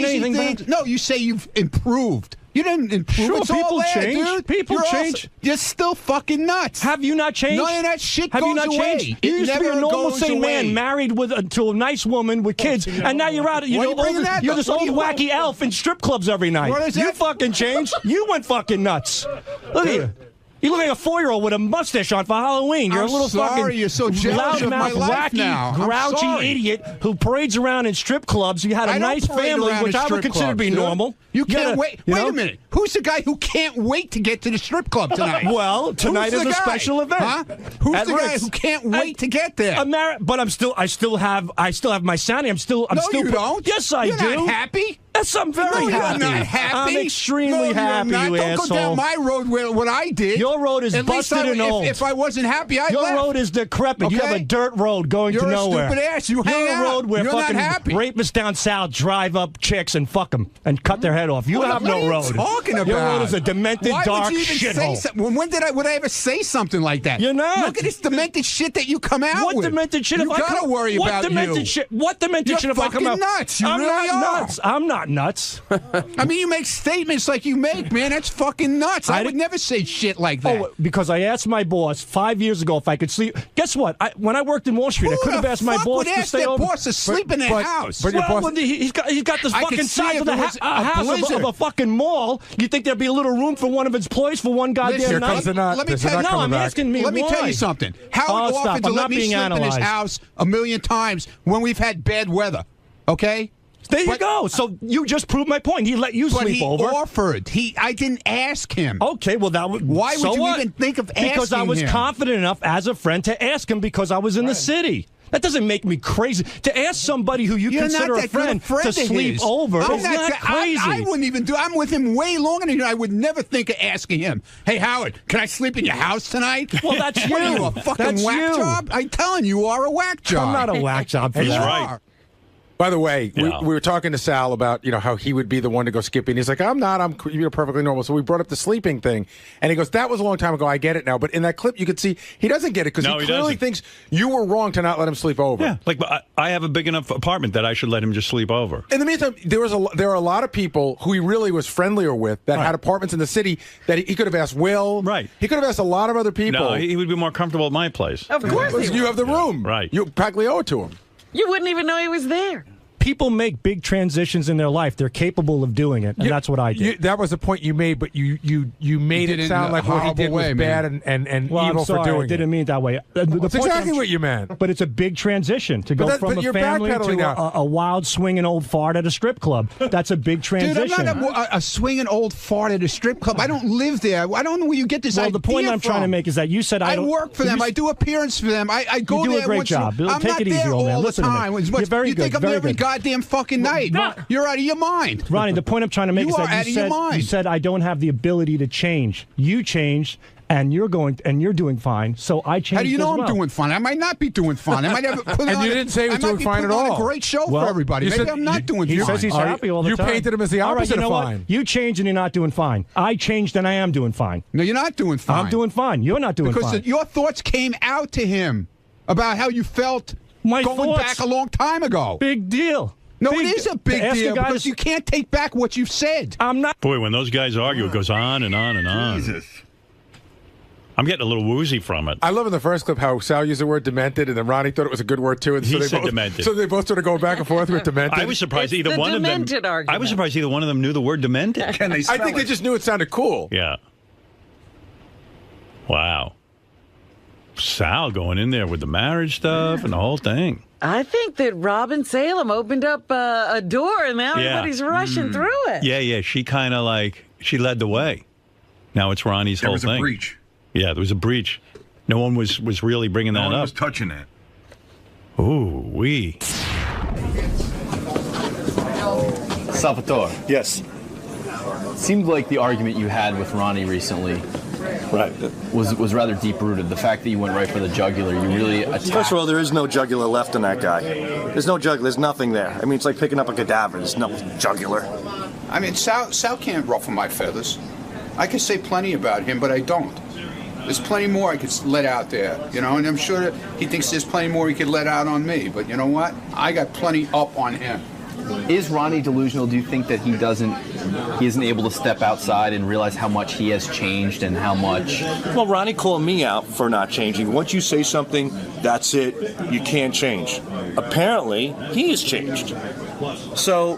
anything back. No, you say you've improved. You didn't improve. Sure, it's people all there, change. Dude. People You're change. You're still fucking nuts. Have you not changed? None of that shit Have goes you not away. changed? You used to be a normal, sane man, married to a nice woman with kids, and now you're out. You're this old wacky elf in strip clubs every night. You fucking changed. You went fucking nuts. Look at you. You look like a 4-year-old with a mustache on for Halloween. You're I'm a little sorry, fucking you're so jealous of my loudmouth, life wacky, now. I'm grouchy sorry. idiot who parades around in strip clubs. You had a I don't nice parade family, around which in I would strip consider to be clubs, dude. normal. You can't gotta- wait. you Wait know? a minute. Who's the guy who can't wait to get to the strip club tonight? Well, tonight Who's is the a guy? special event. Huh? Who's At the guy Rick's. who can't wait to get there? But I still have my sanity. I'm still. No, you don't. Yes, I You're do. not happy. Yes, I'm very No, you're happy. not happy. I'm extremely No, happy. You're not. You Don't asshole. go down my road where what I did. Your road is At least busted and old. If I wasn't happy, I'd Your left. road is decrepit. You have a Okay? dirt road going You're to a nowhere. stupid ass. You hang You're out. a road where You're not fucking happy. rapists down south drive up chicks and fuck them and cut their head off. You have What no are you road. talking about? Your road is a demented, Why dark would you even say shithole. something? Would I ever say something like that? You're not. Look at this demented shit that you come out What with. demented shit? You if I gotta come, worry what about demented you. shit? What demented You're shit if I come fucking out? nuts. You I'm really not are. nuts. I'm not nuts. I mean, you make statements like you make, man. That's fucking nuts. I would never say shit like that. Oh, because I asked my boss 5 years ago if I could sleep. Guess what? When I worked in Wall Street, I could have asked my boss would to ask stay their over. boss to sleep in their house? But he's got this I could fucking see size if of the it was a house blizzard. of a fucking mall. You think there'd be a little room for one of its employees for one goddamn Listen, night? let me tell you. No, I'm asking me Let me tell why. you something. Howard Oh, stop. offered to I'm let not me being sleep in his analyzed. house a million times when we've had bad weather. Okay. There you go. So you just proved my point. He let you But sleep he over. offered. I didn't ask him. Okay, well that would. Why so would you what? even think of asking Because I was him? confident enough as a friend to ask him because I was in the city. That doesn't make me crazy. To ask somebody who you You're consider not a that good friend, friend to of sleep his. over I'm is not crazy. I wouldn't even do. I'm with him way longer than you. I would never think of asking him. Hey, Howard, can I sleep in your house tonight? Well, that's What are you. you, a fucking That's whack you. job? I'm telling you, you are a whack job. I'm not a whack job for He's that. right. By the way, Yeah. we were talking to Sal about how he would be the one to go skipping. He's like, I'm not. I'm perfectly normal. So we brought up the sleeping thing, and he goes, that was a long time ago. I get it now. But in that clip, you could see he doesn't get it because No, he he clearly doesn't. thinks you were wrong to not let him sleep over. Yeah, like I have a big enough apartment that I should let him just sleep over. In the meantime, there are a lot of people who he really was friendlier with that had apartments in the city that he could have asked Will. Right. He could have asked a lot of other people. No, he would be more comfortable at my place. Of course he You would. have the room. Right. You practically owe it to him. You wouldn't even know he was there. People make big transitions in their life. They're capable of doing it, and that's what I did. That was the point you made, but you made did it it sound in a like what he did horrible way, was bad and Well, evil I'm sorry, for doing I didn't it. mean it that way. The That's point exactly I'm- what you meant. But it's a big transition to go But from a you're family backpedaling to now. a wild swinging old fart at a strip club. That's a big Dude, transition. I'm not a swinging old fart at a strip club. I don't live there. I don't know where you get this well, idea the point I'm trying to from. make is that you said I don't work for them. I do appearance for them. I go You do there a great once job. I'm Take not it easy, there old man. all Listen the to me. time. You're very you think good, I'm there very every good. goddamn fucking night? You're out of your mind. Ronnie, the point I'm trying to make You is are that out of your mind. you said I don't have the ability to change. You changed, and you're doing fine. So I changed. How do you know as I'm well. doing fine? I might not be doing fine. I might have put And on you a- didn't say he was I might doing be fine putting at on all. a great show Well, for everybody. you Maybe said- I'm not doing He fine. says he's happy all the you time. painted him as the All right, opposite you know of what? fine. You changed and you're not doing fine. I changed and I am doing fine. No, you're not doing fine. I'm doing fine. You're not doing because fine. your thoughts came out to him about how you felt My going thoughts- back a long time ago. Big deal. No, Big- it is a big ask a deal guy because to- you can't take back what you've said. I'm not. Boy, when those guys argue, it goes on and on and on. Jesus. I'm getting a little woozy from it. I love in the first clip how Sal used the word demented, and then Ronnie thought it was a good word too. And He so they said both, demented. So they both sort of go back and forth with demented. I was surprised It's either the one of them. demented I argument. was surprised either one of them knew the word demented. Can they I think they just knew it sounded cool. Yeah. Wow. Sal going in there with the marriage stuff and the whole thing. I think that Robin Salem opened up a door and now Yeah. everybody's rushing through it. Yeah. She kind of she led the way. Now it's Ronnie's whole thing. There was a breach. Yeah, there was a breach. No one was really bringing that No one up. was touching that. Ooh, wee. Salvatore. Yes. Seemed like the argument you had with Ronnie recently was rather deep-rooted. The fact that you went right for the jugular, you really attacked. First of all, there is no jugular left in that guy. There's no jugular. There's nothing there. I mean, it's like picking up a cadaver. There's no jugular. I mean, Sal can't ruffle my feathers. I can say plenty about him, but I don't. There's plenty more I could let out there, and I'm sure that he thinks there's plenty more he could let out on me. But you know what? I got plenty up on him. Is Ronnie delusional? Do you think that he isn't able to step outside and realize how much he has changed and how much? Well, Ronnie called me out for not changing. Once you say something, that's it. You can't change. Apparently, he has changed. So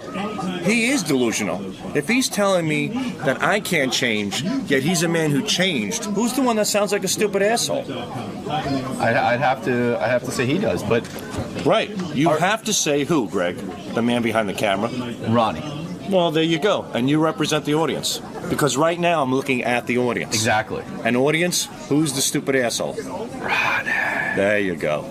he is delusional. If he's telling me that I can't change, yet he's a man who changed, who's the one that sounds like a stupid asshole? I'd have to say he does, but right. You have to say who, Greg? The man behind the camera? Ronnie. Well, there you go. And you represent the audience. Because right now I'm looking at the audience. Exactly. An audience, who's the stupid asshole? Ronnie. There you go.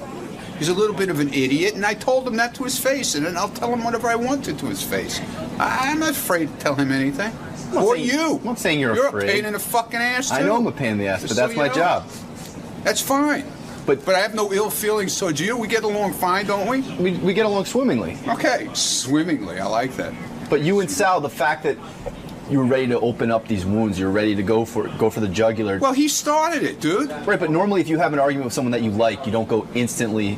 He's a little bit of an idiot, and I told him that to his face, and then I'll tell him whatever I want to his face. I'm not afraid to tell him anything. Or you. I'm not saying you're afraid. You're a pain in the fucking ass, too. I know I'm a pain in the ass, but that's my job. That's fine. But I have no ill feelings towards you. We get along fine, don't we? We get along swimmingly. Okay, swimmingly. I like that. But you and Sal, the fact that you were ready to open up these wounds, you're ready to go for the jugular. Well, he started it, dude. Right, but normally if you have an argument with someone that you like, you don't go instantly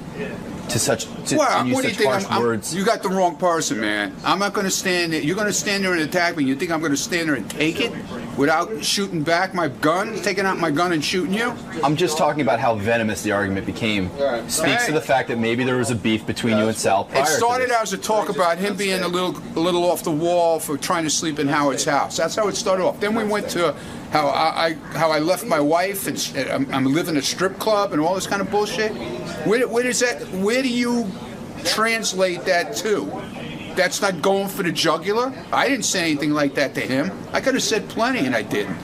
to such and use such harsh words. You got the wrong person, man. I'm not going to stand there. You're going to stand there and attack me. You think I'm going to stand there and take it without shooting back my gun, taking out my gun and shooting you? I'm just talking about how venomous the argument became. Speaks to the fact that maybe there was a beef between you and Sal prior It started to as a talk about him being a little off the wall for trying to sleep in Howard's house. That's how it started off. Then we went to how I left my wife and I'm living in a strip club and all this kind of bullshit. Where does that? Where do you translate that to? That's not going for the jugular? I didn't say anything like that to him. I could have said plenty, and I didn't.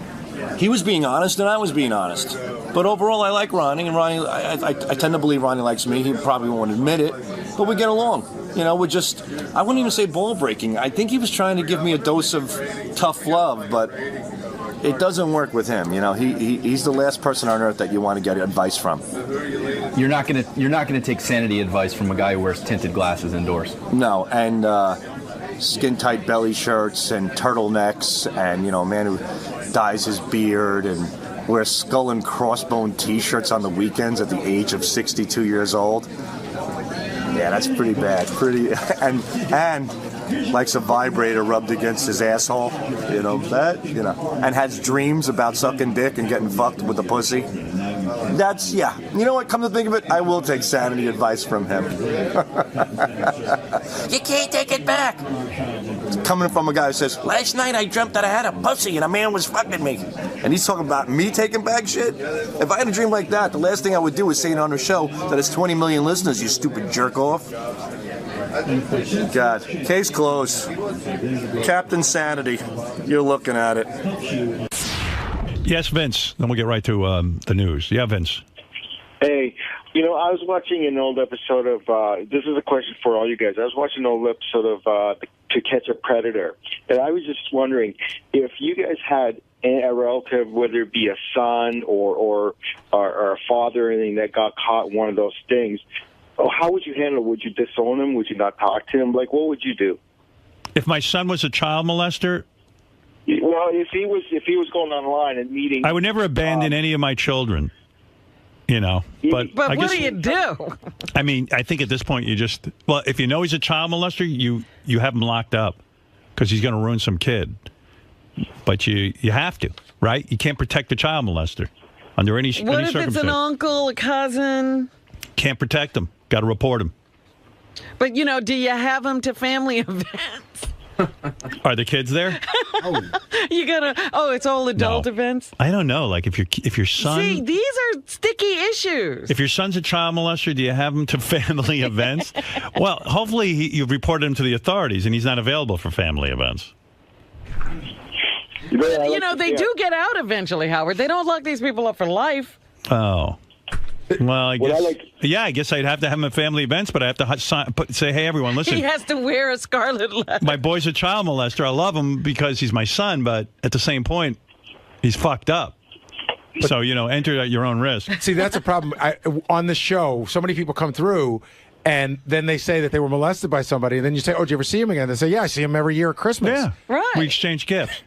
He was being honest, and I was being honest. But overall, I like Ronnie, and Ronnie, I tend to believe Ronnie likes me. He probably won't admit it, but we get along. You know, we're just, I wouldn't even say ball breaking. I think he was trying to give me a dose of tough love, but it doesn't work with him. You know, he's the last person on earth that you want to get advice from. You're not gonna take sanity advice from a guy who wears tinted glasses indoors. No, and skin tight belly shirts and turtlenecks, and a man who dyes his beard and wears skull and crossbone T-shirts on the weekends at the age of 62 years old. Yeah, that's pretty bad. And likes a vibrator rubbed against his asshole, and has dreams about sucking dick and getting fucked with a pussy. That's, yeah. You know what? Come to think of it, I will take sanity advice from him. You can't take it back. It's coming from a guy who says, last night I dreamt that I had a pussy and a man was fucking me. And he's talking about me taking back shit? If I had a dream like that, the last thing I would do is say it on the show that it's 20 million listeners, you stupid jerk-off. God. Case closed. Captain Sanity. You're looking at it. Yes, Vince. Then we'll get right to the news. Yeah, Vince. Hey, I was watching an old episode of, this is a question for all you guys. I was watching an old episode of To Catch a Predator. And I was just wondering if you guys had a relative, whether it be a son or a father or anything that got caught in one of those things, how would you handle it? Would you disown him? Would you not talk to him? Like, what would you do? If my son was a child molester? Well, if he was going online and meeting, I would never abandon any of my children. But what guess, do you do? I mean, I think at this point if you know he's a child molester, you have him locked up because he's going to ruin some kid. But you have to, right? You can't protect a child molester under any What if circumstance. it's an uncle, a cousin? Can't protect him. Got to report him. But, do you have them to family events? Are the kids there? You gotta. It's all adult events. I don't know. Like if your son. See, these are sticky issues. If your son's a child molester, do you have him to family events? Well, hopefully you've reported him to the authorities and he's not available for family events. But, they do get out eventually, Howard. They don't lock these people up for life. Oh. Well, I guess I'd have to have him at family events, but I have to say, hey, everyone, listen. He has to wear a scarlet letter. My boy's a child molester. I love him because he's my son, but at the same point, he's fucked up. So, enter at your own risk. See, that's a problem. On the show, so many people come through, and then they say that they were molested by somebody, and then you say, did you ever see him again? They say, yeah, I see him every year at Christmas. Yeah. Right. We exchange gifts.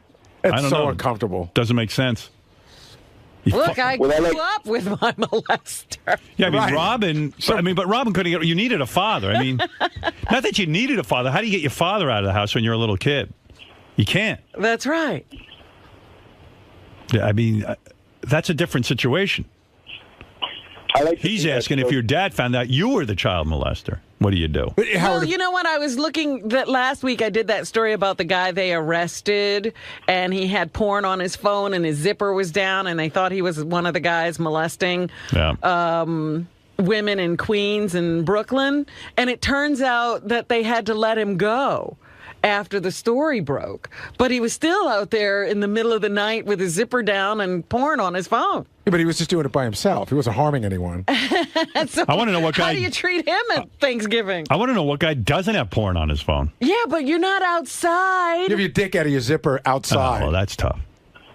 It's so uncomfortable. Doesn't make sense. Look, I grew up with my molester. Yeah, I mean, Robin. But Robin couldn't get. You needed a father. I mean, not that you needed a father. How do you get your father out of the house when you're a little kid? You can't. That's right. Yeah, I mean, that's a different situation. He's asking if your dad found out you were the child molester. What do you do? Well, you know what? I was looking that last week. I did that story about the guy they arrested, and he had porn on his phone, and his zipper was down, and they thought he was one of the guys molesting women in Queens and Brooklyn. And it turns out that they had to let him go after the story broke. But he was still out there in the middle of the night with his zipper down and porn on his phone. Yeah, but he was just doing it by himself. He wasn't harming anyone. So I want to know what guy. How do you treat him at Thanksgiving? I want to know what guy doesn't have porn on his phone. Yeah, but you're not outside. You have your dick out of your zipper outside. Oh, well, that's tough.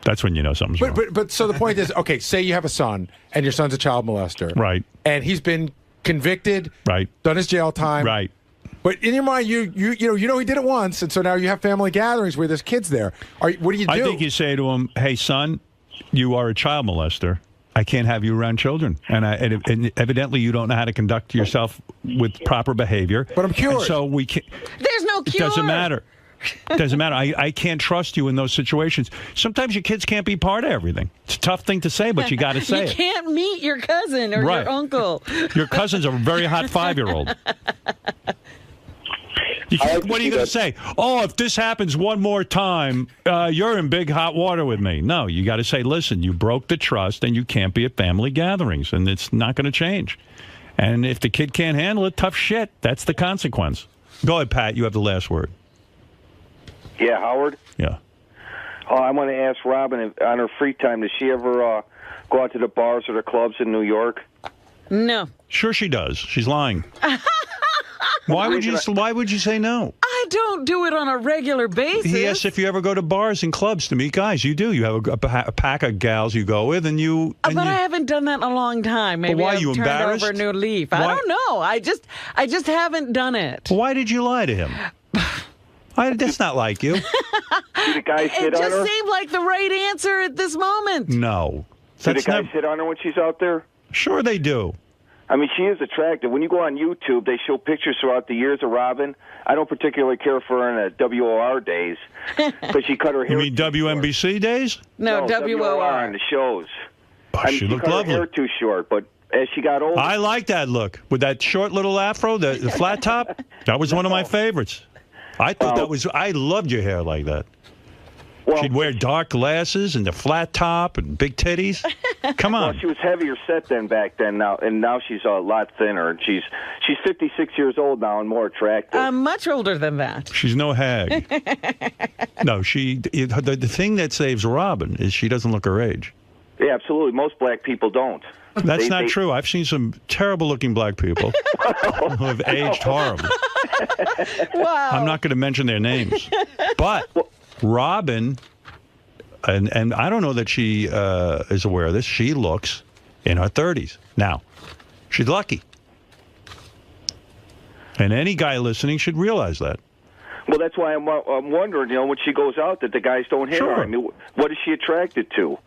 That's when you know something's wrong. But so the point is, okay, say you have a son, and your son's a child molester. Right. And he's been convicted. Right. Done his jail time. Right. But in your mind, you know he did it once, and so now you have family gatherings where there's kids there. What do you do? I think you say to him, "Hey, son, you are a child molester. I can't have you around children, and evidently you don't know how to conduct yourself with proper behavior." But I'm cured. And so we can't. There's no cure. It doesn't matter. It doesn't matter. I can't trust you in those situations. Sometimes your kids can't be part of everything. It's a tough thing to say, but you got to say it. You can't meet your cousin or your uncle. Your cousin's a very hot 5-year-old. What are you going to say? Oh, if this happens one more time, you're in big hot water with me. No, you got to say, listen, you broke the trust and you can't be at family gatherings, and it's not going to change. And if the kid can't handle it, tough shit. That's the consequence. Go ahead, Pat. You have the last word. Yeah, Howard? Yeah. I want to ask Robin, on her free time, does she ever go out to the bars or the clubs in New York? No. Sure she does. She's lying. Why would you say no? I don't do it on a regular basis. He asked if you ever go to bars and clubs to meet guys. You do. You have a pack of gals you go with, and you. But I haven't done that in a long time. Maybe why, I've you turned embarrassed? over a new leaf. I don't know. I just haven't done it. Why did you lie to him? That's not like you. Do the guys hit It on her? just seemed like the right answer at this moment. No. Do the guys hit on her when she's out there? Sure they do. I mean, she is attractive. When you go on YouTube, they show pictures throughout the years of Robin. I don't particularly care for her in the WOR days because she cut her hair. You mean WNBC days? No, WOR on the shows. Oh, she looked cut lovely. her hair too short, but as she got older, I like that look with that short little afro, the flat top. That was one of my favorites. I thought I loved your hair like that. Well, she'd wear dark glasses and the flat top and big titties. Come on. Well, she was heavier set than back then, now she's a lot thinner. And she's 56 years old now and more attractive. I'm much older than that. She's no hag. No, the thing that saves Robin is she doesn't look her age. Yeah, absolutely. Most black people don't. That's not true. I've seen some terrible-looking black people who have aged horribly. Wow. I'm not going to mention their names. But Robin, and I don't know that she is aware of this, she looks in her 30s. Now, she's lucky. And any guy listening should realize that. Well, that's why I'm wondering, when she goes out, that the guys don't hit her. I mean, what is she attracted to?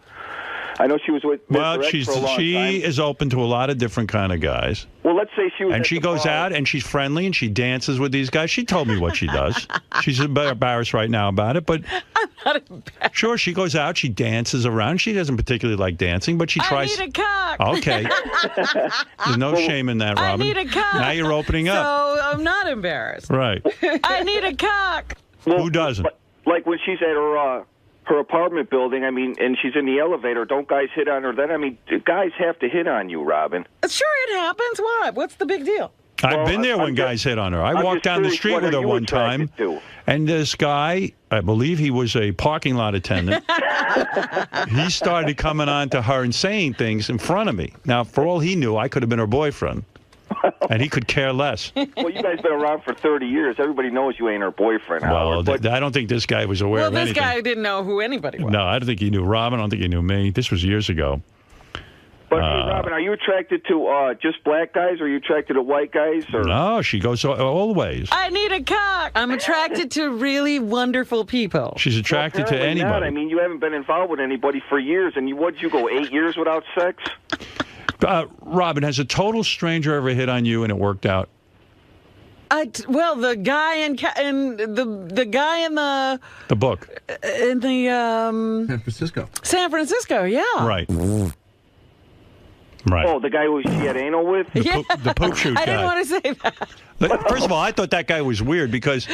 I know she was with Mr. X for a long time. She is open to a lot of different kind of guys. Well, let's say she was. And she goes out and she's friendly and she dances with these guys. She told me what she does. She's embarrassed right now about it, but I'm not embarrassed. Sure, she goes out, she dances around. She doesn't particularly like dancing, but she tries. I need a cock. Okay. There's no shame in that, Robin. I need a cock. Now you're opening up. So I'm not embarrassed. Right. I need a cock. Well, who doesn't? Like when she's at her apartment building, I mean, and she's in the elevator, don't guys hit on her then? I mean, guys have to hit on you, Robin. Sure, it happens. What? What's the big deal? I've been there when guys hit on her. I walked down the street with her one time, and this guy, I believe he was a parking lot attendant, he started coming on to her and saying things in front of me. Now, for all he knew, I could have been her boyfriend, and he could care less. Well, you guys been around for 30 years. Everybody knows you ain't her boyfriend, Howard. Well, I don't think this guy was aware of anything. Well, this guy didn't know who anybody was. No, I don't think he knew Robin. I don't think he knew me. This was years ago. But, hey, Robin, are you attracted to just black guys, or are you attracted to white guys? Or? No, she goes all ways. I need a cock. I'm attracted to really wonderful people. She's attracted to anybody. Not. I mean, you haven't been involved with anybody for years, and what'd you go, 8 years without sex? Robin, has a total stranger ever hit on you and it worked out? Well, the guy in the guy in the book in the San Francisco. San Francisco, yeah. Right. Right. Oh, the guy who she had anal with? The poop shoot guy. I didn't want to say that. But first of all, I thought that guy was weird because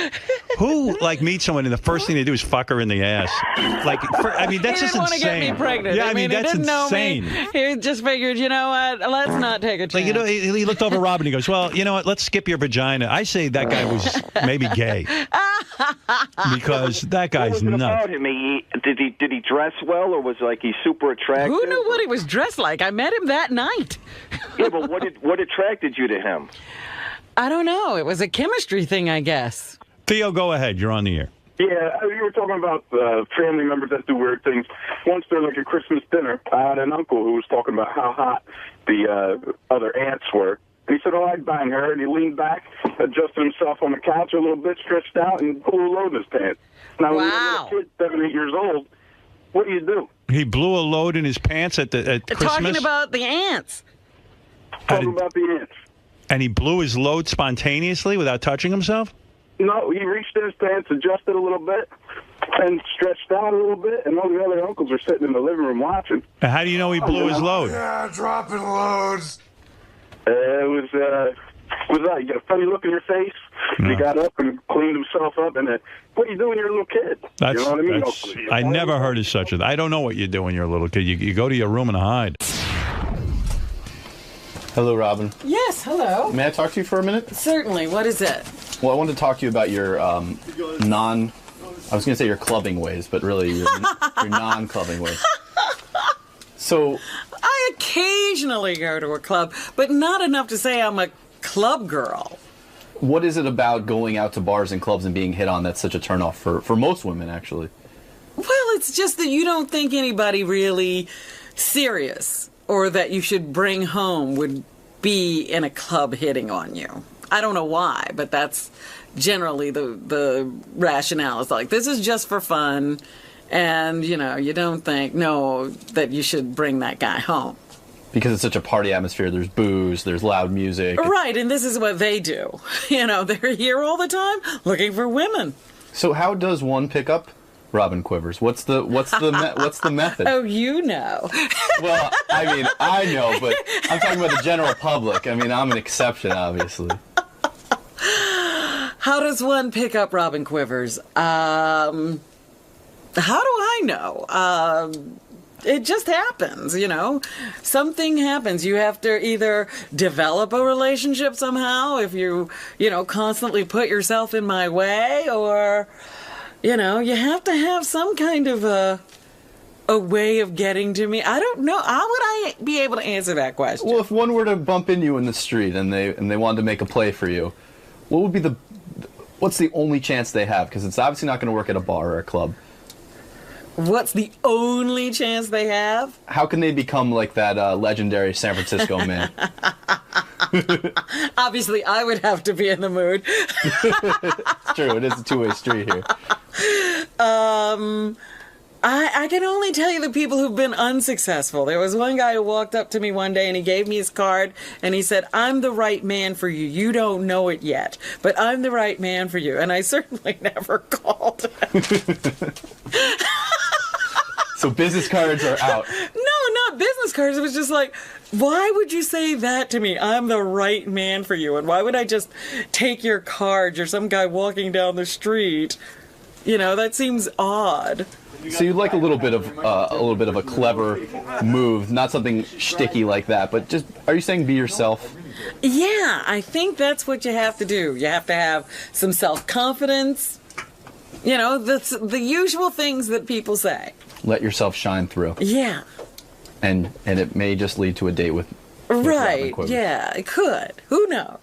who meets someone and the first thing they do is fuck her in the ass? That's just insane. He didn't want to get me pregnant. Yeah, he that's didn't insane. Know me. He just figured, you know what? Let's not take a chance. He looked over Rob and he goes, "Well, you know what? Let's skip your vagina." I say that guy was maybe gay because that guy's what was it nuts. about him? Did he dress well, or was he super attractive? Who knew what he was dressed like? I met him that night. Yeah, but what attracted you to him? I don't know. It was a chemistry thing, I guess. Theo, go ahead. You're on the air. Yeah, you were talking about family members that do weird things. Once during a Christmas dinner, I had an uncle who was talking about how hot the other aunts were. And he said, "Oh, I'd bang her." And he leaned back, adjusted himself on the couch a little bit, stretched out, and blew a load in his pants. Now, when you're a little kid, 7, 8 years old, what do you do? He blew a load in his pants at Christmas? Talking about the ants. Talking about the ants. And he blew his load spontaneously without touching himself? No, he reached in his pants, adjusted a little bit, and stretched out a little bit, and all the other uncles are sitting in the living room watching. And how do you know he blew his load? Yeah, dropping loads. It was you got a funny look in your face. No. He got up and cleaned himself up, and what do you do when you're a little kid? You know what I mean? I never heard of such a thing. I don't know what you do when you're a little kid. You go to your room and hide. Hello, Robin. Yes, hello. May I talk to you for a minute? Certainly. What is it? Well, I wanted to talk to you about your I was going to say your clubbing ways, but really your non-clubbing ways. So, I occasionally go to a club, but not enough to say I'm a club girl. What is it about going out to bars and clubs and being hit on that's such a turnoff for most women, actually? Well, it's just that you don't think anybody really serious or that you should bring home would be in a club hitting on you. I don't know why, but that's generally the rationale. It's like, this is just for fun, and, you don't think, that you should bring that guy home. Because it's such a party atmosphere. There's booze, there's loud music. Right, and this is what they do. They're here all the time looking for women. So how does one pick up Robin Quivers? What's the method? Oh, you know. Well, I know, but I'm talking about the general public. I'm an exception, obviously. How does one pick up Robin Quivers? How do I know? It just happens, Something happens. You have to either develop a relationship somehow if you, constantly put yourself in my way, or, you have to have some kind of a way of getting to me. I don't know. How would I be able to answer that question? Well, if one were to bump into you in the street and they wanted to make a play for you, what's the only chance they have? Because it's obviously not going to work at a bar or a club. What's the only chance they have? How can they become like that legendary San Francisco man? Obviously, I would have to be in the mood. It's true. It is a two-way street here. I can only tell you the people who've been unsuccessful. There was one guy who walked up to me one day and he gave me his card and he said, "I'm the right man for you. You don't know it yet, but I'm the right man for you." And I certainly never called him. So business cards are out. No, not business cards. It was just like, why would you say that to me? I'm the right man for you. And why would I just take your card? You're some guy walking down the street. That seems odd. So you'd like a little bit of a clever move, not something shticky like that, but just, are you saying be yourself? Yeah, I think that's what you have to do. You have to have some self-confidence. The usual things that people say. Let yourself shine through. Yeah. And it may just lead to a date with right. Robin Quivers. Yeah, it could. Who knows?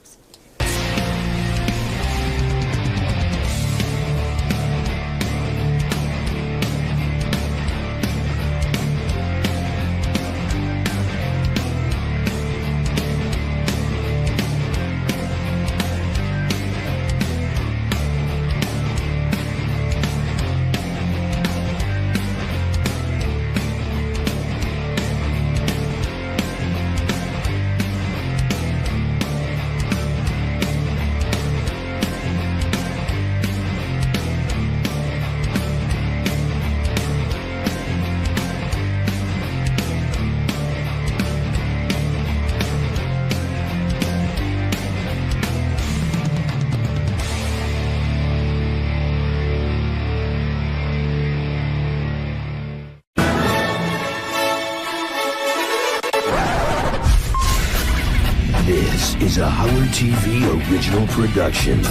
This is a Howard TV original production.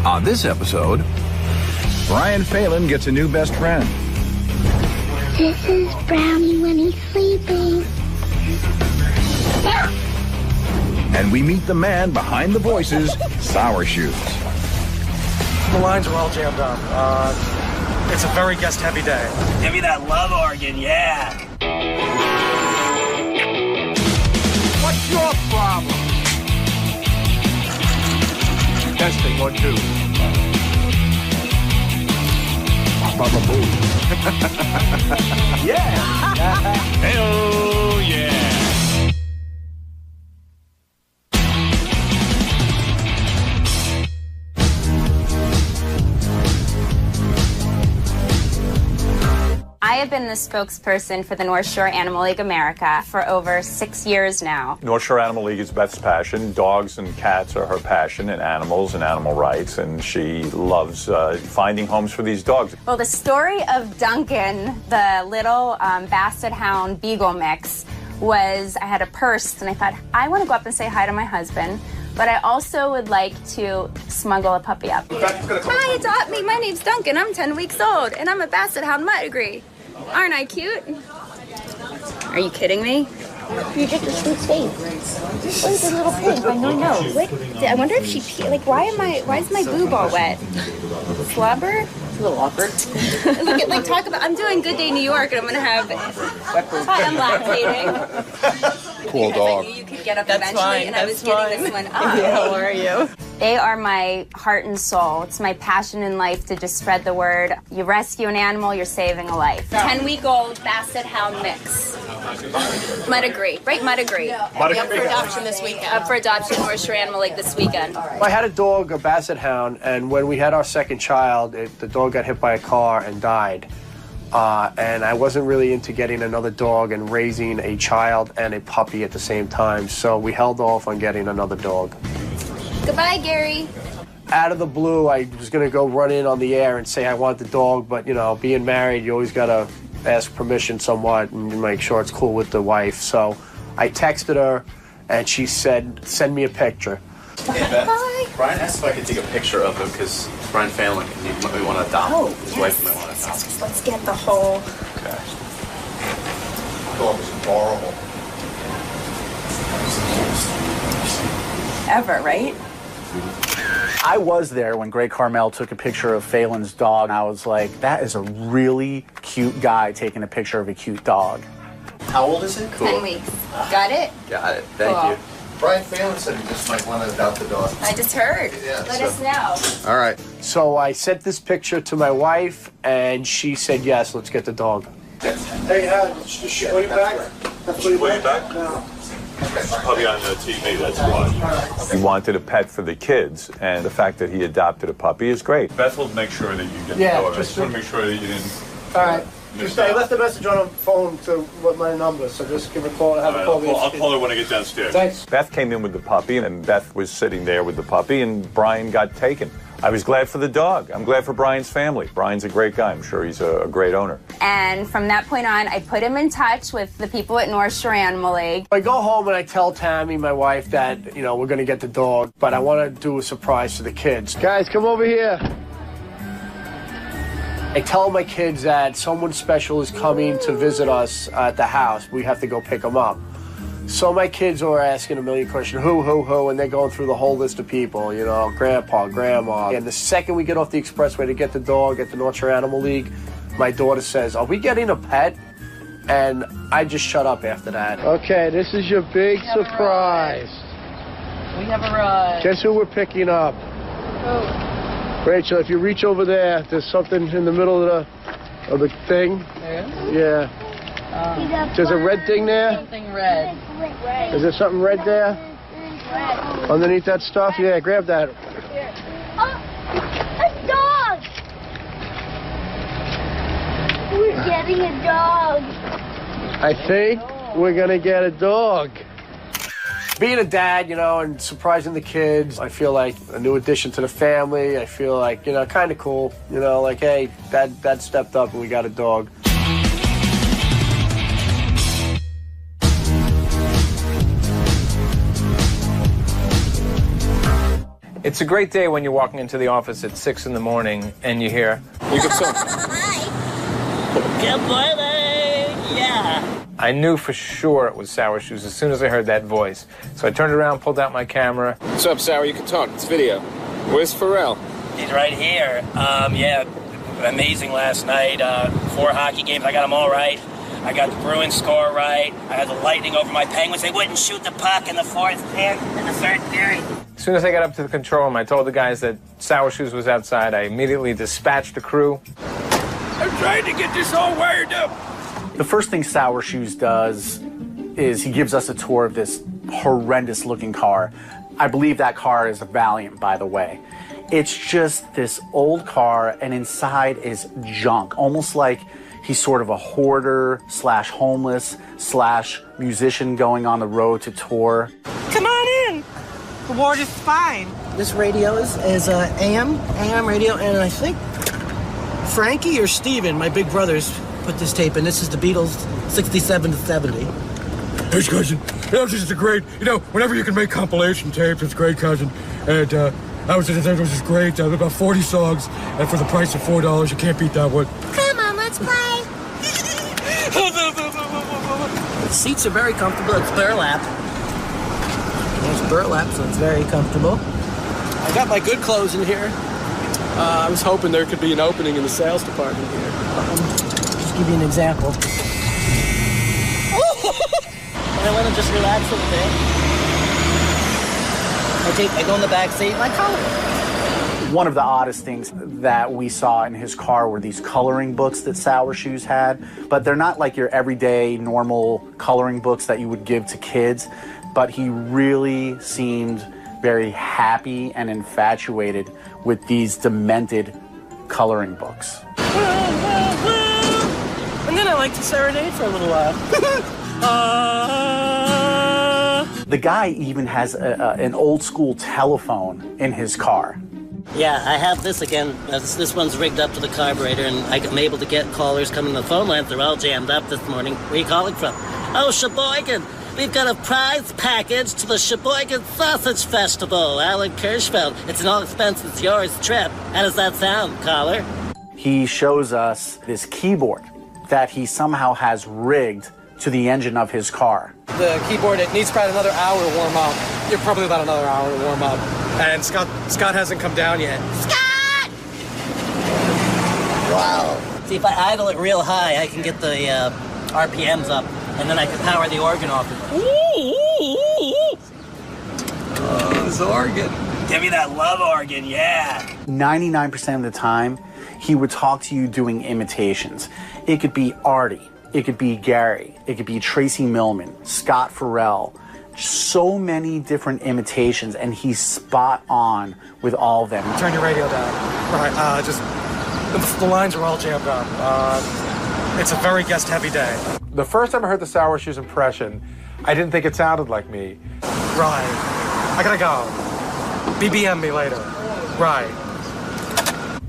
On this episode, Brian Phelan gets a new best friend. This is Brownie when he's sleeping. And we meet the man behind the voices, Sour Shoes. The lines are all jammed up. It's a very guest-heavy day. Give me that love organ, yeah. What's your problem? Testing 1, 2. Baba Boo. Yeah. Hell yeah. I have been the spokesperson for the North Shore Animal League America for over 6 years now. North Shore Animal League is Beth's passion. Dogs and cats are her passion, and animals and animal rights, and she loves finding homes for these dogs. Well, the story of Duncan, the little Basset Hound Beagle mix, was I had a purse, and I thought, I want to go up and say hi to my husband, but I also would like to smuggle a puppy up. Hi, adopt me. My name's Duncan. I'm 10 weeks old, and I'm a Basset Hound Pedigree. Aren't I cute? Are you kidding me? You're just a sweet babe. Where's the little pig? I know. What? I wonder if she like. Why is my boob all wet? Slobber? It's a little awkward. Look at talk about. I'm doing Good Day New York, and I'm gonna have. Hi, I'm lactating. Cool dog. I knew you could get up eventually, and I was getting this one up. How are you? They are my heart and soul. It's my passion in life to just spread the word. You rescue an animal, you're saving a life. 10-week-old Basset Hound mix. Pedigree, right? Pedigree. Up for adoption this weekend. Up for adoption, North Shore Animal League this weekend. I had a dog, a Basset Hound, and when we had our second child, the dog got hit by a car and died. And I wasn't really into getting another dog and raising a child and a puppy at the same time, so we held off on getting another dog. Goodbye, Gary. Out of the blue, I was going to go run in on the air and say I want the dog, but, you know, being married, you always got to ask permission somewhat and make sure it's cool with the wife. So I texted her, and she said, send me a picture. Hey, Beth. Hi. Brian asked if I could take a picture of him because Brian Phelan, he might want to adopt. His wife might want to adopt. Yes, let's get the whole... Okay. Dog is adorable. Ever, right? I was there when Greg Carmel took a picture of Phelan's dog, and I was like, that is a really cute guy taking a picture of a cute dog. How old is it? Cool. 10 weeks. Got it? Got it. Thank Cool. you. Brian Phelan said he just might want to adopt the dog. I just heard. Yeah, Let us know. All right. So I sent this picture to my wife, and she said, yes, let's get the dog. Hey, will you back? Will you back? No. Probably on the TV, that's why. He wanted a pet for the kids, and the fact that he adopted a puppy is great. Beth will make sure that you get the dog. I just want to make sure that you didn't... All right. Just I left a message on her phone with my number, so just give her a call and have her call me. I'll call her when I get downstairs. Thanks. Beth came in with the puppy, and Beth was sitting there with the puppy, and Brian got taken. I was glad for the dog. I'm glad for Brian's family. Brian's a great guy. I'm sure he's a great owner. And from that point on, I put him in touch with the people at North Shore Animal League. I go home and I tell Tammy, my wife, that, you know, we're going to get the dog, but I want to do a surprise for the kids. Guys, come over here. I tell my kids that someone special is coming to visit us at the house. We have to go pick them up. So my kids are asking a million questions, who, and they're going through the whole list of people, you know, grandpa, grandma. And the second we get off the expressway to get the dog at the North Shore Animal League, my daughter says, are we getting a pet? And I just shut up after that. Okay, this is your big surprise. We have arrived. Guess who we're picking up? Who? Rachel, if you reach over there, there's something in the middle of the thing. There? Yeah. There's a red thing there? Something red. Is there something red there? Red. Underneath that stuff? Yeah, grab that. Oh, a dog! We're getting a dog. I think we're going to get a dog. Being a dad, you know, and surprising the kids, I feel like a new addition to the family. I feel like, you know, kind of cool. You know, like, hey, Dad stepped up and we got a dog. It's a great day when you're walking into the office at 6 in the morning and you hear, "You can talk." Good morning! Yeah. I knew for sure it was Sour Shoes as soon as I heard that voice. So I turned around, pulled out my camera. What's up, Sour? You can talk. It's video. Where's Pharrell? He's right here. Yeah, amazing last night. 4 hockey games. I got them all right. I got the Bruins score right. I had the Lightning over my Penguins. They wouldn't shoot the puck in the third period. As soon as I got up to the control room, I told the guys that Sour Shoes was outside. I immediately dispatched the crew. I'm trying to get this all wired up. The first thing Sour Shoes does is he gives us a tour of this horrendous-looking car. I believe that car is a Valiant, by the way. It's just this old car, and inside is junk, almost like he's sort of a hoarder slash homeless slash musician going on the road to tour. Come on in. The ward is fine. This radio is AM radio, and I think Frankie or Steven, my big brothers, put this tape in. This is the Beatles, 67 to 70. Hey, cousin. This is great. Whenever you can make compilation tapes, it's great, cousin. And it was just great. About 40 songs, and for the price of $4, you can't beat that one. Come on, let's play. The seats are very comfortable. It's burlap. It's burlap, so it's very comfortable. I got my good clothes in here. I was hoping there could be an opening in the sales department here. Just give you an example. I want to just relax a little bit. I go in the back seat and I color. One of the oddest things that we saw in his car were these coloring books that Sour Shoes had, but they're not like your everyday normal coloring books that you would give to kids, but he really seemed very happy and infatuated with these demented coloring books. And then I like to serenade for a little while. The guy even has an old school telephone in his car. Yeah, I have this again. This one's rigged up to the carburetor, and I'm able to get callers coming to the phone lines. They're all jammed up this morning. Where are you calling from? Oh, Sheboygan. We've got a prize package to the Sheboygan Sausage Festival, Alan Kirschfeld. It's an all-expenses-yours trip. How does that sound, caller? He shows us this keyboard that he somehow has rigged to the engine of his car. The keyboard, it needs about another hour to warm up. You're probably about another hour to warm up. And Scott hasn't come down yet. Scott! Wow. See, if I idle it real high, I can get the RPMs up, and then I can power the organ off. Oh, this organ. Give me that love organ, yeah. 99% of the time, he would talk to you doing imitations. It could be Artie. It could be Gary. It could be Tracy Millman, Scott Farrell. So many different imitations, and he's spot on with all of them. Turn your radio down. Right, the lines are all jammed up. It's a very guest-heavy day. The first time I heard the Sour Shoes impression, I didn't think it sounded like me. Right. I gotta go. BBM me later. Right.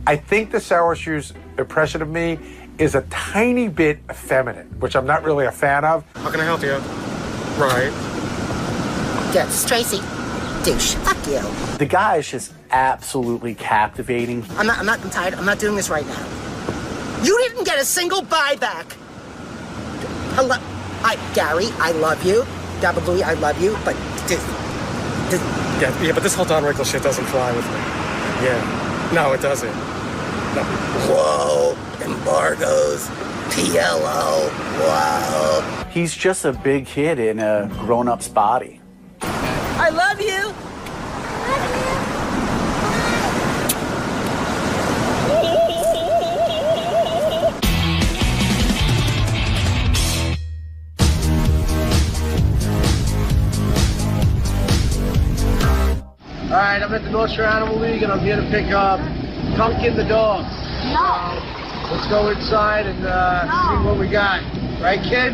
I think the Sour Shoes impression of me is a tiny bit effeminate, which I'm not really a fan of. How can I help you? Right. Yes, Tracy. Douche. Fuck you. The guy is just absolutely captivating. I'm tired. I'm not doing this right now. You didn't get a single buyback. Hello. Gary, I love you. Dabba Louie, I love you, but Yeah, but this whole Don Rickles shit doesn't fly with me. Yeah. No, it doesn't. No. Whoa. Embargoes. PLO. Wow. He's just a big kid in a grown-up's body. I love you. All right, I'm at the North Shore Animal League, and I'm here to pick up Pumpkin the dog. No. Let's go inside and see what we got. Right, kid?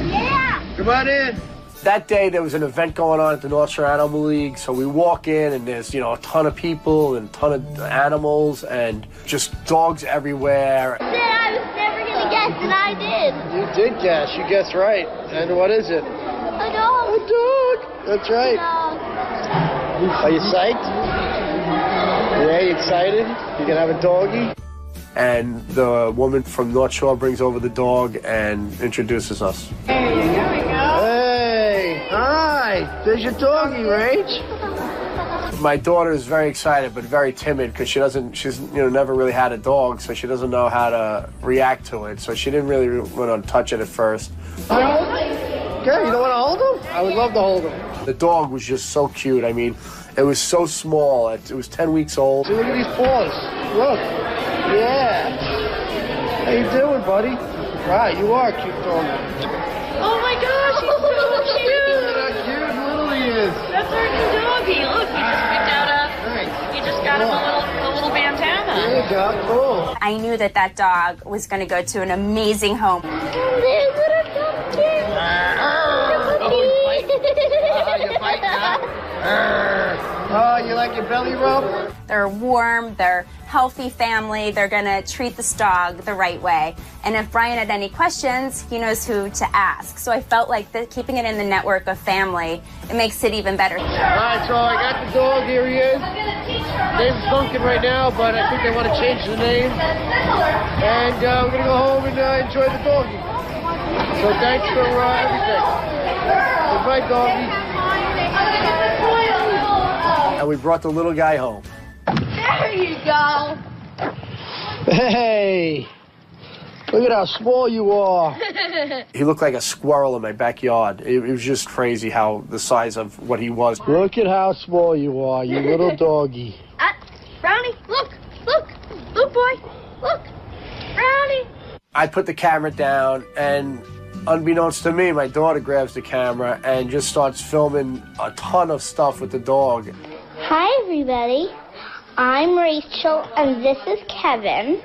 Yeah. Come on in. That day, there was an event going on at the North Shore Animal League, so we walk in, and there's, a ton of people and a ton of animals and just dogs everywhere. I said I was never going to guess, and I did. You did guess. You guessed right. And what is it? A dog. A dog. That's right. A dog. Are you psyched? Yeah, you excited? You gonna have a doggy? And the woman from North Shore brings over the dog and introduces us. Hey, there we go. Hey, hi, there's your doggy, Rach. My daughter is very excited, but very timid because she's never really had a dog, so she doesn't know how to react to it. So she didn't really want to touch it at first. Okay, you don't want to hold him? I would love to hold him. The dog was just so cute. I mean, it was so small. It was 10 weeks old. See, look at these paws. Look. Yeah. How you doing, buddy? Wow, you are a cute dog. Oh my gosh, he's so cute. Look how cute little he is. That's our new doggy. Look, he just got him a little bandana. There you go. Cool. I knew that dog was going to go to an amazing home. You're biting, huh? Oh, you like your belly rub? They're warm, they're healthy family, they're going to treat this dog the right way. And if Brian had any questions, he knows who to ask. So I felt like keeping it in the network of family, it makes it even better. All right, so I got the dog. Here he is. Name's Duncan right now, but I think they want to change the name. And we're going to go home and enjoy the doggy. So thanks for everything. Goodbye, doggy. And we brought the little guy home. There you go. Hey, look at how small you are. He looked like a squirrel in my backyard. It was just crazy how the size of what he was. Look at how small you are, you little doggy. Brownie, look, boy, look, Brownie. I put the camera down, and unbeknownst to me, my daughter grabs the camera and just starts filming a ton of stuff with the dog. Hi, everybody. I'm Rachel, and this is Kevin.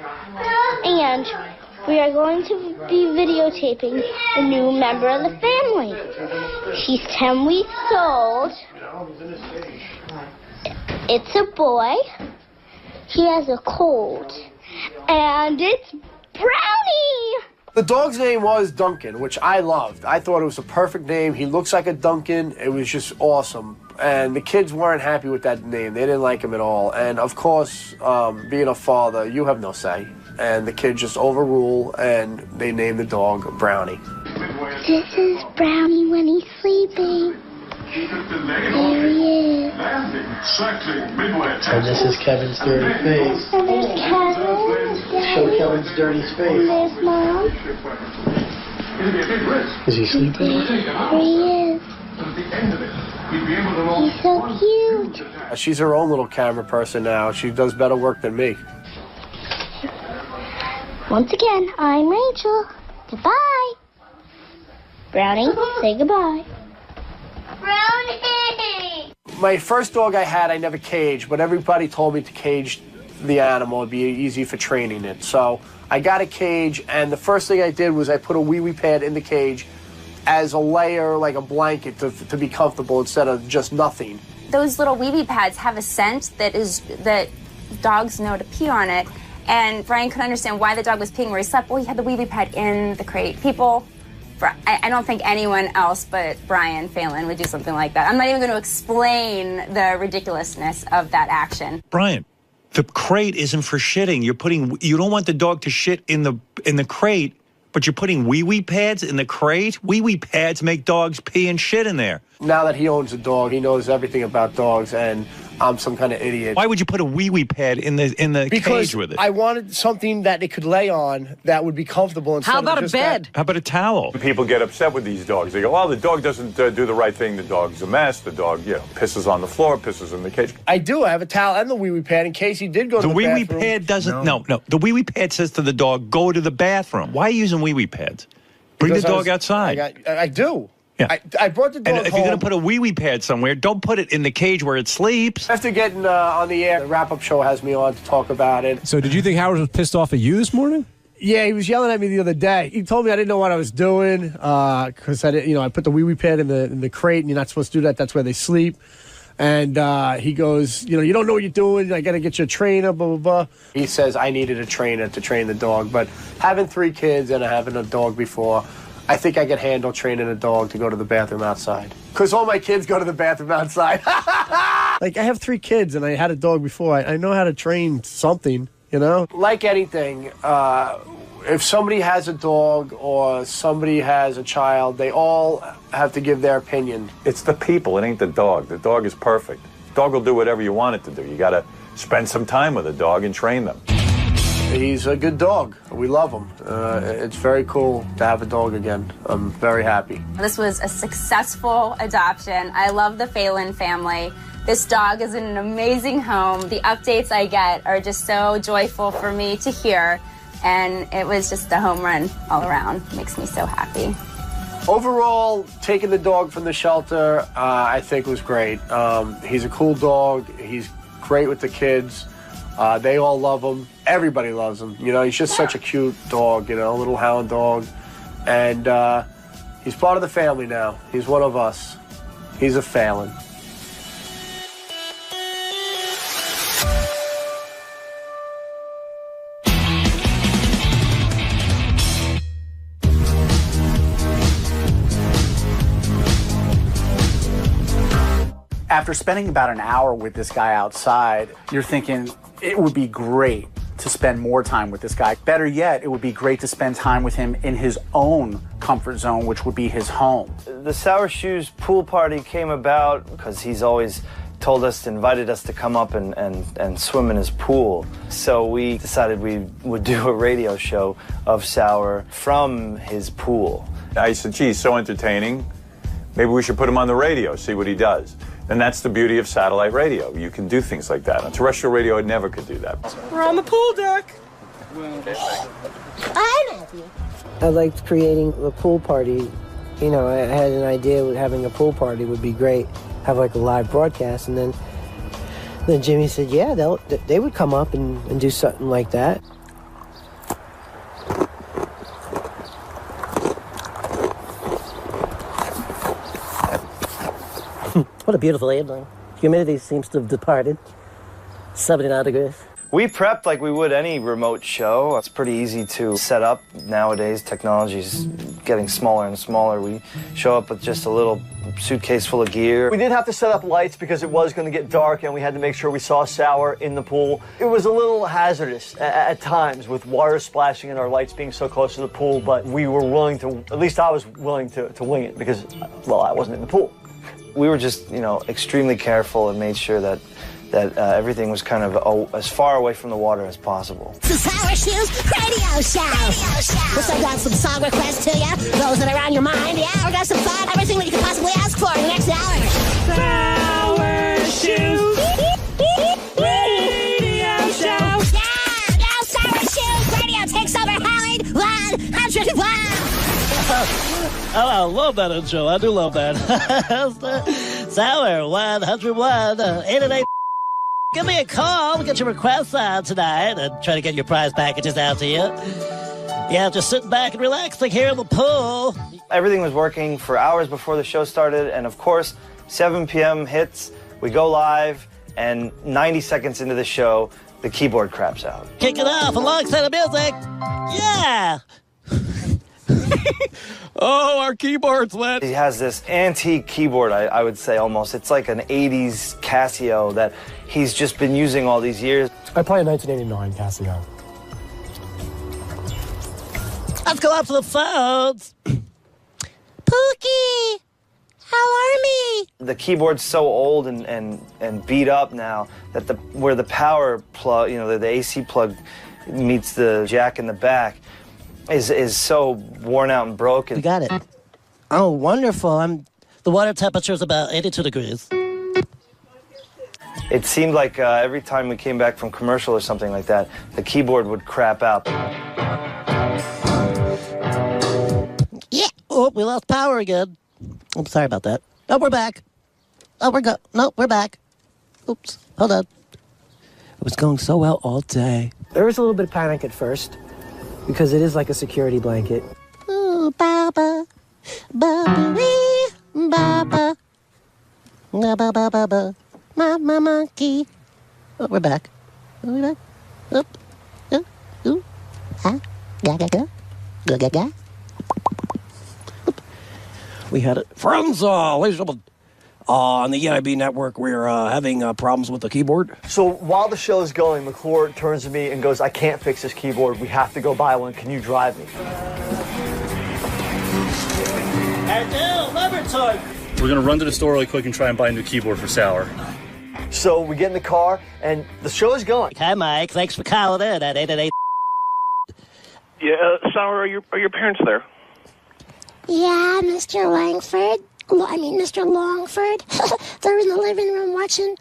And we are going to be videotaping a new member of the family. He's 10 weeks old. It's a boy. He has a cold. And it's Brownie! The dog's name was Duncan, which I loved. I thought it was a perfect name. He looks like a Duncan. It was just awesome. And the kids weren't happy with that name. They didn't like him at all. And of course, being a father, you have no say. And the kids just overrule, and they named the dog Brownie. This is Brownie when he's sleeping. There he is. And this is Kevin's dirty face. And there's Kevin. Show Kevin's dirty face. There's Mom. Is he sleeping? There he is. He's so cute. She's her own little camera person now. She does better work than me. Once again, I'm Rachel. Goodbye. Brownie, say goodbye. Brownie! My first dog I had, I never caged, but everybody told me to cage the animal. It'd be easy for training it. So I got a cage, and the first thing I did was I put a wee-wee pad in the cage as a layer, like a blanket, to be comfortable instead of just nothing. Those little wee-wee pads have a scent that dogs know to pee on it. And Brian couldn't understand why the dog was peeing where he slept. Well, he had the wee-wee pad in the crate. I don't think anyone else but Brian Phelan would do something like that. I'm not even going to explain the ridiculousness of that action. Brian, the crate isn't for shitting. You don't want the dog to shit in the crate, but you're putting wee-wee pads in the crate? Wee-wee pads make dogs pee and shit in there. Now that he owns a dog, he knows everything about dogs, and I'm some kind of idiot. Why would you put a wee-wee pad in the cage with it? I wanted something that it could lay on that would be comfortable. How about a bed? How about a towel? People get upset with these dogs. They go, well, the dog doesn't do the right thing. The dog's a mess. The dog, pisses on the floor, pisses in the cage. I do. I have a towel and the wee-wee pad in case he did go to the bathroom. The wee-wee pad doesn't... No. The wee-wee pad says to the dog, go to the bathroom. Why are you using wee-wee pads? Bring the dog outside. I do. Yeah. I brought the dog home. And if you're going to put a wee-wee pad somewhere, don't put it in the cage where it sleeps. After getting on the air, the wrap-up show has me on to talk about it. So did you think Howard was pissed off at you this morning? Yeah, he was yelling at me the other day. He told me I didn't know what I was doing because I put the wee-wee pad in the crate, and you're not supposed to do that. That's where they sleep. And he goes, you don't know what you're doing. I got to get you a trainer, blah, blah, blah. He says I needed a trainer to train the dog. But having 3 kids and having a dog before, I think I could handle training a dog to go to the bathroom outside. Because all my kids go to the bathroom outside. Like, I have 3 kids, and I had a dog before. I know how to train something, you know? Like anything, if somebody has a dog or somebody has a child, they all have to give their opinion. It's the people. It ain't the dog. The dog is perfect. The dog will do whatever you want it to do. You got to spend some time with a dog and train them. He's a good dog. We love him. It's very cool to have a dog again. I'm very happy. This was a successful adoption. I love the Phelan family. This dog is in an amazing home. The updates I get are just so joyful for me to hear. And it was just a home run all around. Makes me so happy. Overall, taking the dog from the shelter, I think was great. He's a cool dog. He's great with the kids. They all love him. Everybody loves him. You know, he's just such a cute dog, you know, a little hound dog. And he's part of the family now. He's one of us. He's a Phelan. After spending about an hour with this guy outside, you're thinking it would be great to spend more time with this guy. Better yet, it would be great to spend time with him in his own comfort zone, which would be his home. The Sour Shoes pool party came about because he's always invited us to come up and swim in his pool. So we decided we would do a radio show of Sour from his pool. I said, geez, so entertaining. Maybe we should put him on the radio, see what he does. And that's the beauty of satellite radio. You can do things like that. On terrestrial radio, it never could do that. We're on the pool deck. I liked creating the pool party. You know, I had an idea that having a pool party would be great. Have like a live broadcast. And then Jimmy said, yeah, they would come up and do something like that. What a beautiful evening. Humidity seems to have departed. 79 degrees. We prepped like we would any remote show. It's pretty easy to set up nowadays. Technology's getting smaller and smaller. We show up with just a little suitcase full of gear. We did have to set up lights because it was going to get dark and we had to make sure we saw Sour in the pool. It was a little hazardous at times with water splashing and our lights being so close to the pool, but we were willing to, at least I was willing to wing it because, well, I wasn't in the pool. We were just, extremely careful and made sure that everything was kind of as far away from the water as possible. The Sour Shoes Radio Show. We'll send out some song requests to you, those that are on your mind. Yeah, we got some fun, everything that you could possibly ask for in the next hour. Sour Shoes Radio Show. Yeah, now Sour Shoes Radio takes over Hollywood 101. Oh, I love that intro. I do love that. Sour 101, 888. Give me a call. We'll get your requests on tonight and try to get your prize packages out to you. Yeah, just sitting back and relaxing here in the pool. Everything was working for hours before the show started, and of course, 7 p.m. hits, we go live, and 90 seconds into the show, the keyboard craps out. Kick it off alongside the music. Yeah! Oh, our keyboard's wet. He has this antique keyboard, I would say almost. It's like an 80s Casio that he's just been using all these years. I play a 1989 Casio. Let's go up to the phones. Pookie, how are me? The keyboard's so old and beat up now that where the power plug, the AC plug meets the jack in the back, is so worn out and broken. You got it. Oh, wonderful. The water temperature's about 82 degrees. It seemed like every time we came back from commercial or something like that, the keyboard would crap out. Yeah. Oh, we lost power again. I'm sorry about that. Oh, we're back. Oh, we're back. Oops. Hold on. It was going so well all day. There was a little bit of panic at first, because it is like a security blanket. Ooh, Baba, Baba-wee, Baba, Baba, Mama Monkey. Oh, we're back. We're back. Oop. Ooh. Ah. We had it. Friends, ladies and gentlemen, On the EIB network, we're having problems with the keyboard. So while the show is going, McClure turns to me and goes, I can't fix this keyboard. We have to go buy one. Can you drive me? We're going to run to the store really quick and try and buy a new keyboard for Sour. So we get in the car, and the show is going. Hi, Mike. Thanks for calling in at 888. Yeah, Sour, are your parents there? Yeah, Mr. Langford. Mr. Longford. They're in the living room watching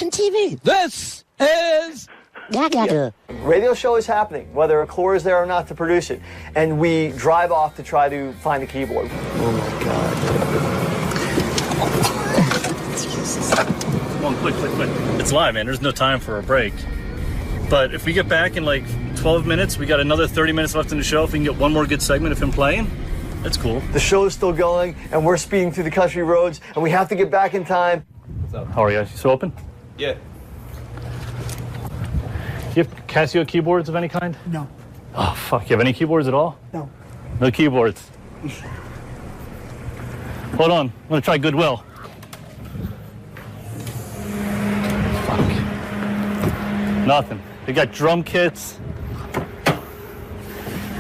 TV. This is... Yeah. Radio show is happening, whether McClure is there or not to produce it. And we drive off to try to find a keyboard. Oh, my God. Come on, quick. It's live, man. There's no time for a break. But if we get back in like 12 minutes, we got another 30 minutes left in the show. If we can get one more good segment of him playing, that's cool. The show is still going, and we're speeding through the country roads, and we have to get back in time. What's up? How are you? You still open? Yeah. You have Casio keyboards of any kind? No. Oh, fuck. You have any keyboards at all? No. No keyboards. Hold on. I'm going to try Goodwill. Fuck. Nothing. They got drum kits.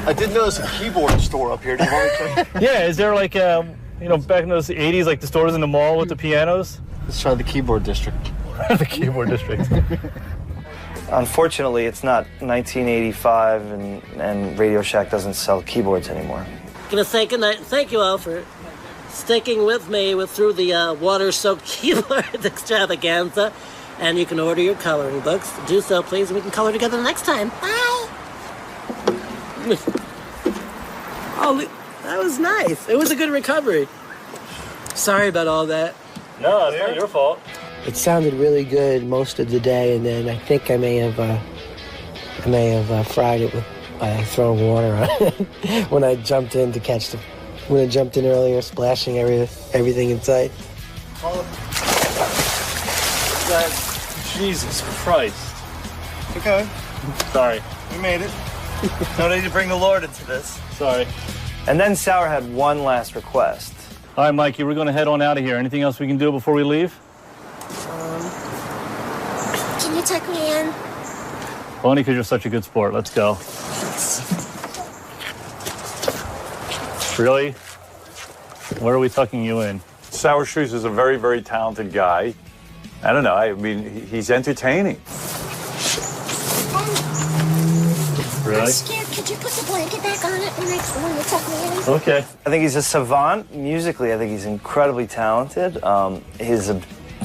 I did notice a keyboard store up here. Do you want to try? Yeah, is there like, back in those 80s, like the stores in the mall with the pianos? Let's try the keyboard district. The keyboard district. Unfortunately, it's not 1985, and Radio Shack doesn't sell keyboards anymore. Gonna say goodnight and thank you all for sticking with me through the water-soaked keyboard extravaganza. And you can order your coloring books. Do so, please, and we can color together next time. Bye! Oh, that was nice. It was a good recovery. Sorry about all that. No, it's not your fault. It sounded really good most of the day, and then I think I may have fried it by throwing water on it when I jumped in to catch the. When I jumped in earlier, splashing everything in sight. Jesus Christ. Okay. Sorry. We made it. No need to bring the Lord into this. Sorry. And then Sour had one last request. All right, Mikey, we're going to head on out of here. Anything else we can do before we leave? Can you tuck me in? Only because you're such a good sport. Let's go. Really? Where are we tucking you in? Sour Shoes is a very, very talented guy. I don't know. I mean, he's entertaining. Really? I'm scared. Could you put the blanket back on it when you tuck me in? Okay. I think he's a savant musically. I think he's incredibly talented. His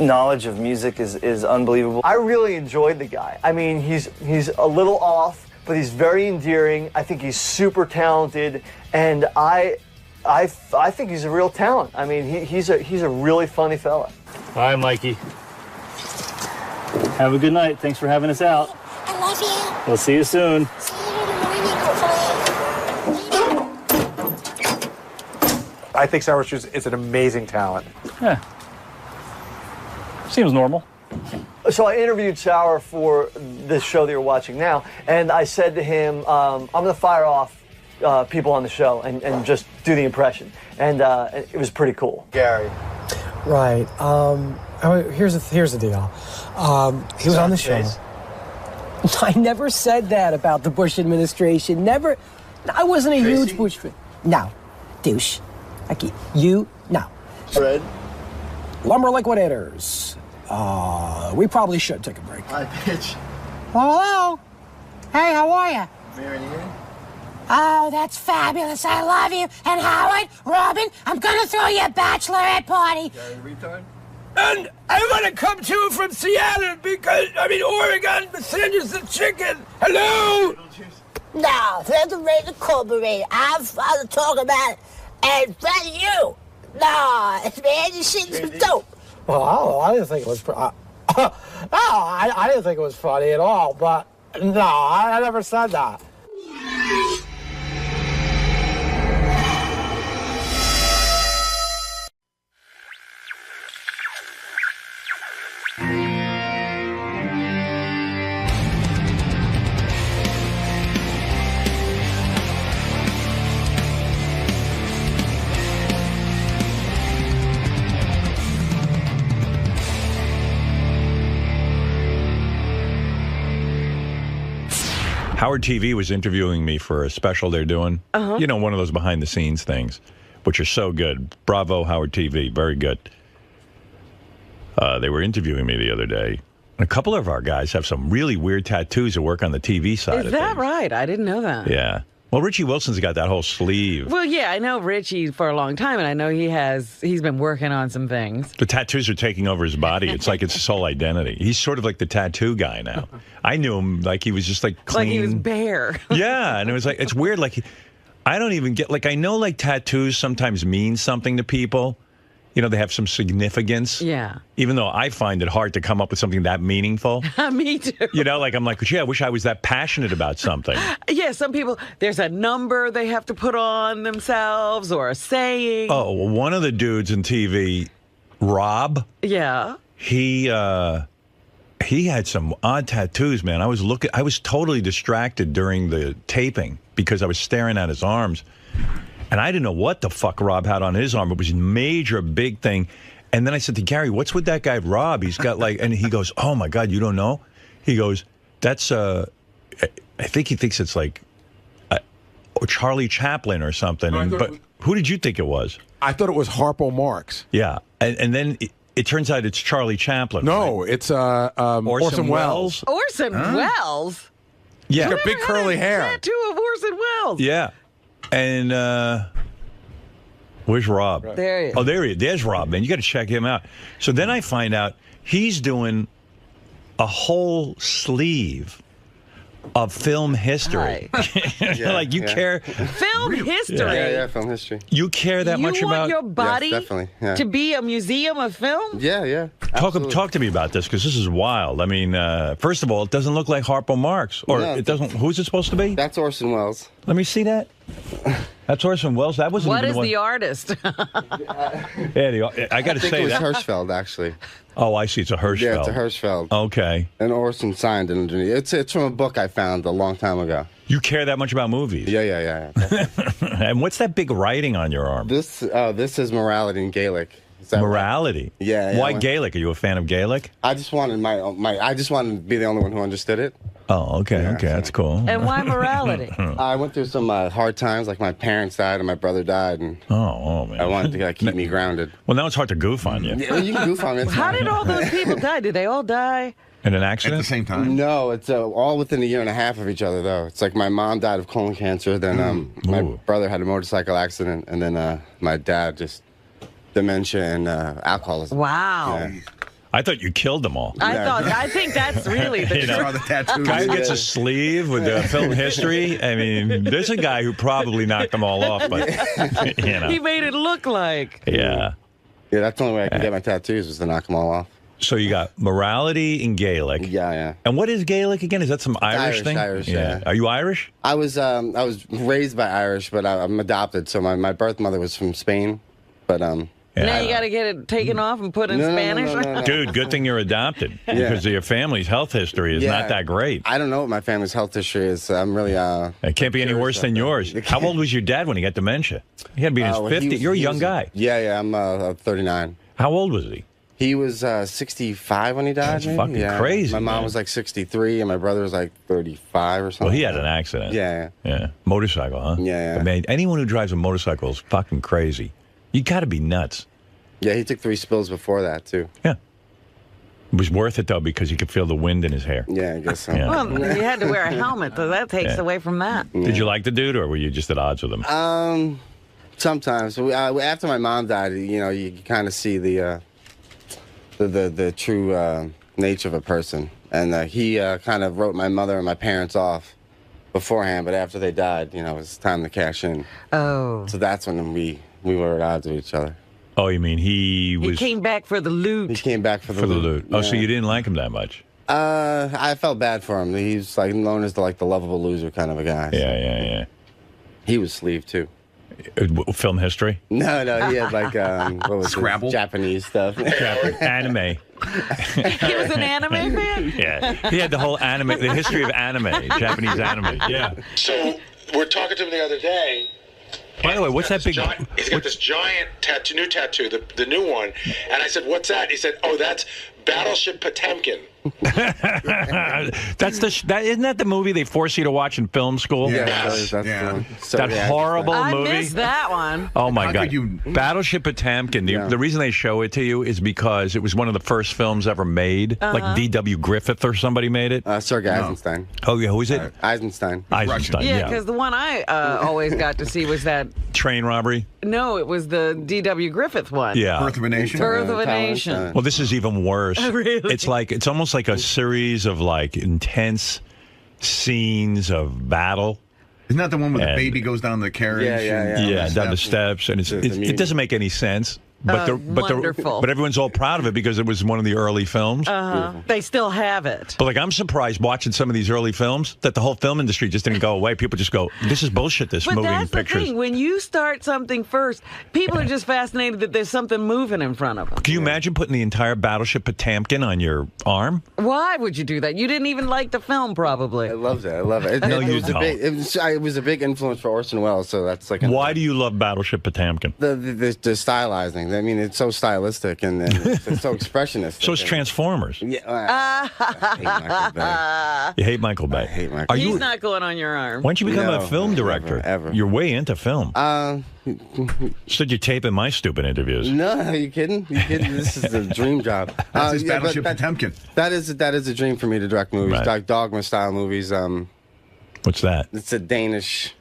knowledge of music is unbelievable. I really enjoyed the guy. I mean, he's a little off, but he's very endearing. I think he's super talented, and I think he's a real talent. I mean, he's a really funny fella. All right, Mikey. Have a good night. Thanks for having us out. I love you. We'll see you soon. See you in the morning, hopefully. I think Sour Shoes is an amazing talent. Yeah. Seems normal. So I interviewed Sour for this show that you're watching now, and I said to him, I'm going to fire off people on the show and just do the impression. And it was pretty cool. Gary. Right. Here's the deal. He was on the show. I never said that about the Bush administration. Never. I wasn't a huge Bush fan. No. Douche. No. Fred. Lumber liquidators. We probably should take a break. Hi, bitch. Hello. Hey, how are you? Mary Ann? Oh, that's fabulous. I love you. And Howard, Robin, I'm going to throw you a bachelorette party. Gary retard? And I want to come to from Seattle because, Oregon, the Sanders and chicken. Hello? No, there's a razor corporation. I'm to talk about it. And that's you. No, man, you shit's dope. Well, I didn't think it was. I didn't think it was funny at all. But no, I never said that. Howard TV was interviewing me for a special they're doing. You know, one of those behind-the-scenes things, which are so good. Bravo, Howard TV. Very good. They were interviewing me the other day. A couple of our guys have some really weird tattoos that work on the TV side of things. Is that right? I didn't know that. Yeah. Well, Richie Wilson's got that whole sleeve. Well, yeah, I know Richie for a long time, and I know he's been working on some things. The tattoos are taking over his body. It's like it's his whole identity. He's sort of like the tattoo guy now. I knew him like he was just like clean. Like he was bare. Yeah, and it was like, it's weird. Like, I don't even get, like, I know like tattoos sometimes mean something to people. You know, they have some significance. Yeah. Even though I find it hard to come up with something that meaningful. Me too. You know, like I'm like, gee, I wish I was that passionate about something. Yeah, some people, there's a number they have to put on themselves or a saying. Oh, well, one of the dudes in TV, Rob. Yeah. He had some odd tattoos, man. I was totally distracted during the taping because I was staring at his arms. And I didn't know what the fuck Rob had on his arm. It was a major, big thing. And then I said to Gary, what's with that guy, Rob? He's got like, and he goes, oh my God, you don't know? He goes, that's, I think he thinks it's like Charlie Chaplin or something. But who did you think it was? I thought it was Harpo Marx. Yeah. And then it turns out it's Charlie Chaplin. No, right? It's Orson Welles. Orson Welles? Yeah. He's got big curly hair. Tattoo of Orson Welles. Yeah. And where's Rob? Right. There he is. Oh, there he is. There's Rob, man. You got to check him out. So then I find out he's doing a whole sleeve of film history. Like you care. Film history? Yeah, film history. You care that much about? You want your body yes, definitely, to be a museum of film? Yeah. Talk to me about this because this is wild. I mean, first of all, it doesn't look like Harpo Marx. Or it doesn't. Who's it supposed to be? That's Orson Welles. Let me see that. That's Orson Welles. That wasn't. What even is the artist? I got to say it was that. Hirschfeld, actually. Oh, I see. It's a Hirschfeld. Yeah, it's a Hirschfeld. Okay. And Orson signed it underneath. It's from a book I found a long time ago. You care that much about movies? Yeah. And what's that big writing on your arm? This is morality in Gaelic. Morality? Right? Yeah. Why Gaelic? Are you a fan of Gaelic? I just wanted I just wanted to be the only one who understood it. Oh, okay, Yeah, okay, that's cool. And why morality? I went through some hard times, like my parents died and my brother died, and oh man, I wanted to keep me grounded. Well, now it's hard to goof on you. Yeah, you can goof on me. How did all those people die? Did they all die in an accident at the same time? No, it's all within a year and a half of each other, though. It's like my mom died of colon cancer, then my brother had a motorcycle accident, and then my dad just dementia and alcoholism. Wow. Yeah. I thought you killed them all. I think that's really the truth. Guy gets a sleeve with film history. I mean, there's a guy who probably knocked them all off, but you know. He made it look like. Yeah. Yeah, that's the only way I can get my tattoos was to knock them all off. So you got morality in Gaelic. Yeah. And what is Gaelic again? Is that some Irish thing? Irish, yeah. Are you Irish? I was raised by Irish, but I'm adopted. So my birth mother was from Spain, but Now you got to get it taken off and put in Spanish? No. Dude, good thing you're adopted because your family's health history is not that great. I don't know what my family's health history is. I'm really it can't be any worse than yours. How old was your dad when he got dementia? He had to be in his 50s. You're a young guy. Yeah, I'm 39. How old was he? He was 65 when he died. That's fucking crazy. My mom was like 63, and my brother was like 35 or something. Well, he had an accident. Yeah. Motorcycle, huh? Yeah. Man, anyone who drives a motorcycle is fucking crazy. You got to be nuts. Yeah, he took 3 spills before that, too. Yeah. It was worth it, though, because he could feel the wind in his hair. Yeah, I guess so. Yeah. Well, you had to wear a helmet, so that takes away from that. Yeah. Did you like the dude, or were you just at odds with him? Sometimes. After my mom died, you kind of see the true nature of a person. And he kind of wrote my mother and my parents off beforehand, but after they died, it was time to cash in. Oh. So that's when we were at odds with each other. Oh, you mean he came back for the loot. He came back for the loot. Oh, so you didn't like him that much? I felt bad for him. He's like known as the lovable loser kind of a guy. Yeah. He was sleeve too. Film history? No, he had what was Scrabble? it? Japanese stuff. Anime. He was an anime fan? Yeah. He had the whole the history of anime, Japanese anime. Yeah. So we're talking to him the other day. By the way, what's that big... He's got this giant new tattoo, the new one. And I said, what's that? He said, oh, that's Battleship Potemkin. Isn't that the movie they force you to watch in film school? That's that horrible movie. I missed that one. Oh my God! Battleship Potemkin. The reason they show it to you is because it was one of the first films ever made. Like D.W. Griffith or somebody made it. Sergei Eisenstein. Oh yeah, who is it? Eisenstein. Eisenstein. Yeah, because the one I always got to see was that train robbery. No, it was the D.W. Griffith one. Yeah, Birth of a Nation. Birth of a Nation. Well, this is even worse. Really? It's almost like a series of like intense scenes of battle. Isn't that the one where the baby goes down the carriage? Yeah, down the steps, and it doesn't make any sense. But wonderful. But everyone's all proud of it because it was one of the early films. They still have it. But like, I'm surprised watching some of these early films that the whole film industry just didn't go away. People just go, "This is bullshit." This movie and pictures. The thing. When you start something first, people are just fascinated that there's something moving in front of them. Can you imagine putting the entire Battleship Potemkin on your arm? Why would you do that? You didn't even like the film, probably. I loved it. I love it. It was a big influence for Orson Welles. So that's like. Why do you love Battleship Potemkin? The stylizing. I mean, it's so stylistic and it's so expressionist. So it's Transformers. Yeah. You hate Michael Bay. I hate Michael. He's not going on your arm. Why don't you become a film director? Ever. You're way into film. Said you're taping my stupid interviews. No, are you kidding? This is a dream job. That's his Battleship Potemkin. That is a dream for me to direct movies, Right. Dogma style movies. What's that? It's a Danish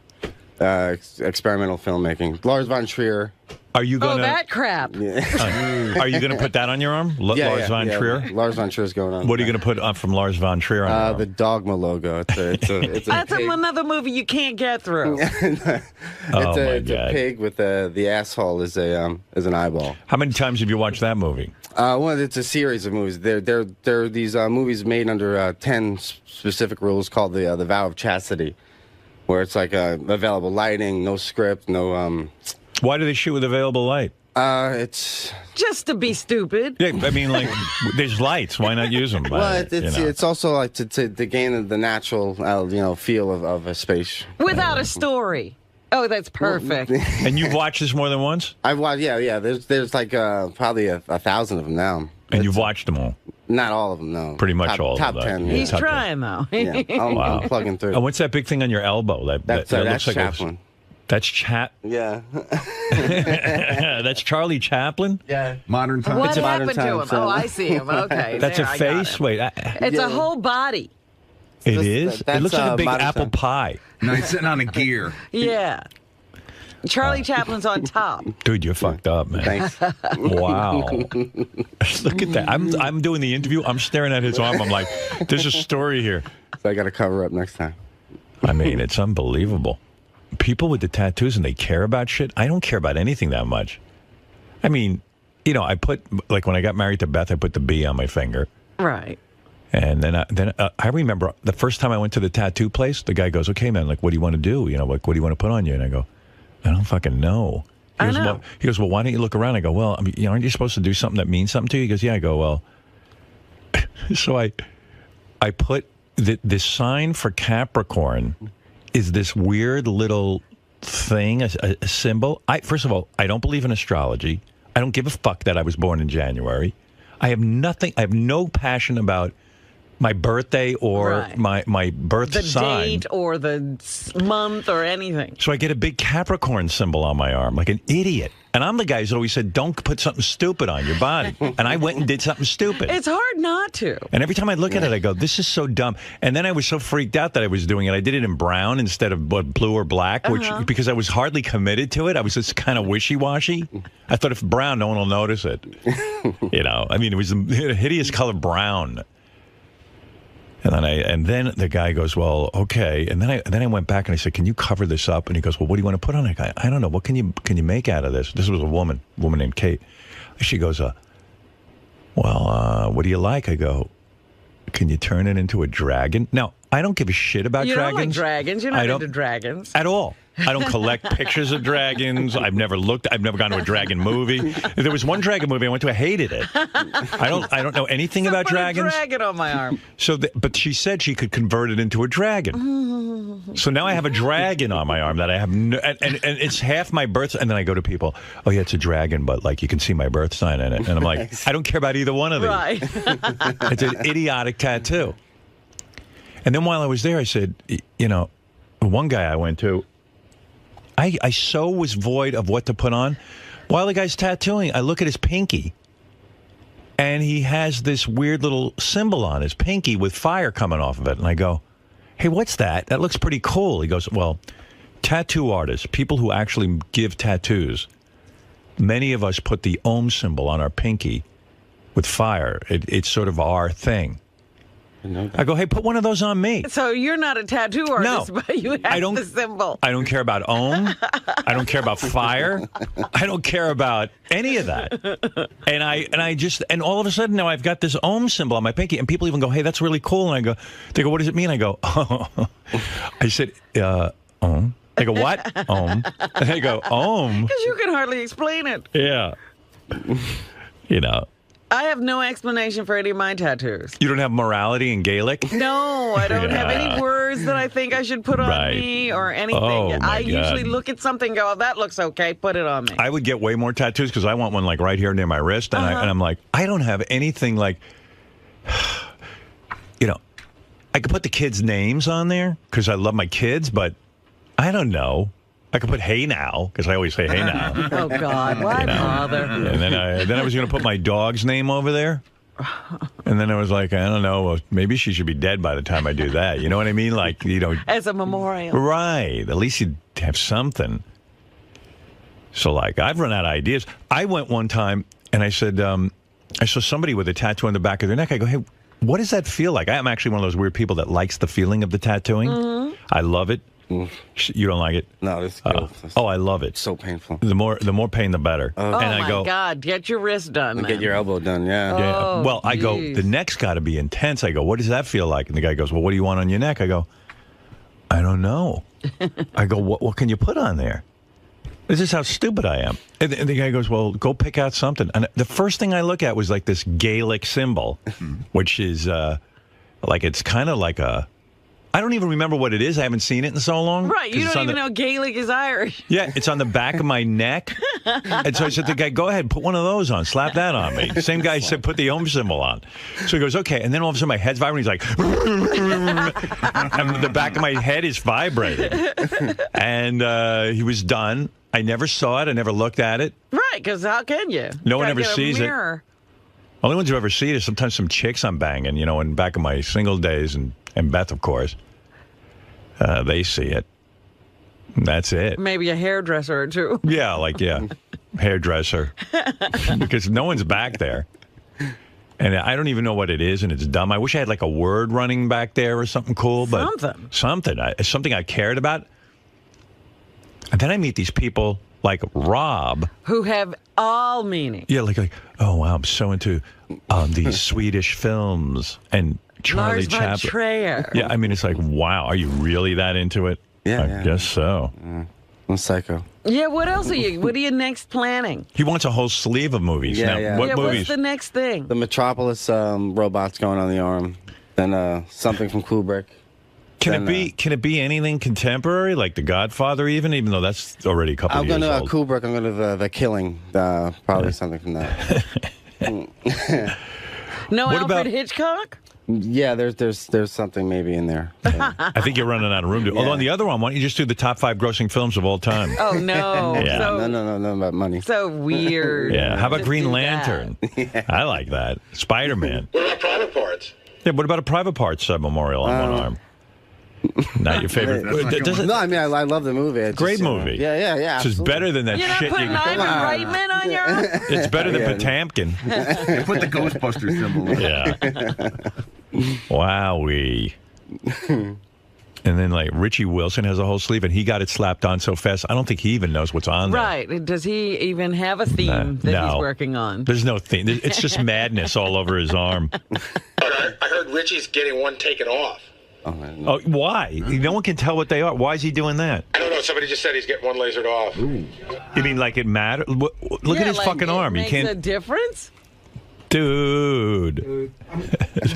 experimental filmmaking. Lars von Trier. Are you going that crap. Yeah. Are you going to put that on your arm? Lars von Trier? Lars von Trier's going on. What are you going to put from Lars von Trier on your arm? The Dogma logo. It's That's another movie you can't get through. It's a pig with the asshole is an eyeball. How many times have you watched that movie? Well, it's a series of movies. There are these movies made under 10 specific rules called the Vow of Chastity, where it's like available lighting, no script, no. Why do they shoot with available light? It's just to be stupid. Yeah, I mean, like, there's lights. Why not use them? Well, it's also like to gain the natural, feel of a space without a story. Oh, that's perfect. And you've watched this more than once? I've watched, yeah. There's like probably 1,000 of them now. And you've watched them all? Not all of them, no. Pretty much all top of them. 10. Yeah. He's trying, though. Yeah, I'm plugging through. And what's that big thing on your elbow? That's looks like Chaplin. That's Yeah. That's Charlie Chaplin? Yeah. Modern times. What happened to him? Oh, I see him. Okay. That's a face? Wait. It's a whole body. It is? It looks like a big apple pie. No, he's sitting on a gear. Yeah. Charlie Chaplin's on top. Dude, you're fucked up, man. Thanks. Wow. Look at that. I'm doing the interview. I'm staring at his arm. I'm like, there's a story here. So I got to cover up next time. I mean, it's unbelievable. People with the tattoos and they care about shit. I don't care about anything that much. I mean, I put, like when I got married to Beth, I put the B on my finger. Right. And then I remember the first time I went to the tattoo place, the guy goes, "Okay, man, like, what do you want to do? Like, what do you want to put on you?" And I go, "I don't fucking know." He goes, "Well, why don't you look around?" I go, "Well, I mean, aren't you supposed to do something that means something to you?" He goes, "Yeah." I go, "Well," so I put this sign for Capricorn is this weird little thing, a symbol. First of all, I don't believe in astrology. I don't give a fuck that I was born in January. I have no passion about my birthday or my birth sign. The date or the month or anything. So I get a big Capricorn symbol on my arm, like an idiot. And I'm the guy who's always said, don't put something stupid on your body. And I went and did something stupid. It's hard not to. And every time I look at it, I go, this is so dumb. And then I was so freaked out that I was doing it. I did it in brown instead of blue or black, because I was hardly committed to it. I was just kind of wishy-washy. I thought if brown, no one will notice it. I mean, it was a hideous color brown. And then the guy goes, "Well, okay." And then I went back and I said, "Can you cover this up?" And he goes, "Well, what do you want to put on it?" I don't know. What can you make out of this? This was a woman named Kate. She goes, "Well, what do you like?" I go, "Can you turn it into a dragon?" Now, I don't give a shit about dragons. You don't like dragons. You're not into dragons at all. I don't collect pictures of dragons. I've never gone to a dragon movie. There was one dragon movie I went to. I hated it. I don't know anything about dragons. Dragon on my arm. But she said she could convert it into a dragon. So now I have a dragon on my arm that I have, and it's half my birth. And then I go to people, oh yeah, it's a dragon, but like you can see my birth sign in it. And I'm like, I don't care about either one of these. Right. It's an idiotic tattoo. And then while I was there, I said, one guy I went to, I so was void of what to put on. While the guy's tattooing, I look at his pinky, and he has this weird little symbol on his pinky with fire coming off of it. And I go, hey, what's that? That looks pretty cool. He goes, well, tattoo artists, people who actually give tattoos, many of us put the Om symbol on our pinky with fire. It's sort of our thing. I go, hey, put one of those on me. So you're not a tattoo artist, but you have the symbol. I don't care about Om. I don't care about fire. I don't care about any of that. And all of a sudden now I've got this Om symbol on my pinky, and people even go, hey, that's really cool. And they go, what does it mean? I go, oh. I said, Om. They go, what? Om. And they go, Om. Because you can hardly explain it. Yeah. I have no explanation for any of my tattoos. You don't have morality in Gaelic? No, I don't have any words that I think I should put on me or anything. I usually look at something and go, oh, that looks okay, put it on me. I would get way more tattoos because I want one like right here near my wrist. And, I'm like, I don't have anything like, I could put the kids' names on there because I love my kids, but I don't know. I could put hey now, because I always say hey now. Oh, God. Why bother? And then I was going to put my dog's name over there. And then I was like, I don't know, well, maybe she should be dead by the time I do that. You know what I mean? Like, as a memorial. Right. At least you'd have something. So, like, I've run out of ideas. I went one time, and I said, I saw somebody with a tattoo on the back of their neck. I go, hey, what does that feel like? I'm actually one of those weird people that likes the feeling of the tattooing. Mm-hmm. I love it. You don't like it? No, it's good. I love it. So painful. The more pain, the better. And I go, God, get your wrist done. Get your elbow done, yeah. Oh, well, I go, the neck's got to be intense. I go, what does that feel like? And the guy goes, well, what do you want on your neck? I go, I don't know. I go, what can you put on there? This is how stupid I am. And the guy goes, well, go pick out something. And the first thing I look at was like this Gaelic symbol, which is like, it's kind of like I don't even remember what it is. I haven't seen it in so long. Right, you don't even know Gaelic is Irish. Yeah, it's on the back of my neck. And so I said to the guy, go ahead, put one of those on. Slap that on me. The same guy said, put the Om symbol on. So he goes, okay. And then all of a sudden my head's vibrating. He's like, and the back of my head is vibrating. And he was done. I never saw it. I never looked at it. Right, because how can you? No one ever sees it. Only ones who ever see it is sometimes some chicks I'm banging, in back of my single days, and Beth, of course. They see it. That's it. Maybe a hairdresser or two. Yeah, hairdresser. Because no one's back there. And I don't even know what it is, and it's dumb. I wish I had like a word running back there or something cool. But something I cared about. And then I meet these people like Rob. Who have all meaning. Yeah, like oh, wow, I'm so into these Swedish films. And Charlie Chaplin. Yeah, I mean, it's like, wow, are you really that into it? Yeah, I guess so. I'm psycho. Yeah, what else are you next planning? He wants a whole sleeve of movies. Yeah. What movies? What's the next thing? The Metropolis robots going on the arm. Then something from Kubrick. Can it be anything contemporary, like The Godfather, even though that's already a couple of years old? I'm going to Kubrick. I'm going to The Killing. Probably something from that. No Alfred Hitchcock? Yeah, there's something maybe in there. Yeah. I think you're running out of room. Although on the other one, why don't you just do the top 5 grossing films of all time? Oh, no. Yeah. No about money. So weird. Yeah, how about Green Lantern? Yeah. I like that. Spider-Man. What about Private Parts? Yeah, what about a Private Parts memorial on one arm? Not your favorite. No, I mean, I love the movie. Great movie. Yeah. So it's better than that shit. You're not putting Ivan Reitman on your arm? It's better than Potamkin. Put the Ghostbusters symbol on. Yeah. Wowee. And then, like, Richie Wilson has a whole sleeve, and he got it slapped on so fast, I don't think he even knows what's on there. Right. Does he even have a theme that he's working on? There's no theme. It's just madness all over his arm. I heard Richie's getting one taken off. Oh, why? No one can tell what they are. Why is he doing that? I don't know. No, somebody just said he's getting one lasered off. You mean like it matters? Look at his fucking arm. You can't. Makes a difference. Dude.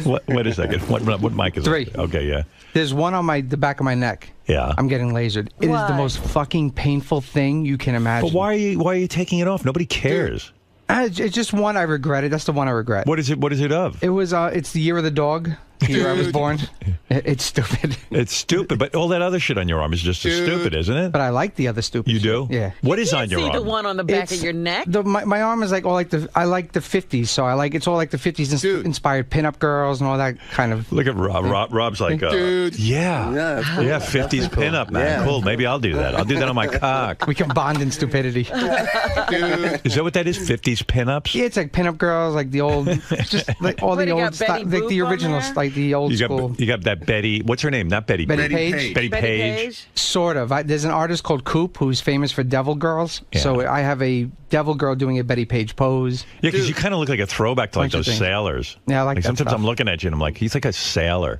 Wait a second. What mic is 3. it? Okay, yeah. There's one on the back of my neck. Yeah. I'm getting lasered. It is the most fucking painful thing you can imagine. But why are you taking it off? Nobody cares. It's just one I regret. That's the one I regret. What is it? What is it of? It was. It's the year of the dog. The year I was born. It's stupid. It's stupid, but all that other shit on your arm is just as stupid, isn't it? But I like the other stupid. You do? Yeah. What is on your See arm? the one on the back of your neck? My arm is like all like I like the 50s, so it's all like the 50s inspired pinup girls and all that kind of. Look at Rob. Rob's like, dude. Yeah, 50s pinup, man. Yeah. Cool. Maybe I'll do that. I'll do that on my cock. We can bond in stupidity. Is that what that is? 50s pinups? Yeah, it's like pinup girls, like the old, just like all the old, like the originals, like the old school. You got that Betty. What's her name? Not Betty. Betty Page. Betty Page. Sort of. There's an artist called Coop who's famous for devil girls. Yeah. So I have a devil girl doing a Betty Page pose. Yeah, because you kind of look like a throwback to like those sailors. Yeah, I like that sometimes stuff. I'm looking at you and I'm like, he's like a sailor.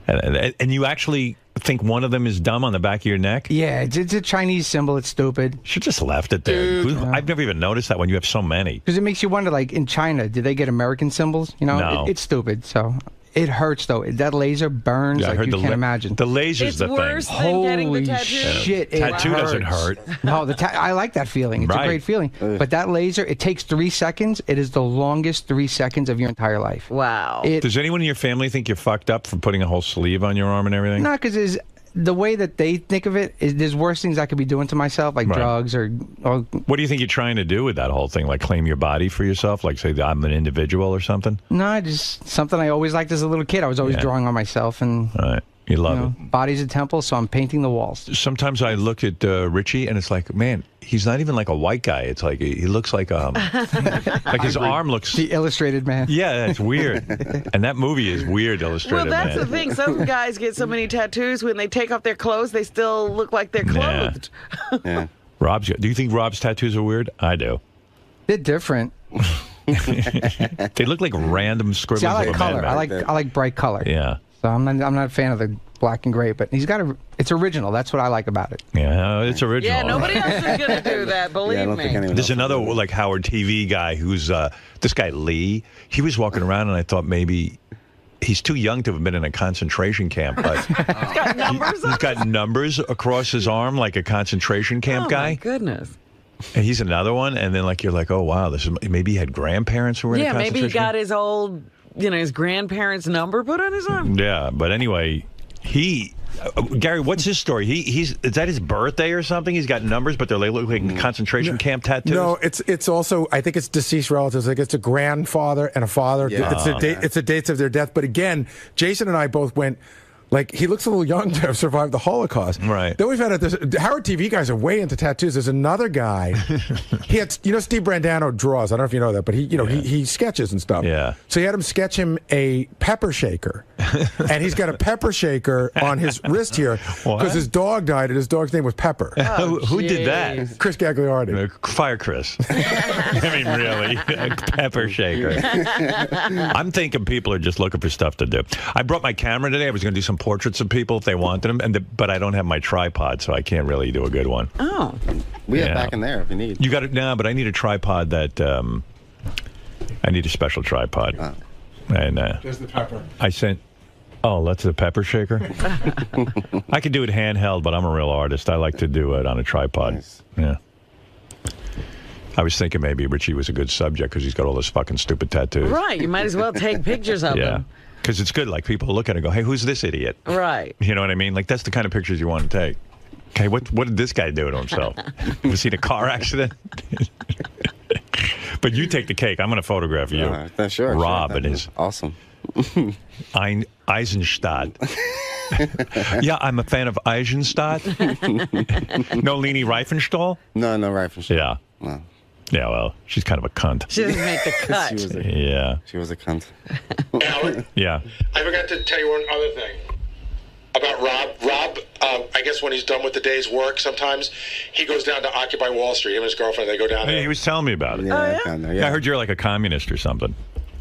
And you actually think one of them is dumb on the back of your neck? Yeah, it's a Chinese symbol. It's stupid. Should just left it there. I've never even noticed that when you have so many. Because it makes you wonder, like, in China, did they get American symbols? You know, No. It's stupid. So it hurts, though. That laser burns Yeah, I like heard you the can't la- imagine. the laser's the thing. Worse than getting the Holy tattoo? shit! It Tattoo doesn't hurts. hurt. No, I like that feeling. It's Right. a great feeling. But that laser, it takes 3 seconds. It is the longest 3 seconds of your entire life. Wow. Does anyone in your family think you're fucked up for putting a whole sleeve on your arm and everything? Not because the way that they think of it is there's worse things I could be doing to myself, like Right. drugs or. What do you think you're trying to do with that whole thing? Like claim your body for yourself? Like say that I'm an individual or something? No, just something I always liked as a little kid. I was always drawing on myself and. Right. You love it. Body's a temple, so I'm painting the walls. Sometimes I look at Richie and it's like, man, he's not even like a white guy. It's like he looks like like his arm looks. The illustrated man. Yeah, it's weird. And that movie is weird, Illustrated Well, that's Man. the thing. Some guys get so many tattoos, when they take off their clothes, they still look like they're clothed. Yeah. Do you think Rob's tattoos are weird? I do. They're different. They look like random scribbles. See, I like of a color. man. I like bright color. Yeah. So I'm not a fan of the black and gray, but it's original. That's what I like about it. Yeah, it's original. Yeah, nobody else is going to do that, believe me. There's another like Howard TV guy who's this guy Lee. He was walking around and I thought maybe he's too young to have been in a concentration camp, but He's got numbers on he's got numbers across his arm like a concentration camp guy. Oh, my goodness. And he's another one, and then like you're like, oh wow, this is maybe he had grandparents who were in a Yeah, maybe concentration he got camp? his old, his grandparents' number put on his arm. Yeah, but anyway, Gary, what's his story? Is that his birthday or something? He's got numbers, but they're like concentration camp tattoos. No, it's also, I think it's deceased relatives. Like it's a grandfather and a father. Yeah. It's the dates of their death. But again, Jason and I both went. Like, he looks a little young to have survived the Holocaust. Right. Then we found out the Howard TV guys are way into tattoos. There's another guy. He had, Steve Brandano draws. I don't know if you know that, but he sketches and stuff. Yeah. So he had him sketch him a pepper shaker. And he's got a pepper shaker on his wrist here because his dog died and his dog's name was Pepper. Who did that? Chris Gagliardi. Fire Chris. I mean, really, a pepper shaker. I'm thinking people are just looking for stuff to do. I brought my camera today. I was going to do some portraits of people if they wanted them, but I don't have my tripod, so I can't really do a good one. Oh. We have back in there if you need. You got it now, but I need a tripod that. I need a special tripod. Oh. And There's the pepper. I sent. Oh, that's the pepper shaker. I could do it handheld, but I'm a real artist. I like to do it on a tripod. Nice. Yeah. I was thinking maybe Richie was a good subject because he's got all those fucking stupid tattoos. Right. You might as well take pictures of Yeah. them. Because it's good. Like people look at it and go, "Hey, who's this idiot?" Right. You know what I mean? Like that's the kind of pictures you want to take. Okay, what did this guy do to himself? Was he in a car accident? But you take the cake. I'm going to photograph you. Sure. Rob sure. and his awesome. Eisenstadt. Yeah, I'm a fan of Eisenstadt. No Leni Riefenstahl? No Riefenstahl. Yeah. No. Yeah, well, she's kind of a cunt. She doesn't make the cut. She was a cunt. Yeah. I forgot to tell you one other thing about Rob. Rob, I guess when he's done with the day's work, sometimes he goes down to Occupy Wall Street. Him and his girlfriend, they go down there. He was telling me about it. Yeah. I heard you're like a communist or something.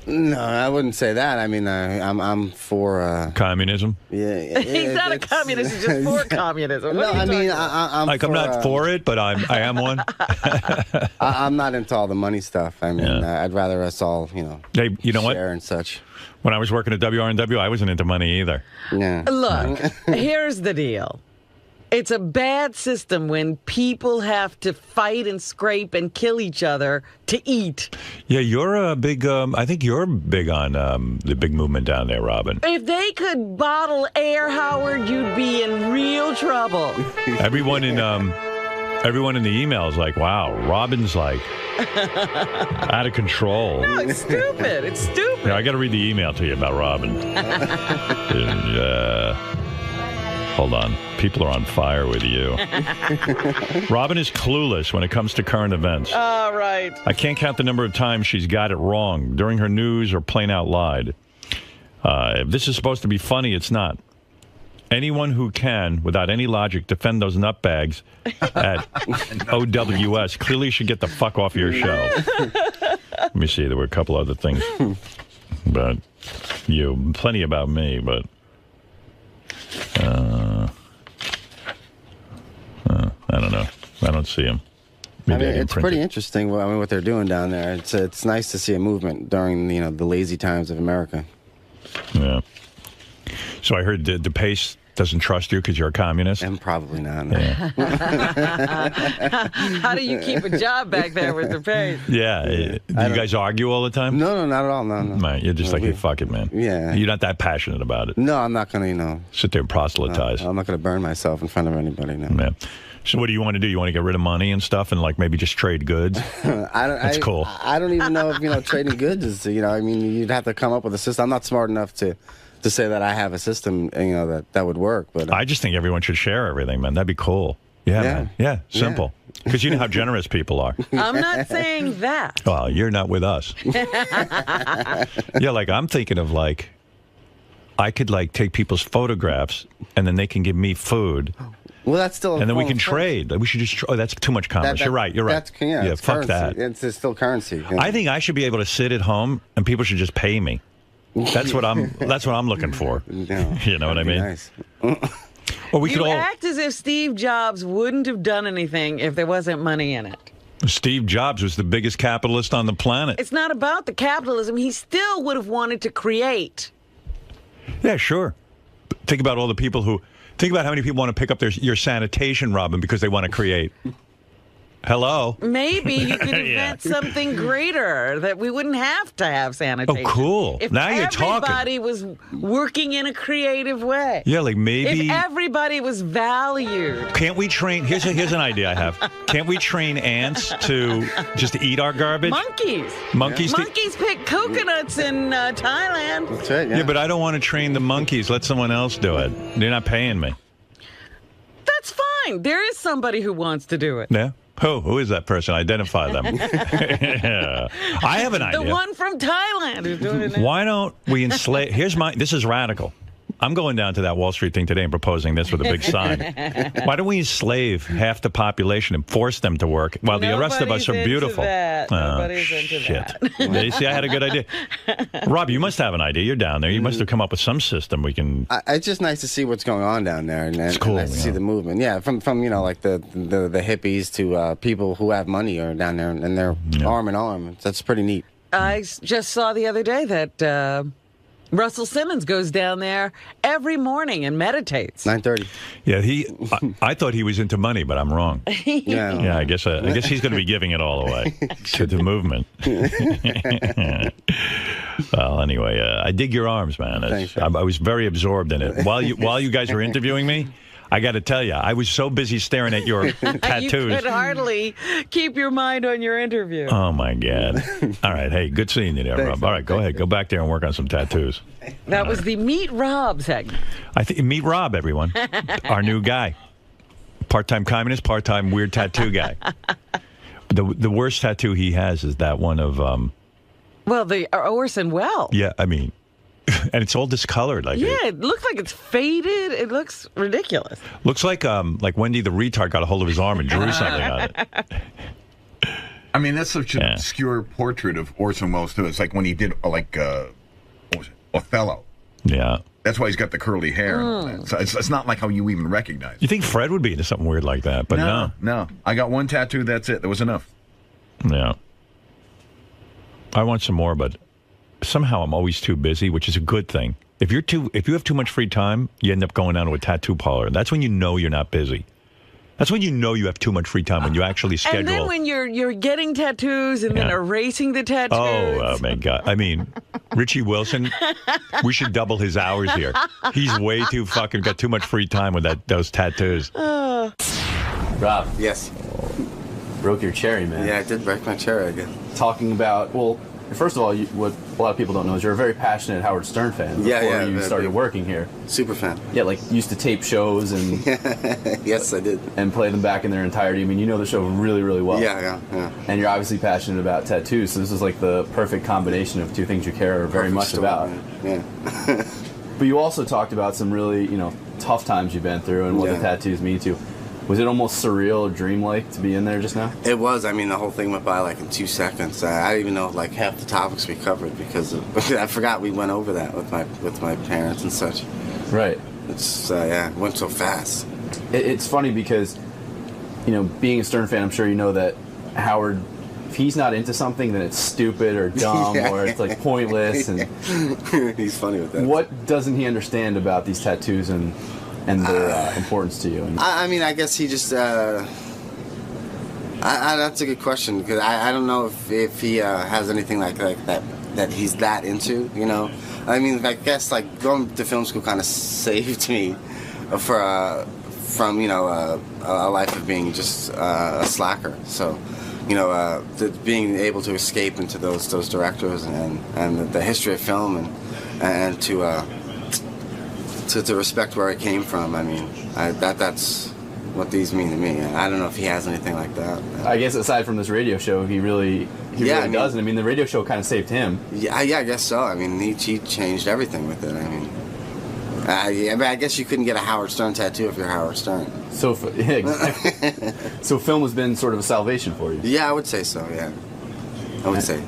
No, I wouldn't say that. I mean, I'm for communism. Yeah, he's not a communist. He's just for communism. No, I mean, I'm like, for, I'm not for it, but I am one. I'm not into all the money stuff. I mean, I'd rather us all, hey, you know share what? and such. When I was working at WRNW, I wasn't into money either. Yeah. Look, here's the deal. It's a bad system when people have to fight and scrape and kill each other to eat. Yeah, you're a big, I think you're big on the big movement down there, Robin. If they could bottle air, Howard, you'd be in real trouble. Everyone in the email is like, wow, Robin's like out of control. No, it's stupid. It's stupid. Yeah, I got to read the email to you about Robin. Hold on. People are on fire with you. Robin is clueless when it comes to current events. All right. I can't count the number of times she's got it wrong during her news or plain out lied. If this is supposed to be funny, it's not. Anyone who can, without any logic, defend those nutbags at OWS clearly should get the fuck off your show. Let me see. There were a couple other things about you. Plenty about me, but... I don't know. I don't see him. Maybe it's pretty interesting. What they're doing down there. It's nice to see a movement during the lazy times of America. Yeah. So I heard the pace doesn't trust you because you're a communist. And probably not. No. Yeah. How do you keep a job back there with the pace? Yeah. Do you guys argue all the time? No, not at all. No. Right. You're just hey, fuck it, man. Yeah. You're not that passionate about it. No, I'm not going to, sit there and proselytize. I'm not going to burn myself in front of anybody, no. Yeah. So what do you want to do? You want to get rid of money and stuff and like maybe just trade goods? That's cool. I don't even know if, trading goods is, I mean, you'd have to come up with a system. I'm not smart enough to say that I have a system, that would work. But I just think everyone should share everything, man. That'd be cool. Yeah, man. Yeah, simple. Because you know how generous people are. I'm not saying that. Well, you're not with us. Yeah, like I'm thinking of like, I could like take people's photographs and then they can give me food. Well, that's still. And then we can trade. We should just. Oh, that's too much commerce. You're right. That's, fuck currency. that. It's still currency. I think I should be able to sit at home and people should just pay me. That's what I'm looking for. No, you know what I mean? Nice. Well, we you could all act as if Steve Jobs wouldn't have done anything if there wasn't money in it. Steve Jobs was the biggest capitalist on the planet. It's not about the capitalism. He still would have wanted to create. Yeah, sure. Think about all the people who. Think about how many people want to pick up your sanitation, Robin, because they want to create. Hello? Maybe you could invent something greater that we wouldn't have to have sanitation. Oh, cool. If now you're talking. Everybody was working in a creative way. Yeah, like maybe. If everybody was valued. Can't we train? Here's an idea I have. Can't we train ants to just eat our garbage? Monkeys. Monkeys pick coconuts in Thailand. That's right, yeah, but I don't want to train the monkeys. Let someone else do it. They're not paying me. That's fine. There is somebody who wants to do it. Yeah. Who is that person? Identify them. Yeah. I have an idea. The one from Thailand who's doing it now. Why don't we enslave... This is radical. I'm going down to that Wall Street thing today and proposing this with a big sign. Why don't we enslave half the population and force them to work while the rest of us are beautiful? Nobody's into that. You see, I had a good idea. Rob, you must have an idea. You're down there. You must have come up with some system we can... It's just nice to see what's going on down there. And it's cool. Nice to see the movement. Yeah, from like the hippies to people who have money are down there and they're arm in arm. That's pretty neat. I just saw the other day that... Russell Simmons goes down there every morning and meditates. 9:30. Yeah, I thought he was into money, but I'm wrong. Yeah, I guess he's going to be giving it all away to the movement. Well, anyway, I dig your arms, man. Thanks, I was very absorbed in it. While you guys were interviewing me, I got to tell you, I was so busy staring at your tattoos. You could hardly keep your mind on your interview. Oh, my God. All right. Hey, good seeing you there, Rob. All right, go ahead. Go back there and work on some tattoos. That was the Meet Rob segment. Meet Rob, everyone. Our new guy. Part-time communist, part-time weird tattoo guy. The worst tattoo he has is that one of... Well, the Orson Welles. Yeah, I mean... And it's all discolored. It looks like it's faded. It looks ridiculous. Looks like Wendy the retard got a hold of his arm and drew something on it. I mean, that's such an obscure portrait of Orson Welles, too. It's like when he did, what was it? Othello. Yeah. That's why he's got the curly hair. And all that. So it's not like how you even recognize it. You think Fred would be into something weird like that, but no. No. I got one tattoo, that's it. That was enough. Yeah. I want some more, but somehow I'm always too busy, which is a good thing. If you have too much free time, you end up going down to a tattoo parlor. That's when you know you're not busy. That's when you know you have too much free time, when you actually schedule. And then when you're getting tattoos and then erasing the tattoos. Oh, my God. I mean, Richie Wilson, we should double his hours here. He's way too fucking got too much free time with those tattoos. Rob. Yes. Broke your cherry, man. Yeah, I did break my cherry again. Talking about, well, first of all, what a lot of people don't know is you're a very passionate Howard Stern fan before you started working here. Super fan. Yeah, like used to tape shows and... Yes, I did. And play them back in their entirety. I mean, you know the show really, really well. Yeah. And you're obviously passionate about tattoos, so this is like the perfect combination of two things you care very much about. Yeah. But you also talked about some really, tough times you've been through and what the tattoos mean to you. Was it almost surreal or dreamlike to be in there just now? It was. I mean, the whole thing went by like in 2 seconds. I didn't even know like half the topics we covered because I forgot we went over that with my parents and such. Right. It's it went so fast. It's funny because, being a Stern fan, I'm sure you know that Howard, if he's not into something, then it's stupid or dumb or it's like pointless. And he's funny with that. What doesn't he understand about these tattoos and their importance to you? I mean, I guess he just... that's a good question, because I don't know if he has anything like that he's that into, I mean, I guess, like, going to film school kind of saved me from, a life of being just a slacker. So, being able to escape into those directors and the history of film and to respect where it came from. I mean, that's what these mean to me. I don't know if he has anything like that. I guess aside from this radio show, he really doesn't. I mean, the radio show kind of saved him. Yeah, I guess so. I mean, he changed everything with it. I mean, I guess you couldn't get a Howard Stern tattoo if you're Howard Stern. So, exactly. So film has been sort of a salvation for you. Yeah, I would say so. Yeah, I would say.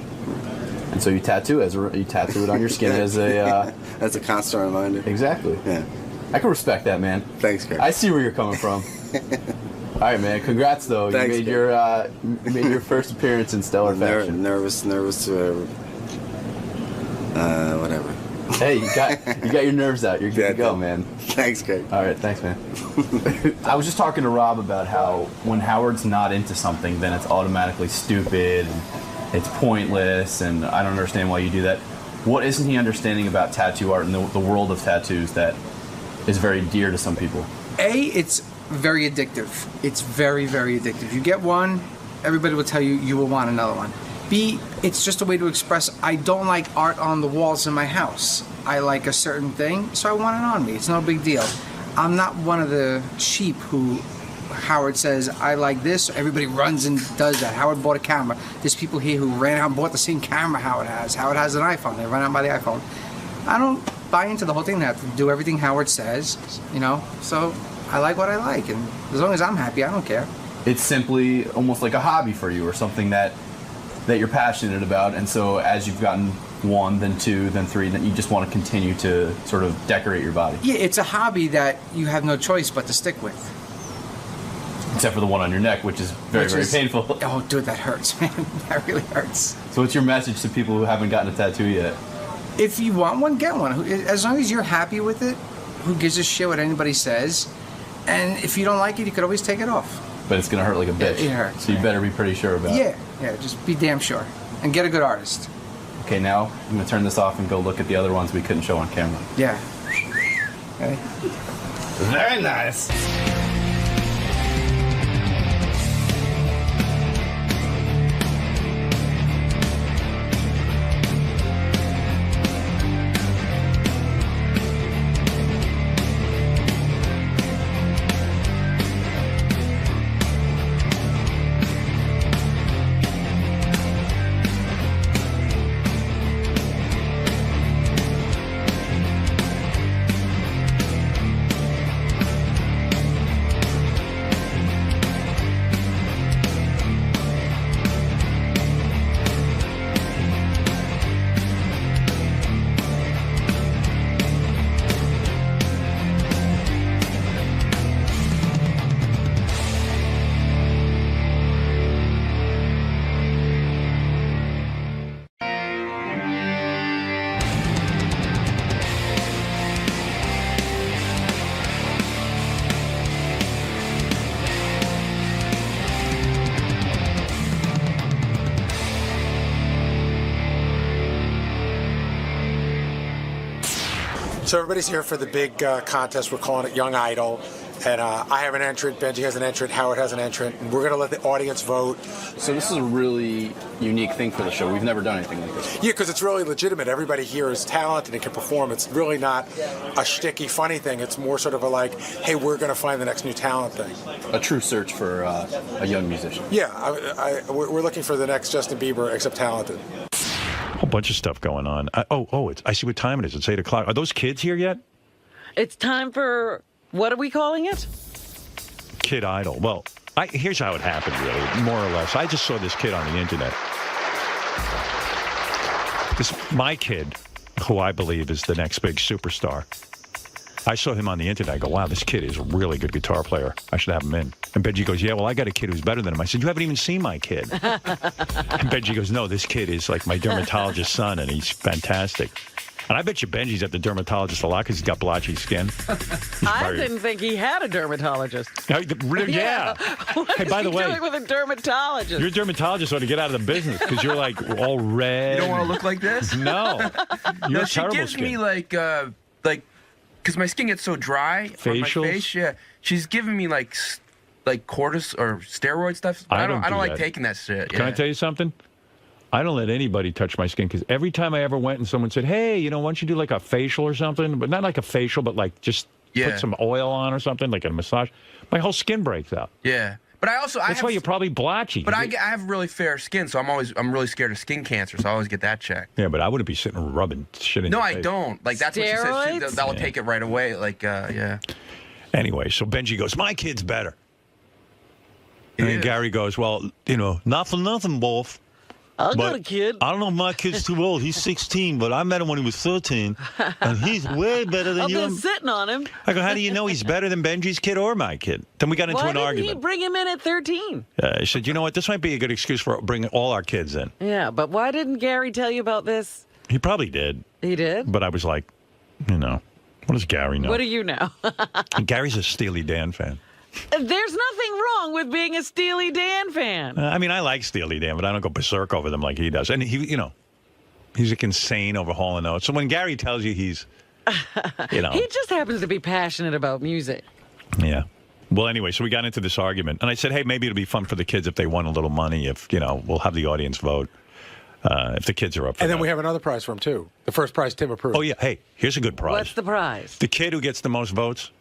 And so you tattoo it on your skin as a constant reminder. Exactly. Yeah. I can respect that, man. Thanks, Greg. I see where you're coming from. All right, man. Congrats, though. Thanks, you made your first appearance in stellar fashion. Nervous. Whatever. Hey, you got your nerves out. You're good to go, man. Thanks, Greg. All right, thanks, man. I was just talking to Rob about how when Howard's not into something, then it's automatically stupid and it's pointless, and I don't understand why you do that. What isn't he understanding about tattoo art and the world of tattoos that is very dear to some people? It's very addictive. It's very, very addictive. You get one, everybody will tell you you will want another one. B, it's just a way to express I don't like art on the walls in my house. I like a certain thing, so I want it on me. It's no big deal. I'm not one of the sheep who Howard says, I like this, everybody runs and does that. Howard bought a camera. There's people here who ran out and bought the same camera Howard has. Howard has an iPhone. They run out and buy the iPhone. I don't buy into the whole thing. They have to do everything Howard says, so I like what I like, and as long as I'm happy, I don't care. It's simply almost like a hobby for you, or something that you're passionate about, and so as you've gotten one, then two, then three, then you just want to continue to sort of decorate your body. Yeah, it's a hobby that you have no choice but to stick with. Except for the one on your neck, which is very painful. Oh, dude, that hurts, man. That really hurts. So what's your message to people who haven't gotten a tattoo yet? If you want one, get one. As long as you're happy with it, who gives a shit what anybody says? And if you don't like it, you could always take it off. But it's going to hurt like a bitch. It hurts. So you better be pretty sure about it. Yeah, just be damn sure. And get a good artist. Okay, now I'm going to turn this off and go look at the other ones we couldn't show on camera. Yeah. Okay. Very nice. So everybody's here for the big contest. We're calling it Young Idol. And I have an entrant, Benji has an entrant, Howard has an entrant, and we're going to let the audience vote. So this is a really unique thing for the show. We've never done anything like this. Yeah, because it's really legitimate. Everybody here is talented and can perform. It's really not a shticky, funny thing. It's more sort of a like, hey, we're going to find the next new talent thing. A true search for a young musician. Yeah, we're looking for the next Justin Bieber, except talented. A whole bunch of stuff going on. I see what time it is. It's 8 o'clock. Are those kids here yet? It's time for, what are we calling it? Kid Idol. Well, here's how it happened, really, more or less. I just saw this kid on the internet. My kid, who I believe is the next big superstar. I saw him on the internet. I go, wow, this kid is a really good guitar player. I should have him in. And Benji goes, yeah, well, I got a kid who's better than him. I said, you haven't even seen my kid. And Benji goes, no, this kid is like my dermatologist's son, and he's fantastic. And I bet you Benji's at the dermatologist a lot because he's got blotchy skin. I didn't think he had a dermatologist. Yeah. What Hey, by the way, doing with a dermatologist? your dermatologist ought to get out of the business because you're like all red. You don't want to look like this? No. You're She terrible gives skin. me because my skin gets so dry on my Facials? face. Yeah, she's giving me like cortis or steroid stuff. But I don't like taking that shit. Can I tell you something? I don't let anybody touch my skin because every time I ever went and someone said, hey, why don't you do like a facial or something? But not like a facial, but like just put some oil on or something, like a massage. My whole skin breaks out. Yeah. But That's why you're probably blotchy. But I have really fair skin, so I'm really scared of skin cancer, so I always get that checked. Yeah, but I wouldn't be sitting and rubbing shit in No, your I face. don't. Like that's what she said. That'll Yeah. take it right away. Yeah. Anyway, so Benji goes, my kid's better. And then Gary goes, well, not for nothing, Wolf. I got a kid. I don't know if my kid's too old. He's 16, but I met him when he was 13, and he's way better than I've you. been sitting on him. I go, how do you know he's better than Benji's kid or my kid? Then we got into Why an didn't argument. he bring him in at 13? I said, you know what? This might be a good excuse for bringing all our kids in. Yeah, but why didn't Gary tell you about this? He probably did. He did? But I was like, what does Gary know? What do you know? And Gary's a Steely Dan fan. There's nothing wrong with being a Steely Dan fan. I mean, I like Steely Dan, but I don't go berserk over them like he does. And he, he's like insane over Hall & Oates. So when Gary tells you he's, He just happens to be passionate about music. Yeah. Well, anyway, so we got into this argument. And I said, hey, maybe it'll be fun for the kids if they won a little money, if, we'll have the audience vote. If the kids are up for And then that. we have another prize for him, too. The first prize Tim approved. Oh, yeah. Hey, here's a good prize. What's the prize? The kid who gets the most votes,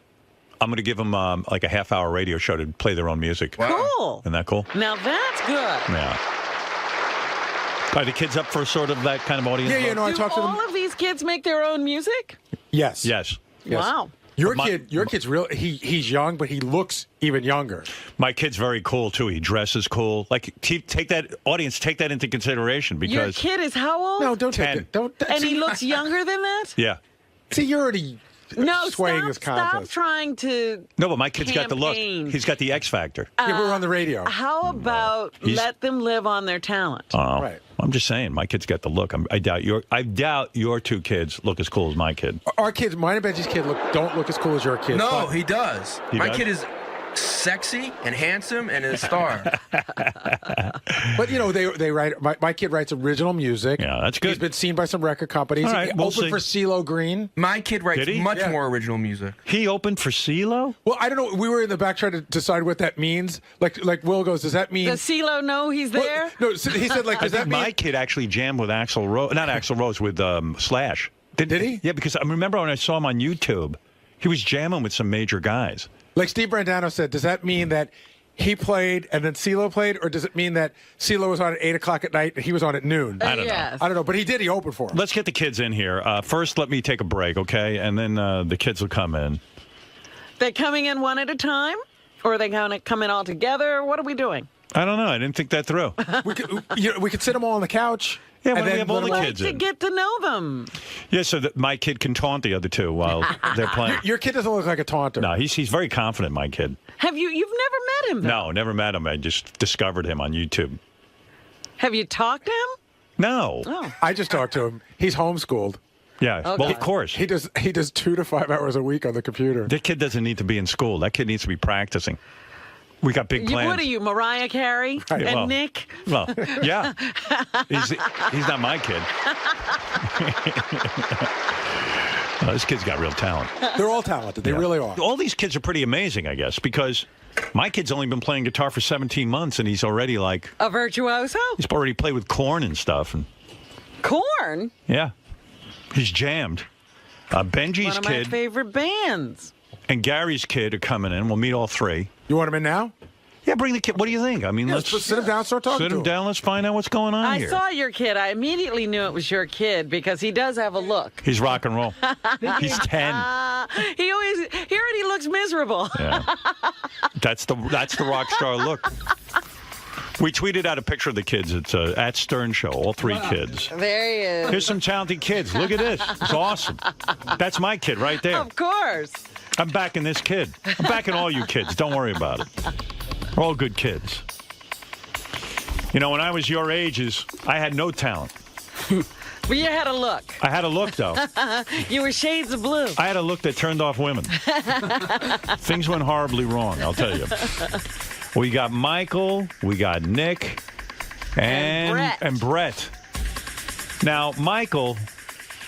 I'm going to give them like a half-hour radio show to play their own music. Cool. Isn't that cool? Now that's good. Yeah. Are the kids up for sort of that kind of audience? Yeah, no, I Do talked to them. all of these kids make their own music? Yes. Yes. Wow. Your kid's real. He's young, but he looks even younger. My kid's very cool too. He dresses cool. Like, take that audience, take that into consideration Your because kid is how old? No, don't take 10. it. Don't. And he looks younger than that? Yeah. See, you're already No, swaying this stop contest. trying to No, but my kid's got the look. campaign. He's got the X factor. Yeah, we're on the radio. How about He's- let them live on their talent? Oh, Right. I'm just saying, my kid's got the look. I doubt your two kids look as cool as my kid. Our kids, mine and Benji's kid, don't look as cool as your kid. No, he does. He My does? kid is sexy and handsome and a star. But they write. My kid writes original music. Yeah, that's good. He's been seen by some record companies. All right, he we'll opened see. for CeeLo Green. My kid writes Did he? much Yeah. more original music. He opened for CeeLo? Well, I don't know. We were in the back trying to decide what that means. Like Will goes, does that mean? Does CeeLo know he's there? No, so he said I does that think mean? my kid actually jammed with Axl Rose, not Axl Rose, with Slash. Did he? Yeah, because I remember when I saw him on YouTube, he was jamming with some major guys. Like Steve Brandano said, does that mean that he played and then CeeLo played, or does it mean that CeeLo was on at 8 o'clock at night and he was on at noon? I don't know. Yes. I don't know, but he did. He opened for him. Let's get the kids in here. First, let me take a break, okay? And then the kids will come in. They're coming in one at a time? Or are they going to come in all together? What are we doing? I don't know. I didn't think that through. We could sit them all on the couch. Yeah, and why don't we then have all let the them- kids To in? get to know them. Yeah, so that my kid can taunt the other two while they're playing. Your kid doesn't look like a taunter. No, he's very confident, my kid. You've never met him, though? No, never met him. I just discovered him on YouTube. Have you talked to him? No. Oh. I just talked to him. He's homeschooled. Yeah, Oh, well, God. of course. He does 2 to 5 hours a week on the computer. That kid doesn't need to be in school. That kid needs to be practicing. We got big plans. What are you, Mariah Carey Right, and well. Nick? Well, yeah. He's not my kid. This kid's got real talent. They're all talented. They really are. All these kids are pretty amazing, I guess, because my kid's only been playing guitar for 17 months, and he's already like... A virtuoso? He's already played with Korn and stuff. And Korn? yeah. He's jammed. Benji's One of my kid favorite bands. and Gary's kid are coming in. We'll meet all three. You want him in now? Yeah, bring the kid. What do you think? I mean, let's sit him down, start talking Sit to him him. down. Let's find out what's going on I here. saw your kid. I immediately knew it was your kid because he does have a look. He's rock and roll. He's 10. He already looks miserable. Yeah. That's the rock star look. We tweeted out a picture of the kids. It's at Stern Show, all three kids. There he is. Here's some talented kids. Look at this. It's awesome. That's my kid right there. Of course. I'm backing this kid. I'm backing all you kids. Don't worry about it. We're all good kids. You know, when I was your ages, I had no talent. But you had a look. I had a look, though. You were shades of blue. I had a look that turned off women. Things went horribly wrong, I'll tell you. We got Michael, we got Nick, and Brett. Now, Michael,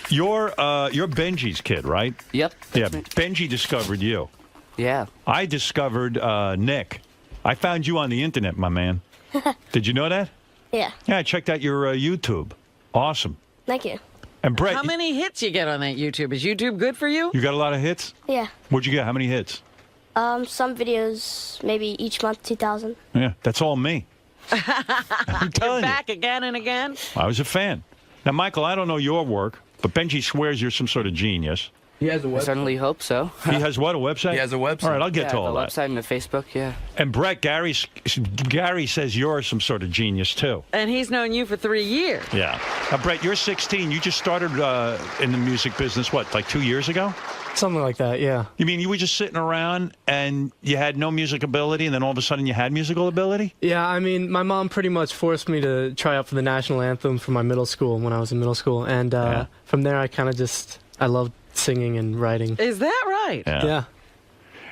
you're Benji's kid, right? Yep. Yeah, Benji discovered you. Yeah. I discovered Nick. I found you on the internet, my man. Did you know that? Yeah. Yeah, I checked out your YouTube. Awesome. Thank you. And Brett, How many hits you get on that YouTube? Is YouTube good for you? you got a lot of hits? Yeah. What'd you get? How many hits? Some videos, maybe each month, 2,000. Yeah, that's all me. I'm telling You're back again and again? I was a fan. Now, Michael, I don't know your work, but Benji swears you're some sort of genius. He has a website. I certainly hope so. He has what, a website? He has a website. All right, I'll get to all the that. website and the Facebook, yeah. And Brett, Gary says you're some sort of genius, too. And he's known you for 3 years. Yeah. Now, Brett, you're 16. You just started in the music business, what, like 2 years ago? Something like that, yeah. You mean you were just sitting around and you had no music ability, and then all of a sudden you had musical ability? Yeah, I mean, my mom pretty much forced me to try out for the national anthem for my middle school when I was in middle school. And from there, I kind of I loved singing and writing. Is that right? Yeah.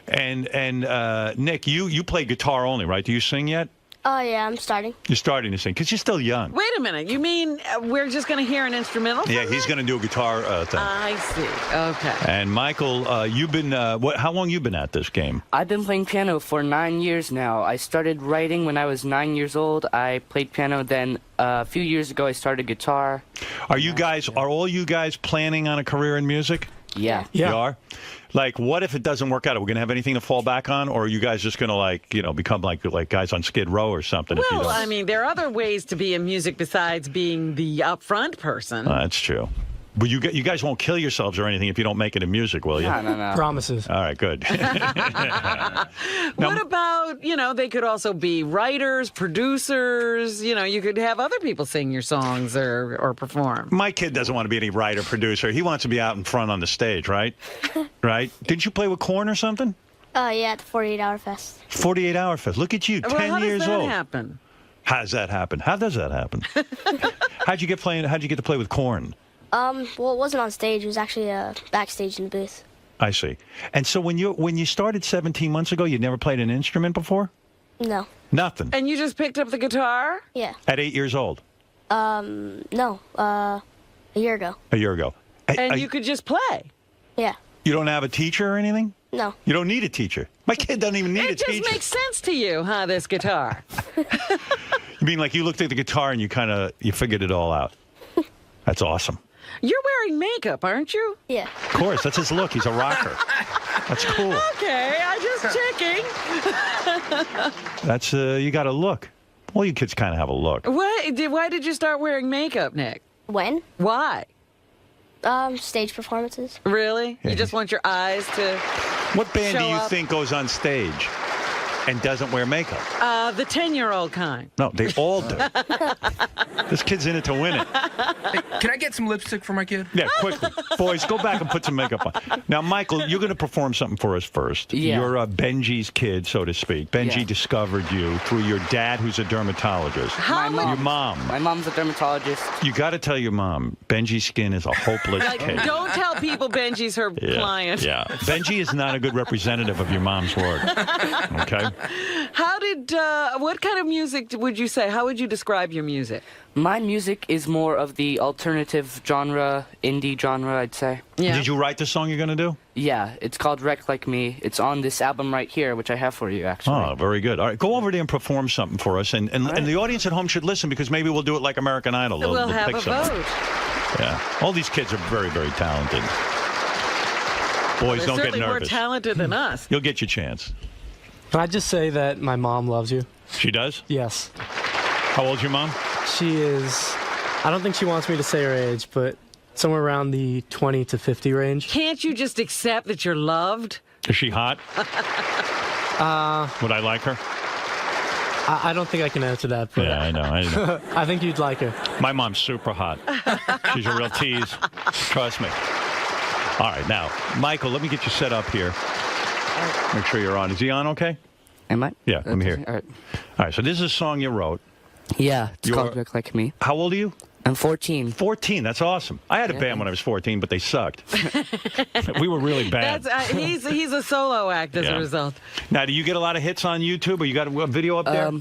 And Nick, you play guitar only, right? Do you sing yet? Oh, yeah, I'm starting. You're starting to sing because you're still young. Wait a minute. You mean we're just going to hear an instrumental? Yeah, he's going to do a guitar thing. I see. Okay. And Michael, you've been how long you been at this game? I've been playing piano for 9 years now. I started writing when I was 9 years old. I played piano. Then a few years ago, I started guitar. Are all you guys planning on a career in music? Yeah. You are? Like, what if it doesn't work out? Are we going to have anything to fall back on? Or are you guys just going to, become like guys on Skid Row or something? Well, I mean, there are other ways to be in music besides being the upfront person. That's true. But you guys won't kill yourselves or anything if you don't make it in music, will you? No. Promises. All right, good. What about, they could also be writers, producers, you could have other people sing your songs or perform. My kid doesn't want to be any writer, producer. He wants to be out in front on the stage, right? Right? Didn't you play with Korn or something? Oh, yeah, at the 48-Hour Fest. 48-Hour Fest. Look at you, 10 years old. How does that happen? How does that happen? How does that happen? How'd you get to play with Korn? Well, it wasn't on stage. It was actually backstage in the booth. I see. And so when you started 17 months ago, you'd never played an instrument before? No. Nothing. And you just picked up the guitar? Yeah. At 8 years old? No. A year ago. A year ago. And you could just play? Yeah. You don't have a teacher or anything? No. You don't need a teacher. My kid doesn't even need a teacher. It just makes sense to you, huh, this guitar? You mean like you looked at the guitar and you figured it all out? That's awesome. You're wearing makeup, aren't you? Yeah. Of course, that's his look. He's a rocker. That's cool. Okay, I'm just checking. That's you got a look. Well, you kids kind of have a look. Why did you start wearing makeup, Nick? When? Why? Stage performances. Really? You just want your eyes to What band do you up? think goes on stage and doesn't wear makeup? The 10-year-old kind. No, they all do. This kid's in it to win it. Hey, can I get some lipstick for my kid? Yeah, quickly. Boys, go back and put some makeup on. Now, Michael, you're going to perform something for us first. Yeah. You're Benji's kid, so to speak. Benji discovered you through your dad, who's a dermatologist. My mom. Your mom. My mom's a dermatologist. You got to tell your mom, Benji's skin is a hopeless case. Don't tell people Benji's her client. Yeah. Benji is not a good representative of your mom's work. Okay? How did, what kind of music would you say? How would you describe your music? My music is more of the alternative genre, indie genre, I'd say. Yeah. Did you write the song you're going to do? Yeah, it's called Wreck Like Me. It's on this album right here, which I have for you, actually. Oh, very good. All right, go over there and perform something for us. And the audience at home should listen, because maybe we'll do it like American Idol. We'll have a vote. Yeah. All these kids are very, very talented. Boys, don't get nervous. They're more talented than us. You'll get your chance. Can I just say that my mom loves you? She does? Yes. How old's your mom? She is, I don't think she wants me to say her age, but somewhere around the 20 to 50 range. Can't you just accept that you're loved? Is she hot? Would I like her? I don't think I can answer that. But yeah, I know. I think you'd like her. My mom's super hot. She's a real tease. Trust me. All right, now, Michael, let me get you set up here. Make sure you're on. Is he on okay? Am I? Yeah, I'm here. All right. All right, so this is a song you wrote. Yeah, it's called Wreck Like Me. How old are you? I'm 14. 14, that's awesome. I had a band when I was 14, but they sucked. We were really bad. He's a solo act as a result. Now, do you get a lot of hits on YouTube, or you got a video up there?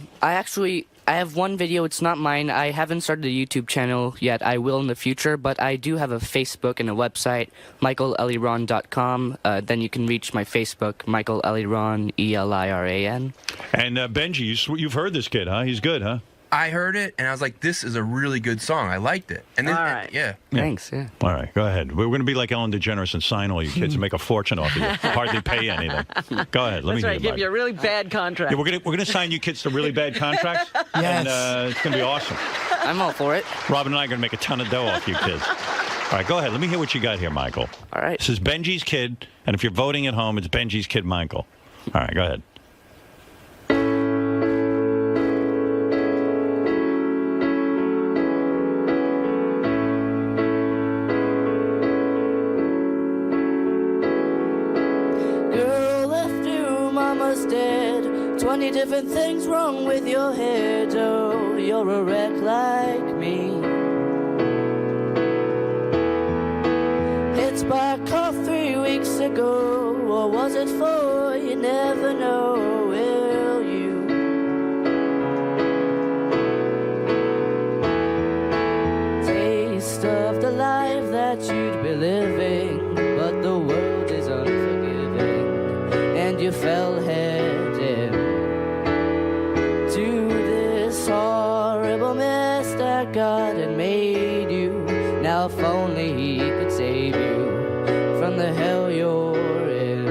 I have one video. It's not mine. I haven't started a YouTube channel yet. I will in the future, but I do have a Facebook and a website, michaeleliron.com. Then you can reach my Facebook, Michael Eliron, Eliran. And Benji, you've heard this kid, huh? He's good, huh? I heard it, and I was like, this is a really good song. I liked it. And then, all right. Yeah. Thanks, yeah. All right, go ahead. We're going to be like Ellen DeGeneres and sign all you kids and make a fortune off of you. Hardly pay anything. Go ahead. Let me That's right. hear Give you a really bad contract. Yeah, we're gonna sign you kids to really bad contracts. Yes. And it's going to be awesome. I'm all for it. Robin and I are going to make a ton of dough off you kids. All right, go ahead. Let me hear what you got here, Michael. All right. This is Benji's Kid, and if you're voting at home, it's Benji's Kid, Michael. All right, go ahead. Girl, if your mama's dead, 20 different things wrong with your head. Oh, you're a wreck like me. Hit by a car 3 weeks ago, or was it 4? You never know, will you? Taste of the life that you'd be living, but the world is unforgiving, and you fell head in to this horrible mess that God had made you. Now if only He could save you from the hell you're in.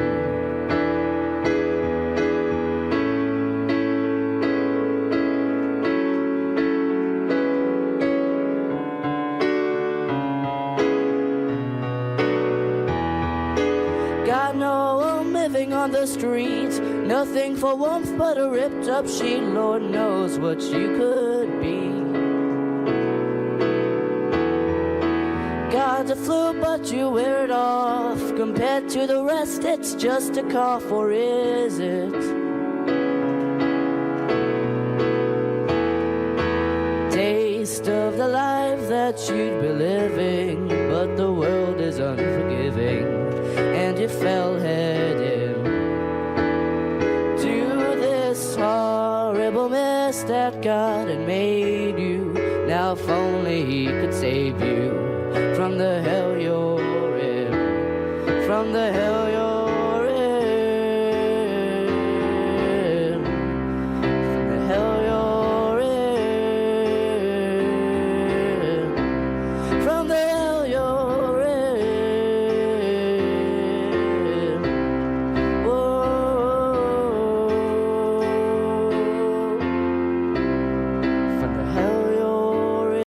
God know I'm living on the streets, nothing for warmth but a ripped up sheet. Lord knows what you could be. Got the flu, but you wear it off. Compared to the rest, it's just a cough, or is it? Taste of the life that you'd be living, but the world is unforgiving, and you fell head in to this horrible mess that God had made you. Now if only He could save you from the hell you're in, from the hell